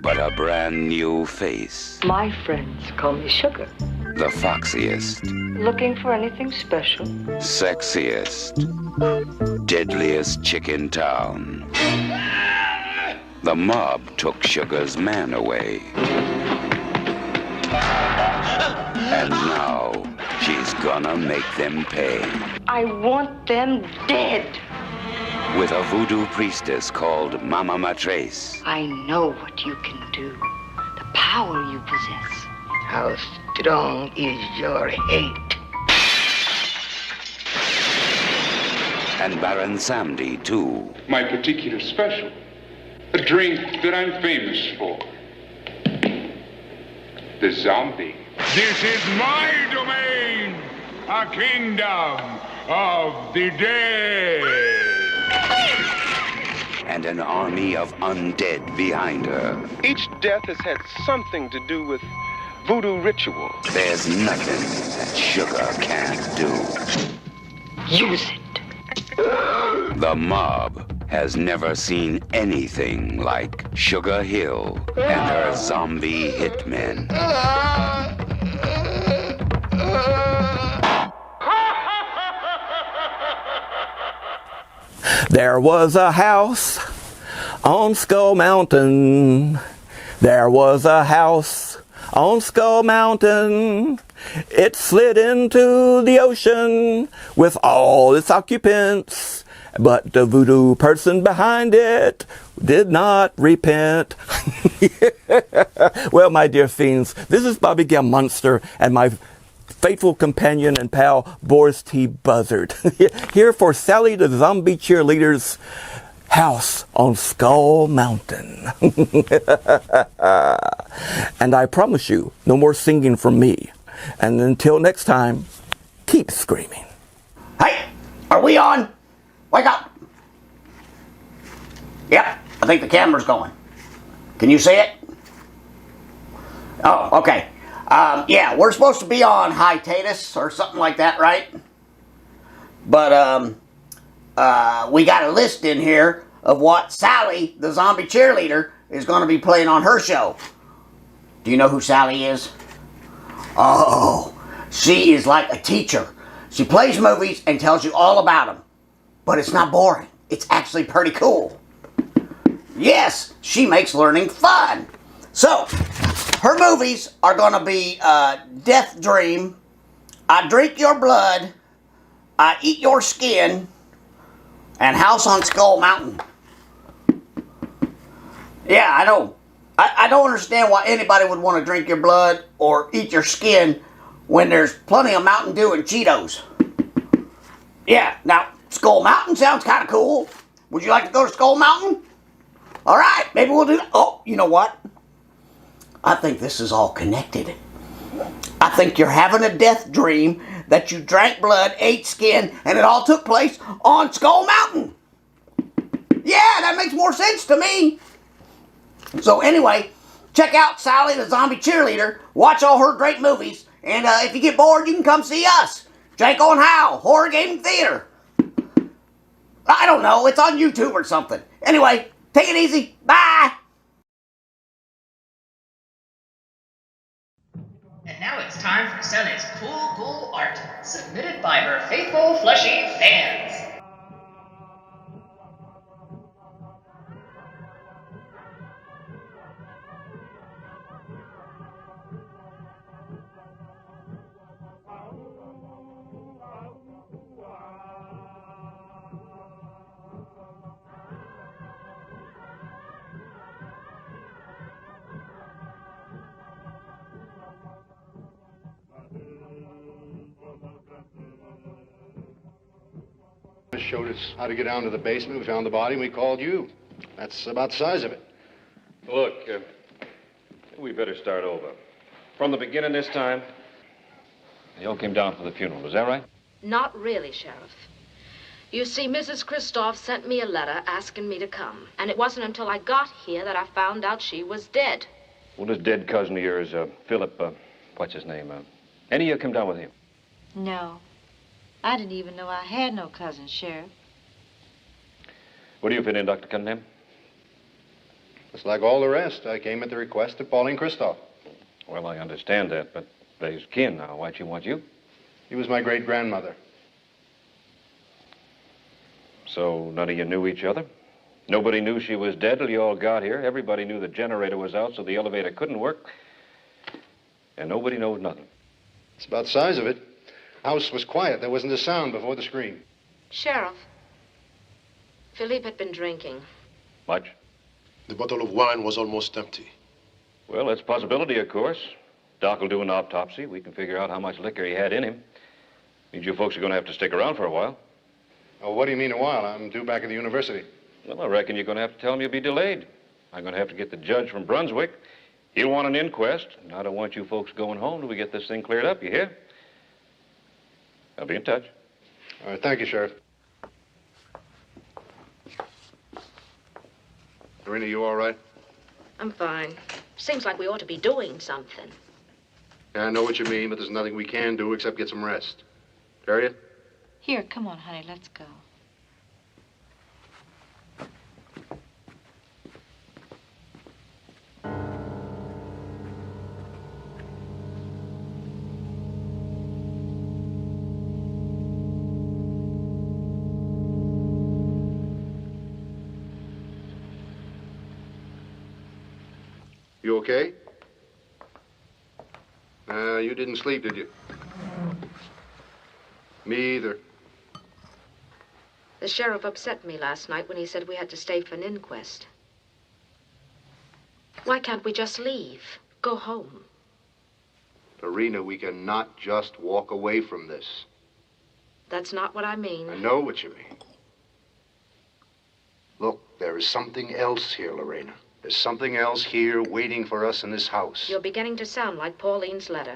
but a brand new face. My friends call me Sugar. The foxiest, Looking for anything special? sexiest, deadliest chick in town. The mob took Sugar's man away. And now she's gonna make them pay. I want them dead. With a voodoo priestess called Mama Matrace. I know what you can do, the power you possess. How strong is your hate? And Baron Samdi, too. My particular special. A drink that I'm famous for. The zombie. This is my domain, a kingdom of the dead. And an army of undead behind her. Each death has had something to do with voodoo ritual. There's nothing that Sugar can't do. Use it. The mob has never seen anything like Sugar Hill and her zombie hitmen. There was a house on Skull Mountain. There was a house on Skull Mountain. It slid into the ocean with all its occupants. But the voodoo person behind it did not repent. Well, my dear fiends, this is Bobby Gale Munster and my faithful companion and pal, Boris T. Buzzard, here for Sally the Zombie Cheerleader's house on Skull Mountain. And I promise you, no more singing from me. And until next time, keep screaming. Hey, are we on? Wake up. Yep, I think the camera's going. Can you see it? Oh, okay. Yeah, we're supposed to be on hiatus or something like that, right? But we got a list in here of what Sally, the zombie cheerleader, is going to be playing on her show. Do you know who Sally is? Oh, she is like a teacher. She plays movies and tells you all about them. But it's not boring. It's actually pretty cool. Yes, she makes learning fun. So, her movies are going to be Death Dream, I Drink Your Blood, I Eat Your Skin, and House on Skull Mountain. Yeah, I know. I don't understand why anybody would want to drink your blood or eat your skin when there's plenty of Mountain Dew and Cheetos. Yeah, now, Skull Mountain sounds kind of cool. Would you like to go to Skull Mountain? All right, maybe we'll do that. Oh, you know what? I think this is all connected. I think you're having a death dream that you drank blood, ate skin, and it all took place on Skull Mountain. Yeah, that makes more sense to me. So anyway, check out Sally the Zombie Cheerleader, watch all her great movies, and if you get bored, you can come see us. Janko and Hal, Horror Gaming Theater. I don't know, it's on YouTube or something. Anyway, take it easy. Bye. And now it's time for Sally's cool art, submitted by her faithful fleshy fans. showed us how to get down to the basement. We found the body and we called you. That's about the size of it. Look, we better start over. From the beginning this time, you all came down for the funeral, is that right? Not really, Sheriff. You see, Mrs. Kristoff sent me a letter asking me to come. And it wasn't until I got here that I found out she was dead. Well, this dead cousin of yours, Philip, what's his name? Any of you come down with him? No. I didn't even know I had no cousin, Sheriff. What do you fit in, Dr. Cunningham? Just like all the rest, I came at the request of Pauline Kristoff. Well, I understand that, but they's kin now. Why'd she want you? She was my great-grandmother. So none of you knew each other? Nobody knew she was dead till you all got here. Everybody knew the generator was out, so the elevator couldn't work. And nobody knows nothing. It's about the size of it. House was quiet. There wasn't a sound before the scream. Sheriff, Philippe had been drinking. Much? The bottle of wine was almost empty. Well, that's a possibility, of course. Doc will do an autopsy. We can figure out how much liquor he had in him. Means you folks are going to have to stick around for a while. Oh, what do you mean a while? I'm due back at the university. Well, I reckon you're going to have to tell him you'll be delayed. I'm going to have to get the judge from Brunswick. He'll want an inquest, and I don't want you folks going home till we get this thing cleared up, you hear? I'll be in touch. All right, thank you, Sheriff. Lorena, you all right? I'm fine. Seems like we ought to be doing something. Yeah, I know what you mean, but there's nothing we can do except get some rest. Harriet? Here, come on, honey, let's go. You okay? You didn't sleep, did you? Me either. The sheriff upset me last night when he said we had to stay for an inquest. Why can't we just leave? Go home? Lorena, we cannot just walk away from this. That's not what I mean. I know what you mean. Look, there is something else here, Lorena. There's something else here waiting for us in this house. You're beginning to sound like Pauline's letter.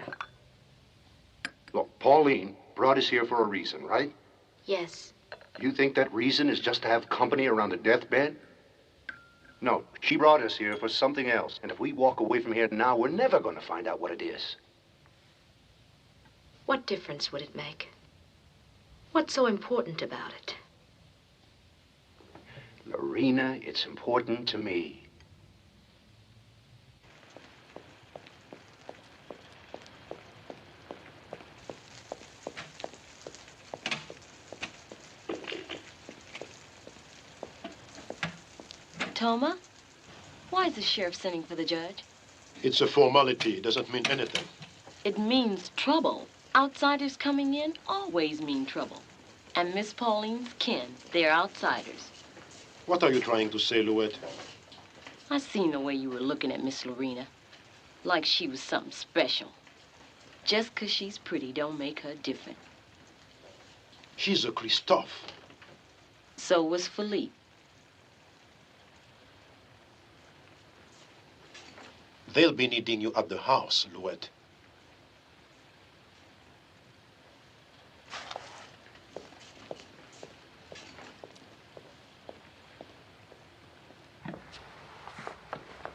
Look, Pauline brought us here for a reason, right? Yes. You think that reason is just to have company around a deathbed? No, she brought us here for something else. And if we walk away from here now, we're never going to find out what it is. What difference would it make? What's so important about it? Lorena, it's important to me. Toma, why is the sheriff sending for the judge? It's a formality. It doesn't mean anything. It means trouble. Outsiders coming in always mean trouble. And Miss Pauline's kin, they're outsiders. What are you trying to say, Louette? I seen the way you were looking at Miss Lorena. Like she was something special. Just 'cause she's pretty don't make her different. She's a Kristoff. So was Philippe. They'll be needing you at the house, Louette.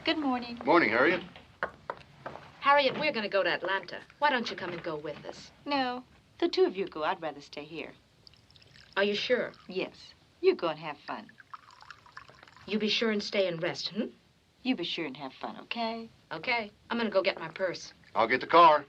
Good morning. Morning, Harriet. Harriet, we're going to go to Atlanta. Why don't you come and go with us? No, the two of you go. I'd rather stay here. Are you sure? Yes. You go and have fun. You be sure and stay and rest, hmm? You be sure and have fun, okay? Okay. I'm going to go get my purse. I'll get the car.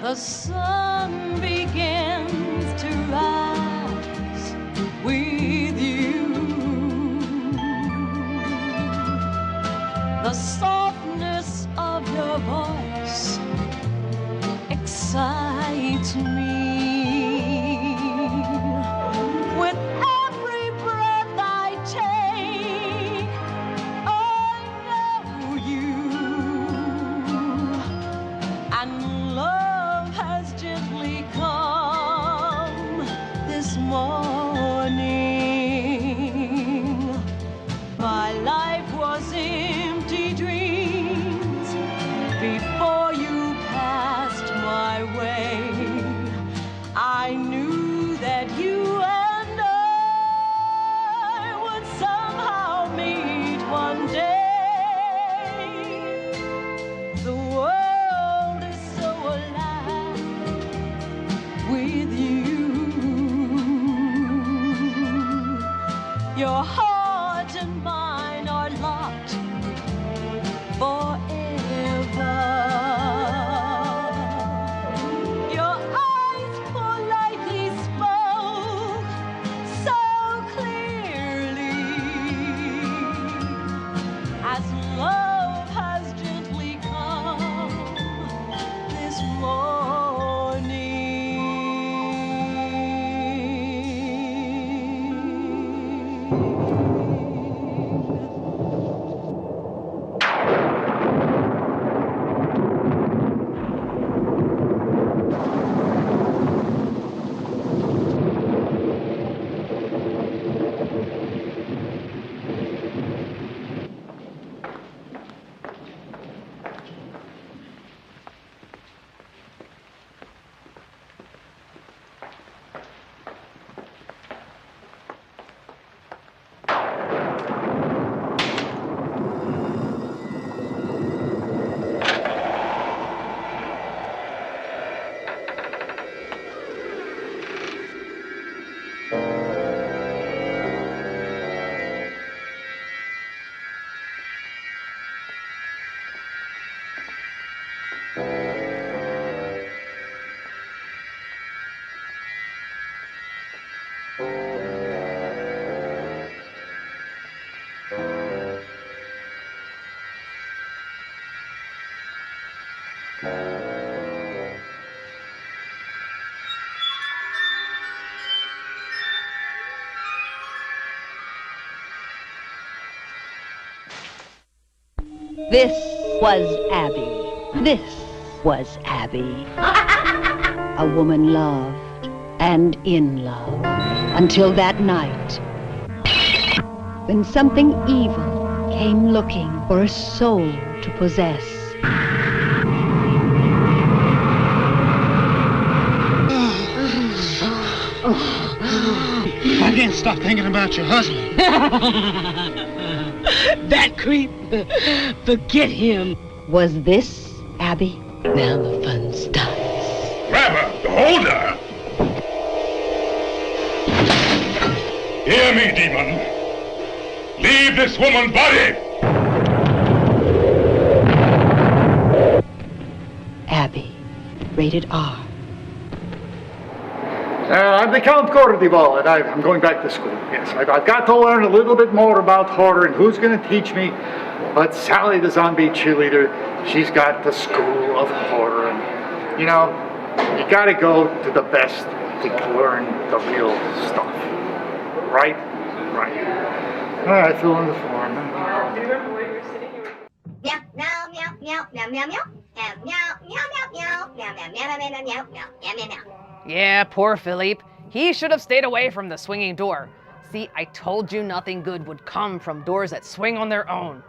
the sun begins to rise with you. The softness of your voice excites me. With every breath I take, I know you. And love has gently come this morning. My life was empty dreams before you passed my way. I knew that you and I would somehow meet one day. The world is so alive with you. Your heart and mine are locked forever. Your eyes politely spoke so clearly as love has gently come this morning. This was Abby. This was Abby. A woman loved and in love until that night when something evil came looking for a soul to possess. I can't stop thinking about your husband. That creep. Forget him. Was this Abby? Now the fun starts. Grab her! Hold her! Hear me, demon. Leave this woman's body! Abby. Rated R. I'm the Count Gordival, and I'm going back to school. Yes, I've got to learn a little bit more about horror and who's going to teach me. But Sally, the zombie cheerleader, she's got the school of horror. And, you know, you got to go to the best to learn the real stuff. Right? Right. All right, fill in the form. Meow, meow, meow, meow, meow, meow, meow, meow, meow, meow, meow, meow, meow, meow, meow, meow, meow, meow, meow, meow. Yeah, poor Philippe. He should have stayed away from the swinging door. See, I told you nothing good would come from doors that swing on their own.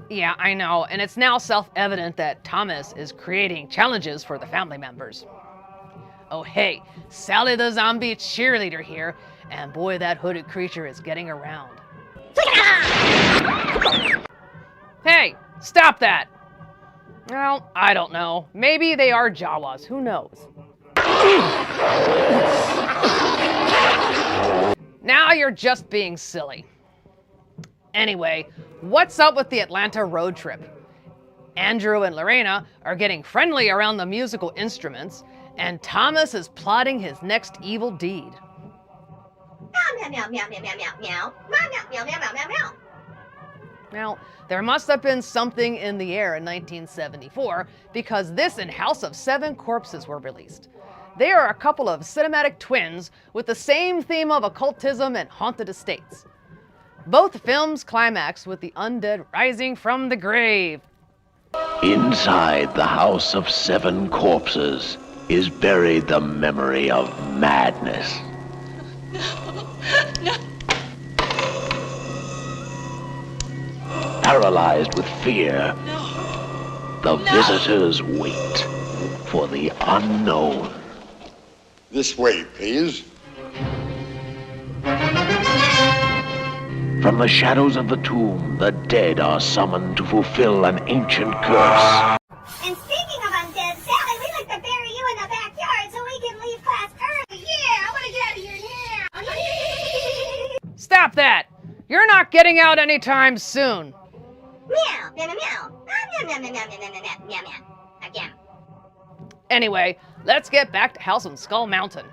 Yeah, I know, and it's now self-evident that Thomas is creating challenges for the family members. Oh hey, Sally the zombie cheerleader here, and boy, that hooded creature is getting around. Hey, stop that! Well, I don't know. Maybe they are Jawas, who knows? Now you're just being silly. Anyway, what's up with the Atlanta road trip? Andrew and Lorena are getting friendly around the musical instruments, and Thomas is plotting his next evil deed. Meow, meow, meow, meow, meow, meow, meow. Meow, meow, meow, meow, meow, meow. Now, there must have been something in the air in 1974 because this and House of Seven Corpses were released. They are a couple of cinematic twins with the same theme of occultism and haunted estates. Both films climax with the undead rising from the grave. Inside the House of Seven Corpses is buried the memory of madness. No. Paralyzed with fear, the visitors wait for the unknown. This way, please. From the shadows of the tomb, the dead are summoned to fulfill an ancient curse. And speaking of undead, Sally, we'd like to bury you in the backyard so we can leave class early. Yeah, I want to get out of here now. Stop that! You're not getting out anytime soon. Meow, meow, meow, meow. Meow, meow, meow, meow, meow, meow, meow, meow, meow. Again. Anyway, let's get back to House on Skull Mountain.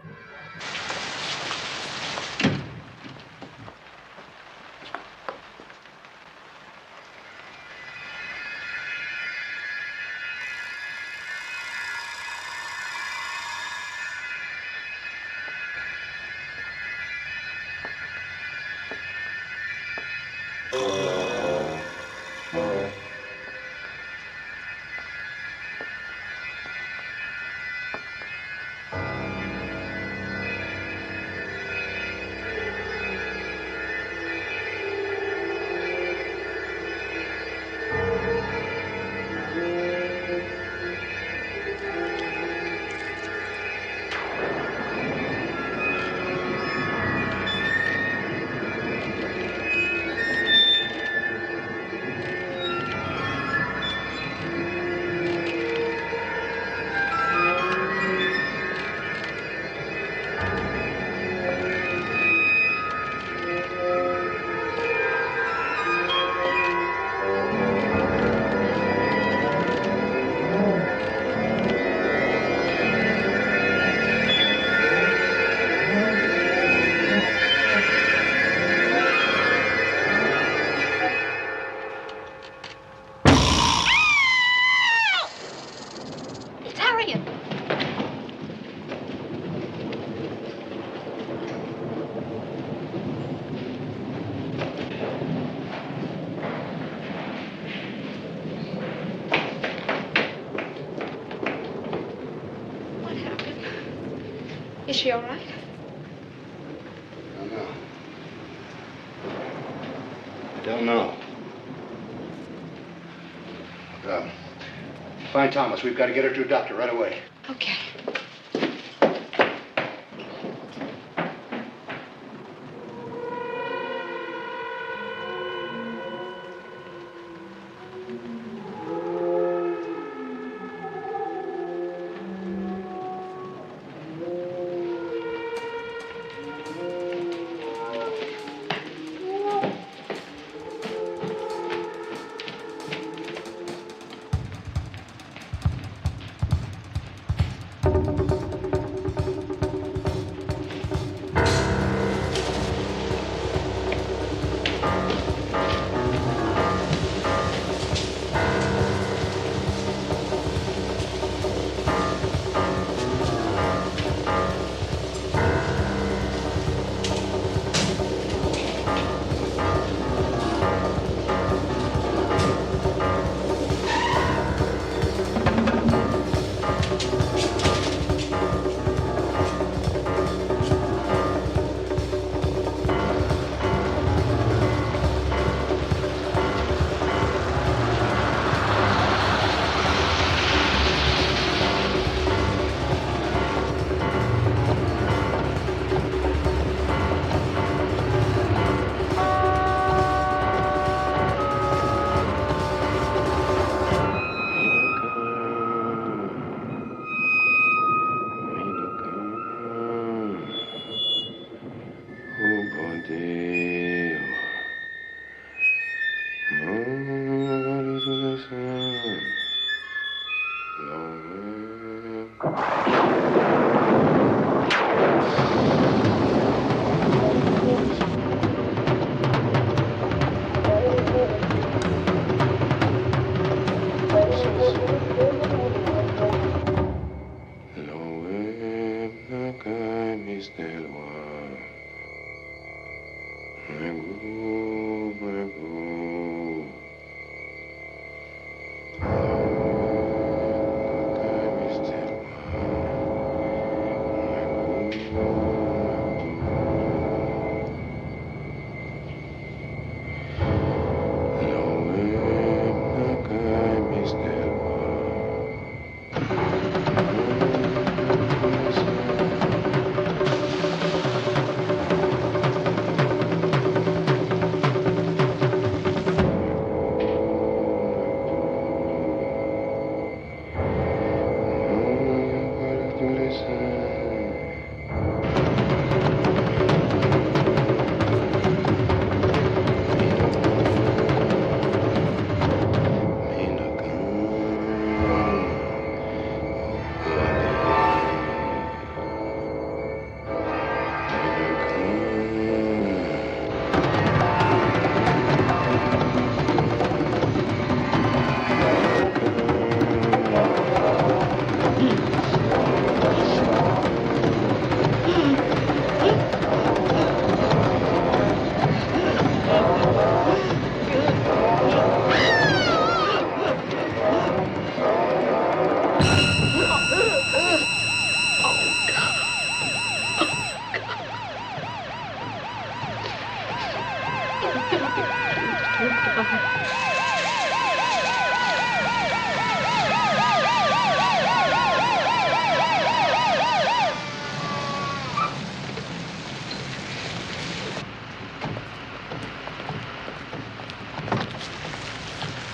Is she all right? Don't know. Find Thomas. We've got to get her to a doctor right away. Okay. Oh,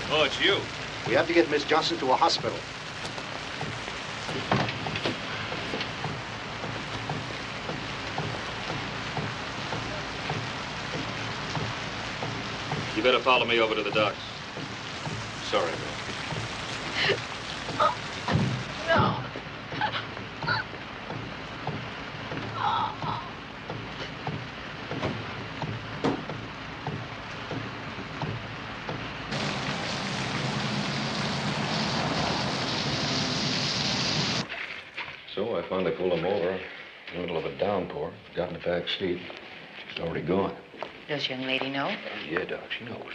Oh, it's you. We have to get Miss Johnson to a hospital. You better follow me over to the docks. Sorry, man. No. So I finally pulled him over in the middle of a downpour, got in the back seat. She's already gone. Does young lady know? Yeah, Doc, she knows.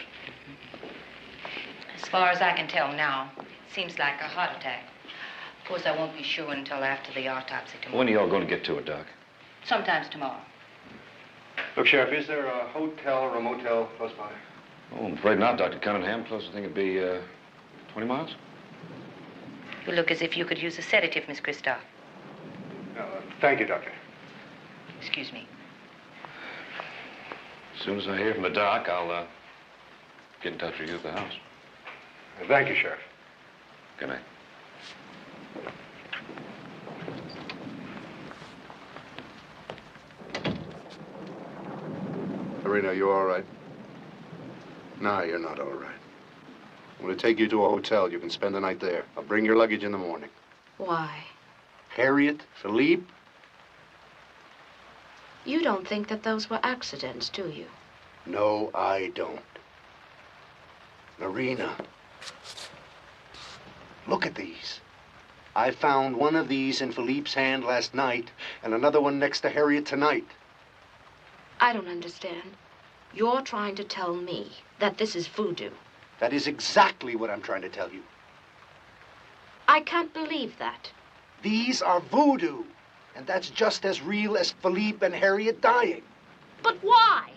As far as I can tell now, it seems like a heart attack. Of course, I won't be sure until after the autopsy tomorrow. When are y'all going to get to it, Doc? Sometimes tomorrow. Look, Sheriff, is there a hotel or a motel close by? Oh, I'm afraid not, Dr. Cunningham. Close, I think it'd be 20 miles. You look as if you could use a sedative, Miss Kristoff. Thank you, Doctor. Excuse me. As soon as I hear from the doc, I'll get in touch with you at the house. Thank you, Sheriff. Good night. Marina, you all right? No, you're not all right. I'm going to take you to a hotel. You can spend the night there. I'll bring your luggage in the morning. Why? Harriet, Philippe. You don't think that those were accidents, do you? No, I don't. Marina, look at these. I found one of these in Philippe's hand last night and another one next to Harriet tonight. I don't understand. You're trying to tell me that this is voodoo. That is exactly what I'm trying to tell you. I can't believe that. These are voodoo. And that's just as real as Philippe and Harriet dying. But why?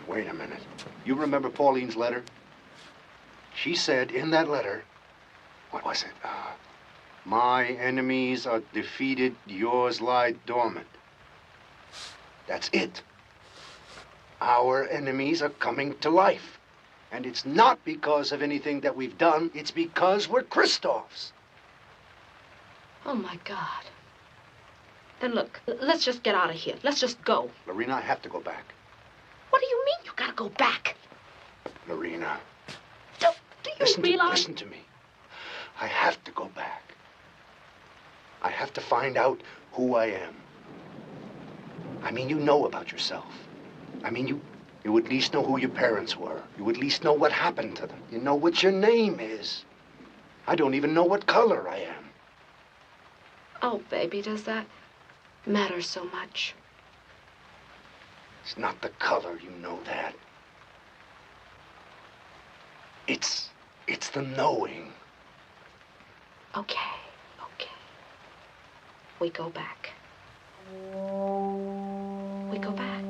Wait a minute. You remember Pauline's letter? She said in that letter, what was it? My enemies are defeated, yours lie dormant. That's it. Our enemies are coming to life. And it's not because of anything that we've done. It's because we're Kristoffs. Oh, my God. Then look, let's just get out of here. Let's just go. Lorena, I have to go back. What do you mean you gotta go back? Marina. Do you realize? Listen to me. I have to go back. I have to find out who I am. I mean, you know about yourself. I mean, you at least know who your parents were. You at least know what happened to them. You know what your name is. I don't even know what color I am. Oh, baby, does that matter so much? It's not the color, you know that. It's the knowing. Okay. We go back. We go back.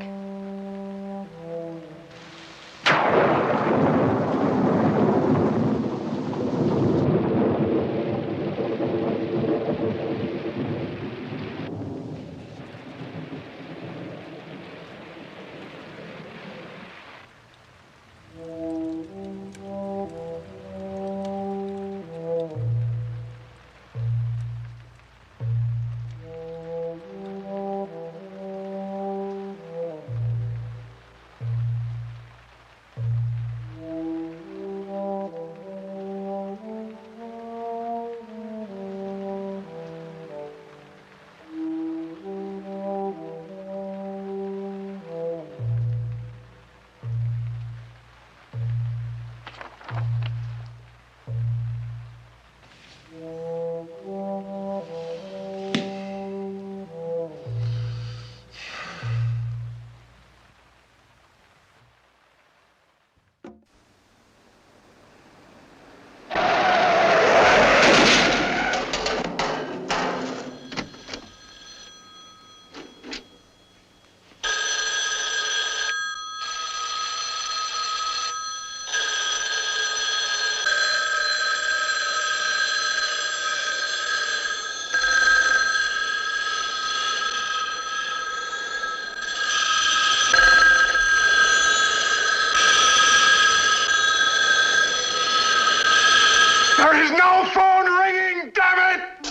There is no phone ringing, damn it!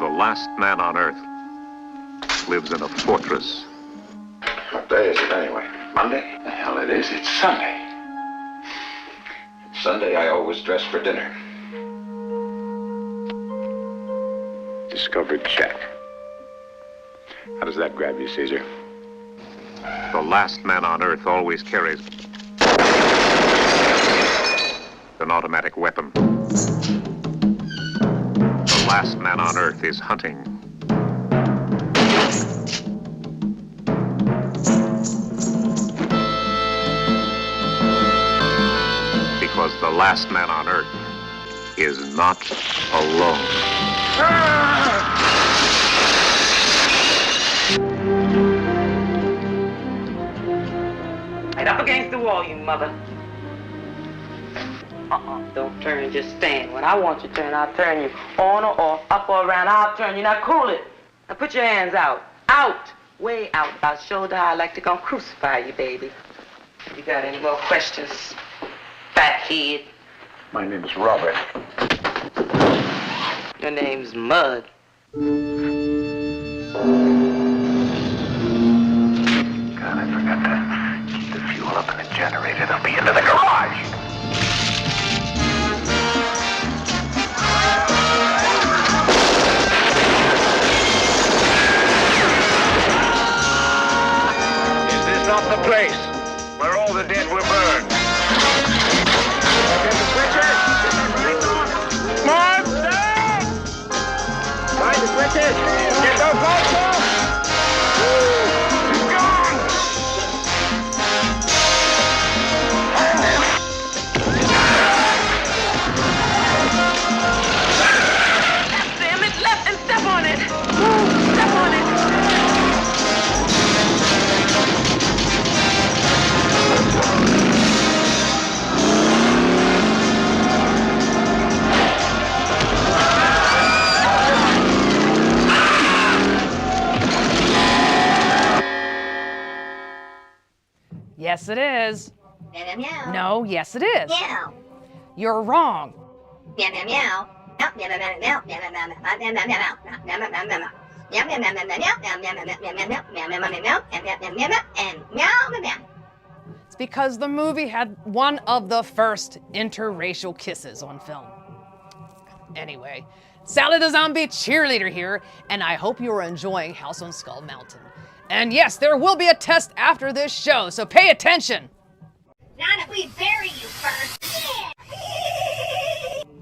The last man on Earth lives in a fortress. What day is it anyway? Monday? The hell it is. It's Sunday. Sunday, I always dress for dinner. Discovered check. How does that grab you, Caesar? The last man on Earth always carries an automatic weapon. The last man on Earth is hunting. Because the last man on Earth is not alone. Right up against the wall, you mother. Don't turn, just stand. When I want you to turn, I'll turn you on or off, up or around. I'll turn you. Now cool it. Now put your hands out. Out. Way out. I'll show how I like to go crucify you, baby. You got any more questions, fathead? My name is Robert. Your name's Mud. God, I forgot to keep the fuel up in the generator. They'll be into the garage. Is this not the place where all the dead were burned? Get the switches! Monster! Find the switches! Get those lights off! He's gone! Damn it, left and step on it. Step on it. Yes, it is. Meow, meow, meow. No, yes, it is. Meow. You're wrong. Meow, meow, meow. Meow, meow, meow, meow, meow, meow, meow, meow, meow, meow, meow, meow, meow, meow, meow, meow. Meow, meow, meow, meow, meow, meow, meow, meow, meow, meow, meow, meow, meow, meow, meow, meow, and meow, meow, meow, and meow, meow, meow. It's because the movie had one of the first interracial kisses on film. Anyway, Sally the Zombie Cheerleader here, and I hope you are enjoying House on Skull Mountain. And yes, there will be a test after this show, so pay attention! Not if we bury you first.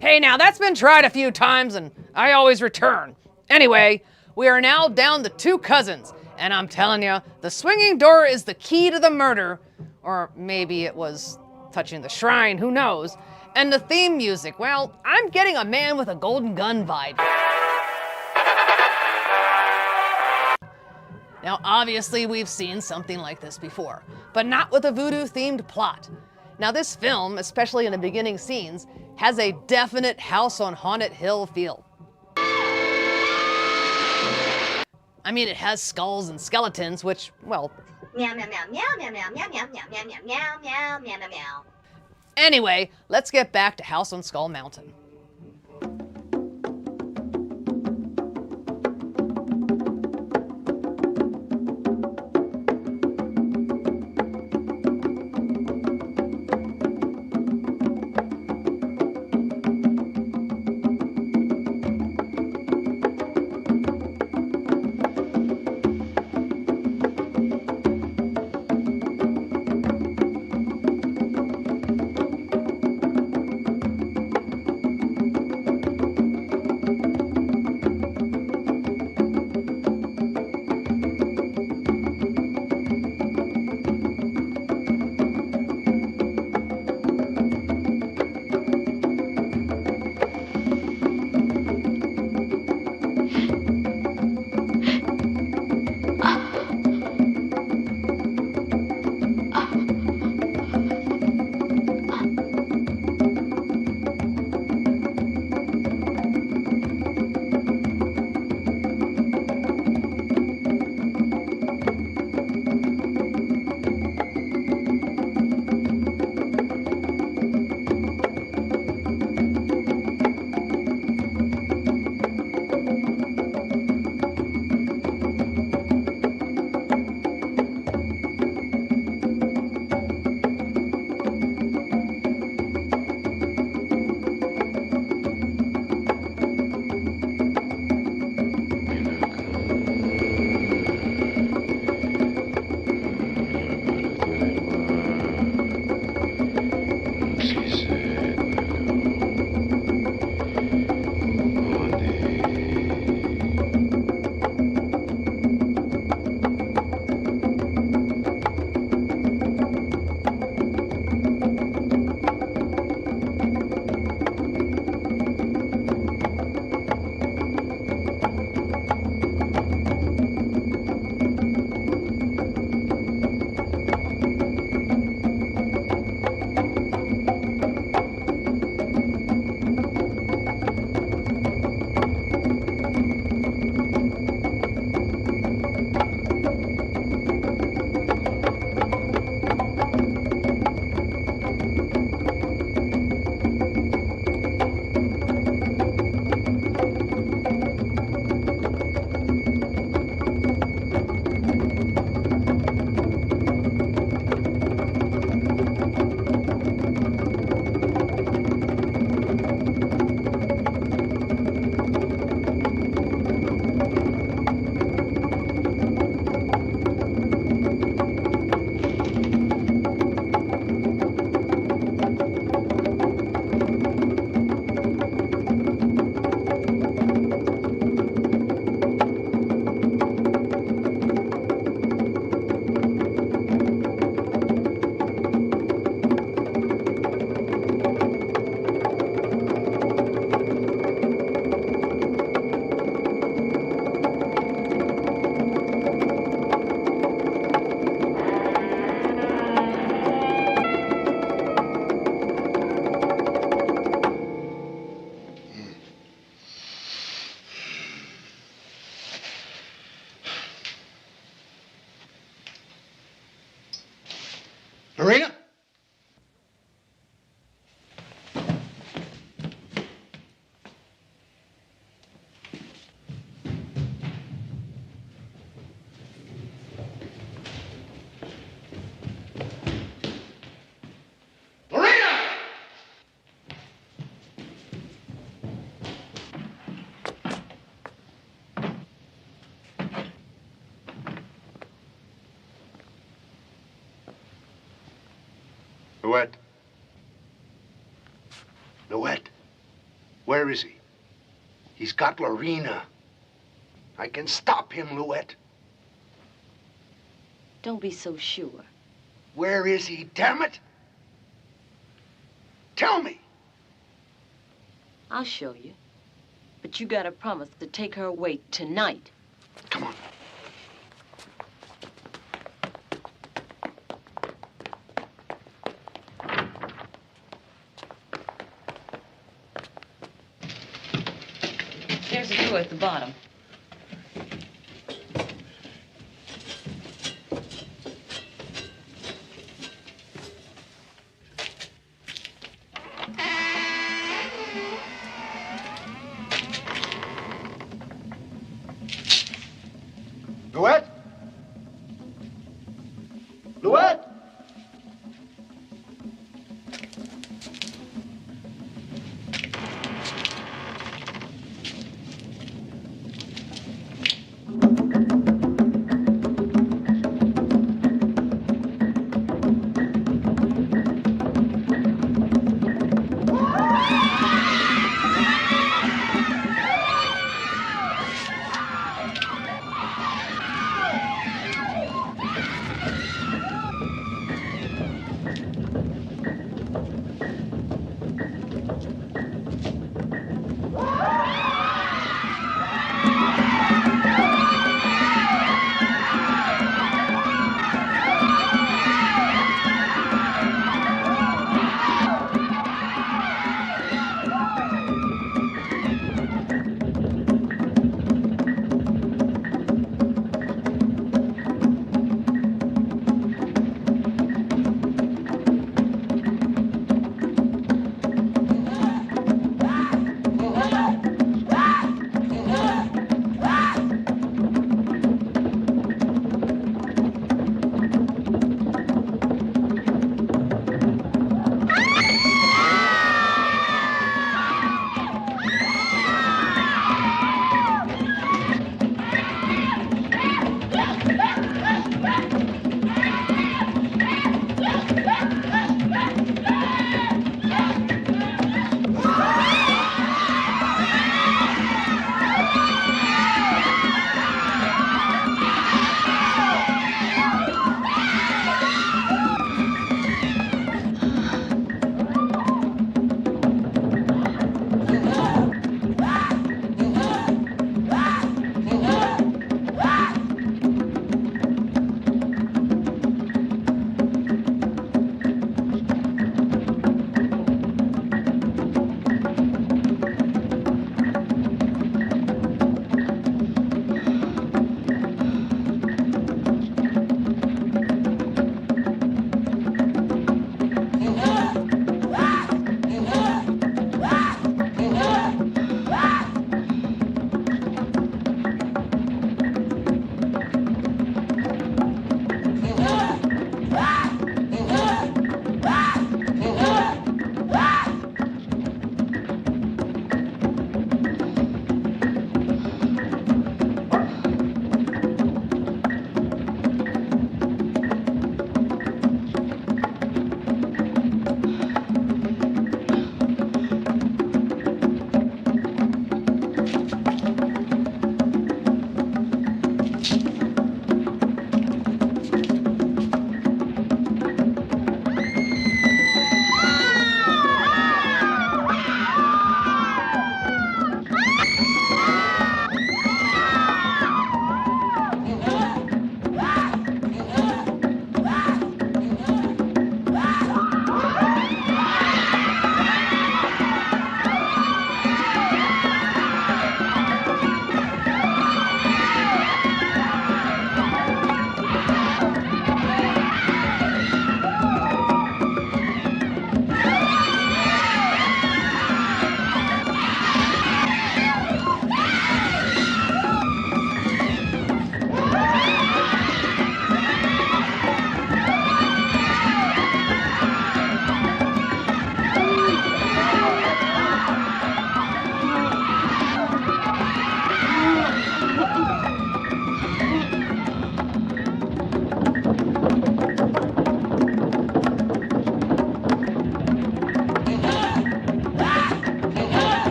Hey, now that's been tried a few times, and I always return. Anyway, we are now down to 2 cousins, and I'm telling you, the swinging door is the key to the murder, or maybe it was touching the shrine, who knows? And the theme music, well, I'm getting a Man with a Golden Gun vibe. Now, obviously, we've seen something like this before, but not with a voodoo-themed plot. Now, this film, especially in the beginning scenes, has a definite House on Haunted Hill feel. I mean, it has skulls and skeletons, which, well... Meow, meow, meow, meow, meow, meow, meow, meow, meow, meow, meow, meow, meow, meow, meow, meow. Anyway, let's get back to House on Skull Mountain. Louette. Louette. Where is he? He's got Lorena. I can stop him, Louette. Don't be so sure. Where is he, damn it? Tell me. I'll show you. But you gotta promise to take her away tonight. Come on. There's a drawer at the bottom. Louette? Louette?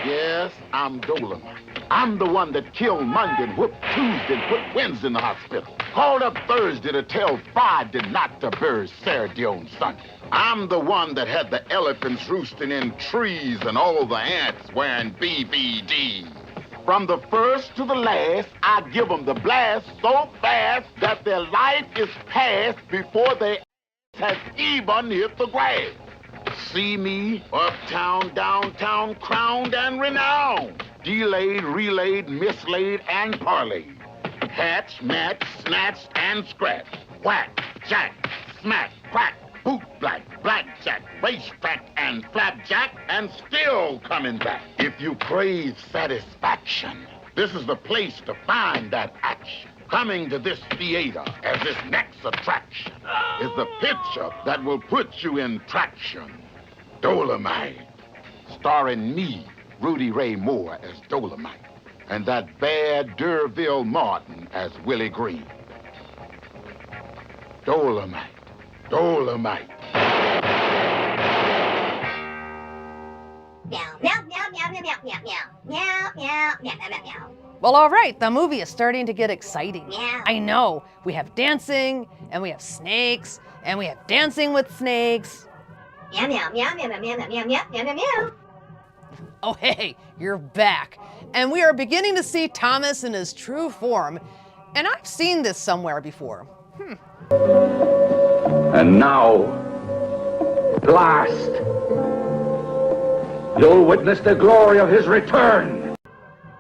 Yes, I'm Dolomite. I'm the one that killed Monday and whooped Tuesday and put Wednesday in the hospital. Called up Thursday to tell Friday not to bury Saturday on Sunday. I'm the one that had the elephants roosting in trees and all the ants wearing BBD. From the first to the last, I give them the blast so fast that their life is past before they has even hit the grass. See me, uptown, downtown, crowned and renowned. Delayed, relayed, mislaid, and parlayed. Hatched, matched, snatched, and scratched. Whack, jack, smack, crack, boot black, blackjack, racetrack, and flapjack, and still coming back. If you crave satisfaction, this is the place to find that action. Coming to this theater as this next attraction is the picture that will put you in traction. Dolomite, starring me, Rudy Ray Moore as Dolomite, and that bad D'Urville Martin as Willie Green. Dolomite, Dolomite. Meow, meow, meow, meow, meow, meow, meow, meow, meow, meow, meow, meow, meow. Well, all right, the movie is starting to get exciting. Meow. I know. We have dancing, and we have snakes, and we have dancing with snakes. Meow, meow, meow, meow, meow, meow, meow, meow, meow, meow, meow. Oh, hey, you're back. And we are beginning to see Thomas in his true form. And I've seen this somewhere before. And now, at last, you'll witness the glory of his return.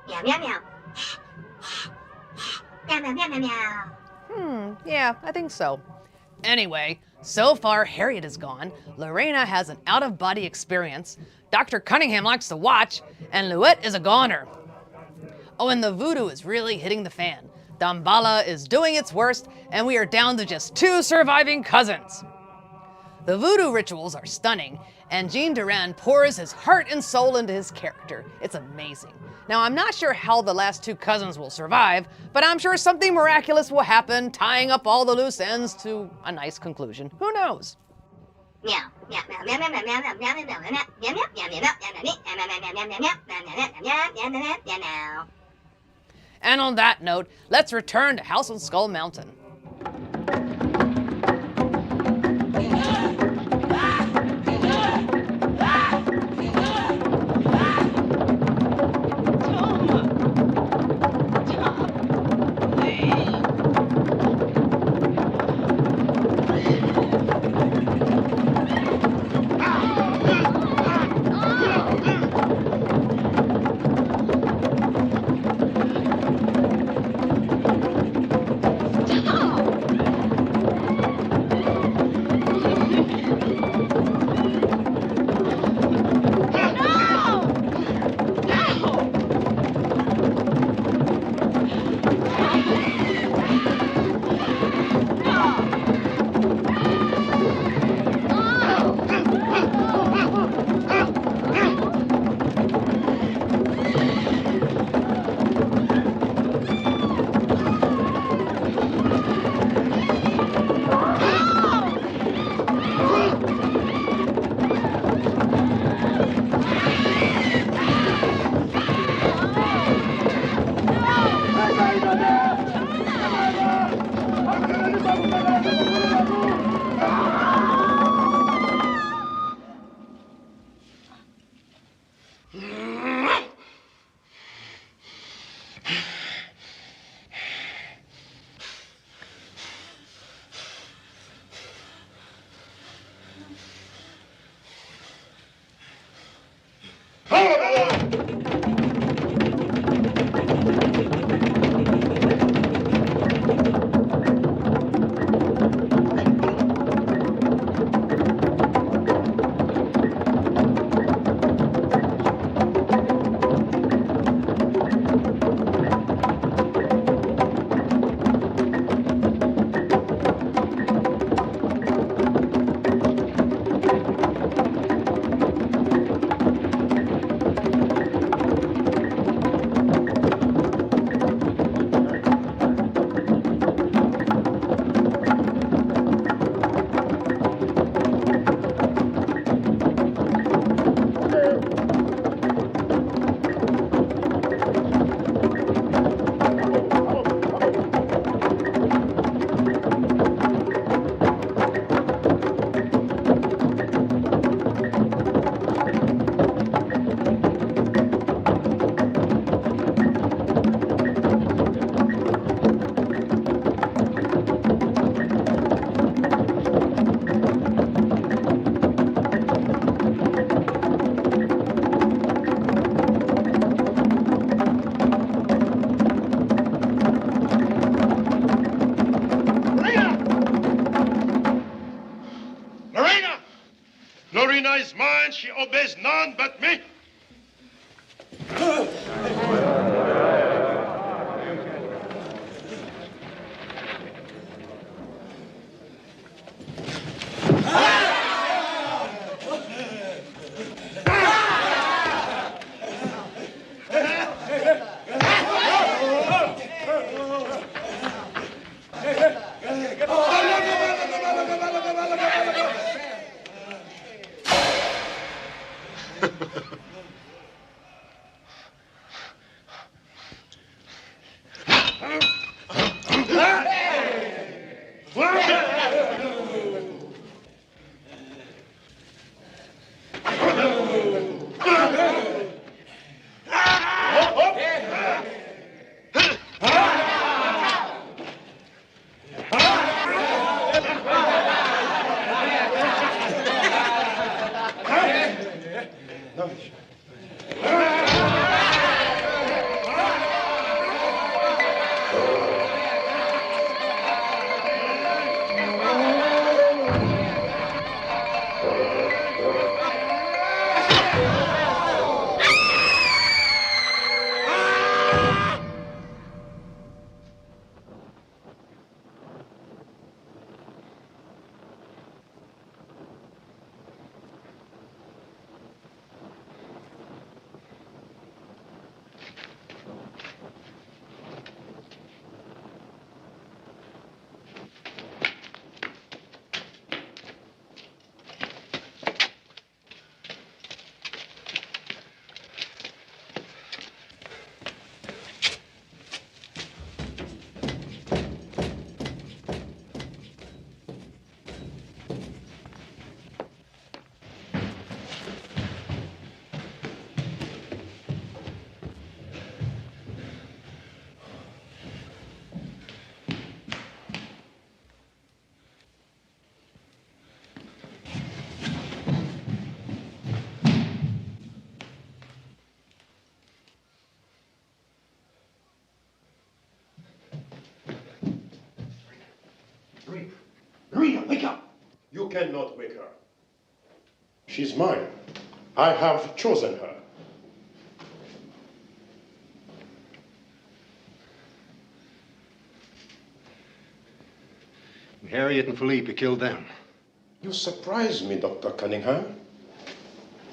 Meow, meow, meow. Meow, meow, meow, meow, meow. Yeah, I think so. Anyway, so far Harriet is gone, Lorena has an out-of-body experience, Dr. Cunningham likes to watch, and Louette is a goner. Oh, and the voodoo is really hitting the fan. Damballa is doing its worst, and we are down to just 2 surviving cousins. The voodoo rituals are stunning, and Jean Durand pours his heart and soul into his character. It's amazing. Now, I'm not sure how the last 2 cousins will survive, but I'm sure something miraculous will happen, tying up all the loose ends to a nice conclusion. Who knows? Meow, meow, meow, meow, meow, meow, meow, meow, meow, meow, meow, meow, meow, meow, meow, meow, meow. And on that note, let's return to House on Skull Mountain. Stop! she obeys none but me. Lorena, wake up! You cannot wake her. She's mine. I have chosen her. Harriet and Felipe killed them. You surprise me, Dr. Cunningham.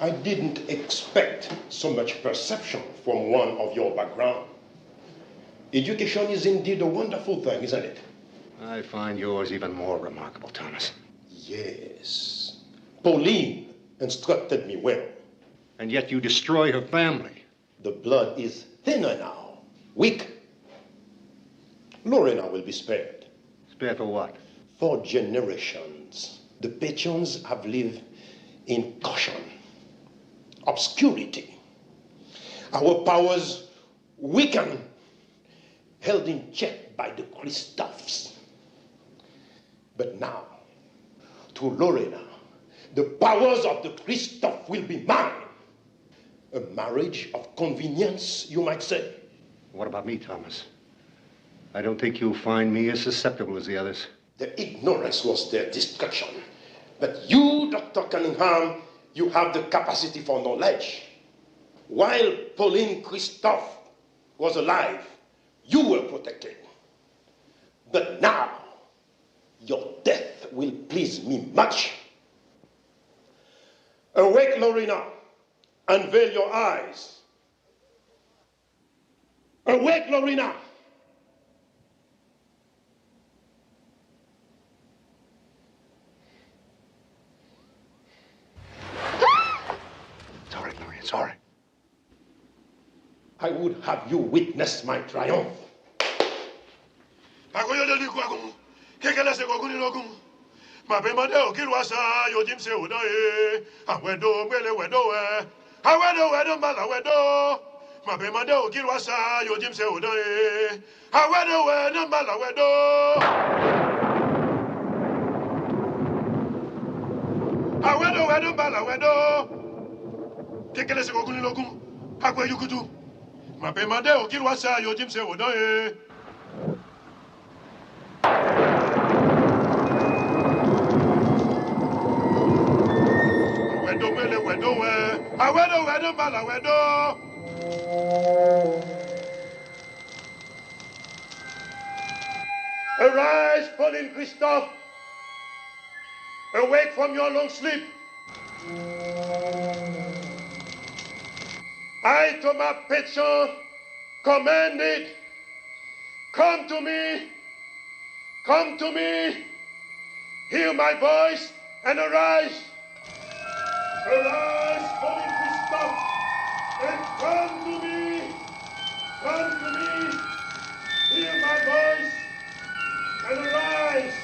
I didn't expect so much perception from one of your background. Education is indeed a wonderful thing, isn't it? I find yours even more remarkable, Thomas. Yes. Pauline instructed me well. And yet you destroy her family. The blood is thinner now, weak. Lorena will be spared. Spared for what? For generations. The Pechons have lived in caution, obscurity. Our powers weakened, held in check by the Christophs. But now, through Lorena, the powers of the Christoph will be mine. A marriage of convenience, you might say. What about me, Thomas? I don't think you'll find me as susceptible as the others. Their ignorance was their destruction. But you, Dr. Cunningham, you have the capacity for knowledge. While Pauline Christoph was alive, you were protected. But now, your death will please me much. Awake, Lorena. Unveil your eyes. Awake, Lorena. It's all right, Lorena, it's all right. I would have you witness my triumph. nowhere. Awedo, wedo, malawedo. Arise, Pauline Christophe. Awake from your long sleep. I, Thomas Pétion, command it. Come to me. Come to me. Hear my voice and arise. Arise, Pauline Christophe, and come to me. Come to me. Hear my voice and arise.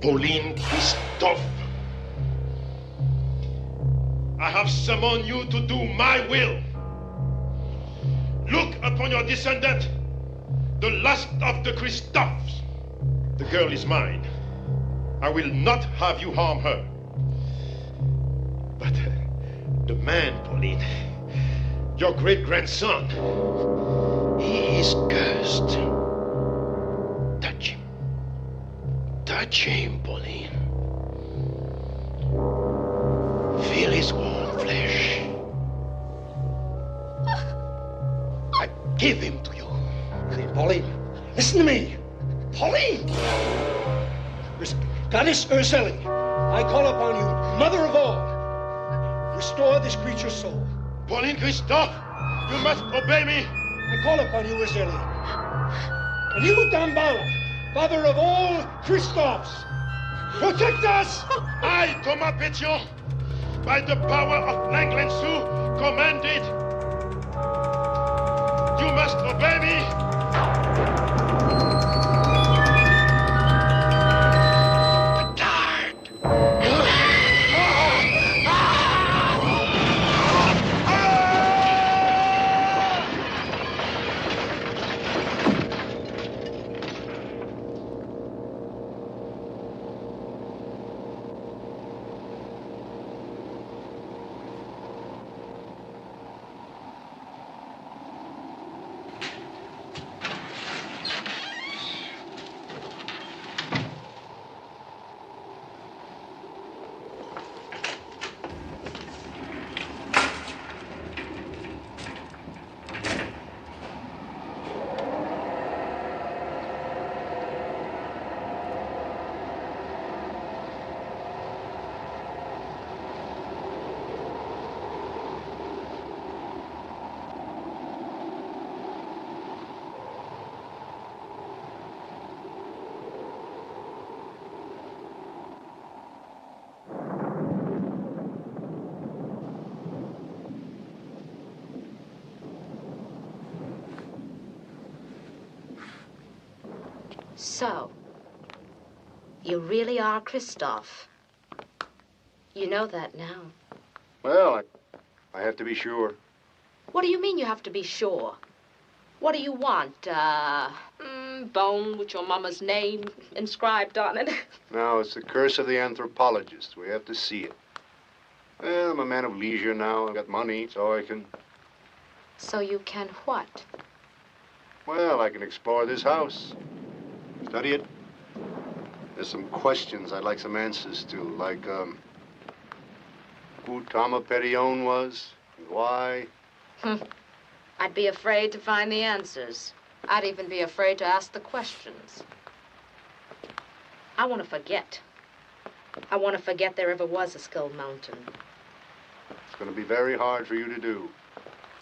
Pauline Christophe, I have summoned you to do my will. Look upon your descendant, the last of the Christophs. The girl is mine. I will not have you harm her. But the man, Pauline, your great-grandson, he is cursed. Touch him. Touch him, Pauline. Feel his warm flesh. I give him to you. Pauline, listen to me. Pauline! Goddess Urseli, I call upon you, mother of all. Restore this creature's soul. Pauline Christophe, you must obey me. I call upon you, Urseli. And you, Dambala, father of all Christophs, protect us! I, Thomas Pétion, by the power of Langland Sioux, command it. You must obey me. So, you really are Christophe. You know that now. Well, I have to be sure. What do you mean you have to be sure? What do you want? Bone with your mama's name inscribed on it? No, it's the curse of the anthropologist. We have to see it. Well, I'm a man of leisure now. I've got money, so I can... So you can what? Well, I can explore this house. Study it. There's some questions I'd like some answers to, like, who Tama Perignon was, and why. I'd be afraid to find the answers. I'd even be afraid to ask the questions. I want to forget. I want to forget there ever was a Skull Mountain. It's going to be very hard for you to do,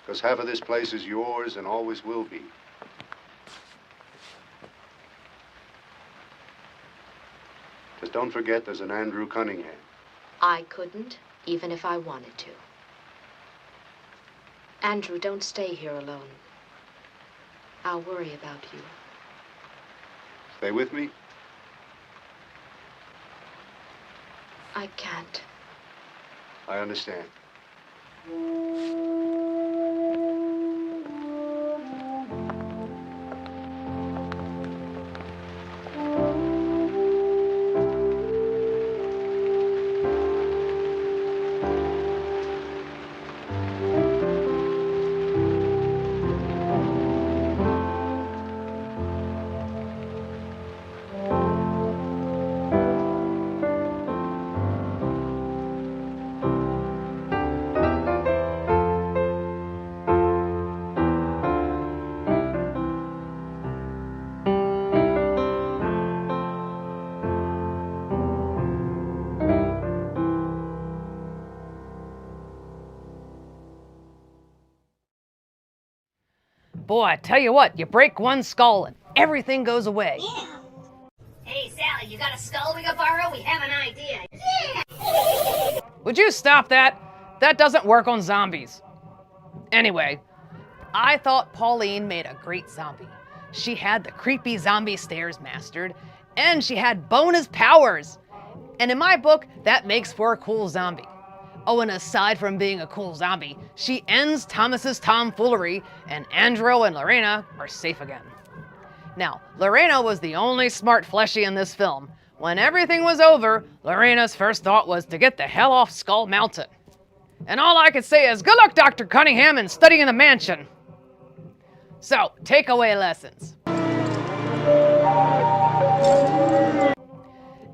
because half of this place is yours and always will be. Just don't forget there's an Andrew Cunningham. I couldn't, even if I wanted to. Andrew, don't stay here alone. I'll worry about you. Stay with me? I can't. I understand. Boy, I tell you what, you break one skull and everything goes away. Yeah. Hey, Sally, you got a skull we could borrow? We have an idea. Yeah! Would you stop that? That doesn't work on zombies. Anyway, I thought Pauline made a great zombie. She had the creepy zombie stares mastered, and she had bonus powers. And in my book, that makes for a cool zombie. Oh, and aside from being a cool zombie, she ends Thomas's tomfoolery, and Andrew and Lorena are safe again. Now, Lorena was the only smart fleshy in this film. When everything was over, Lorena's first thought was to get the hell off Skull Mountain. And all I could say is, good luck, Dr. Cunningham, in studying the mansion. So, takeaway lessons.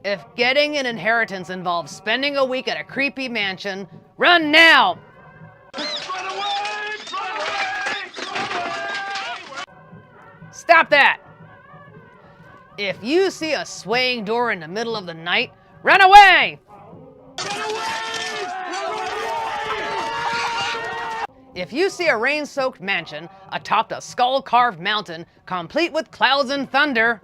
If getting an inheritance involves spending a week at a creepy mansion, run now! Stop that! If you see a swaying door in the middle of the night, run away! If you see a rain-soaked mansion atop a skull-carved mountain, complete with clouds and thunder,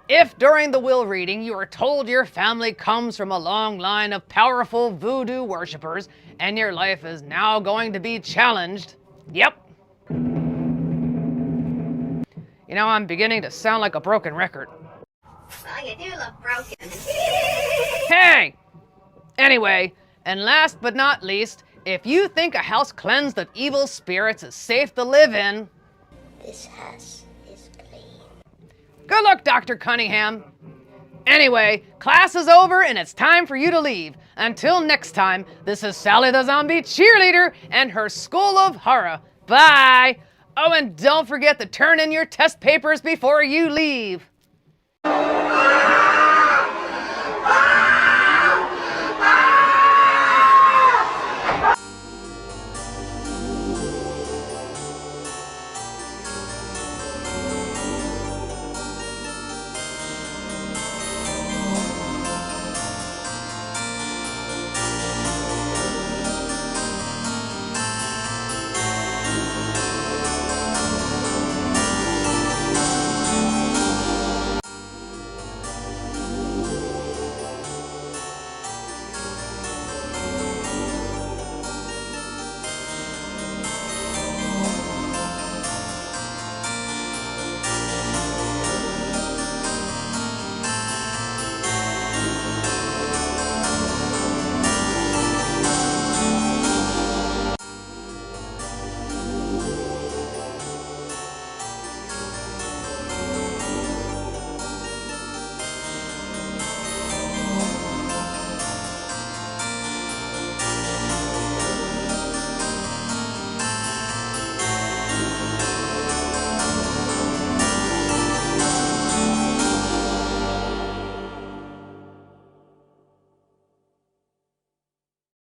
if during the will reading you are told your family comes from a long line of powerful voodoo worshippers and your life is now going to be challenged, yep. You know, I'm beginning to sound like a broken record. Well, you do look broken. Hey! Anyway, and last but not least, if you think a house cleansed of evil spirits is safe to live in, This house is clean. good luck, Dr. Cunningham. Anyway, class is over and it's time for you to leave. Until next time, this is Sally the Zombie Cheerleader and her School of Horror. Bye! Oh, and don't forget to turn in your test papers before you leave.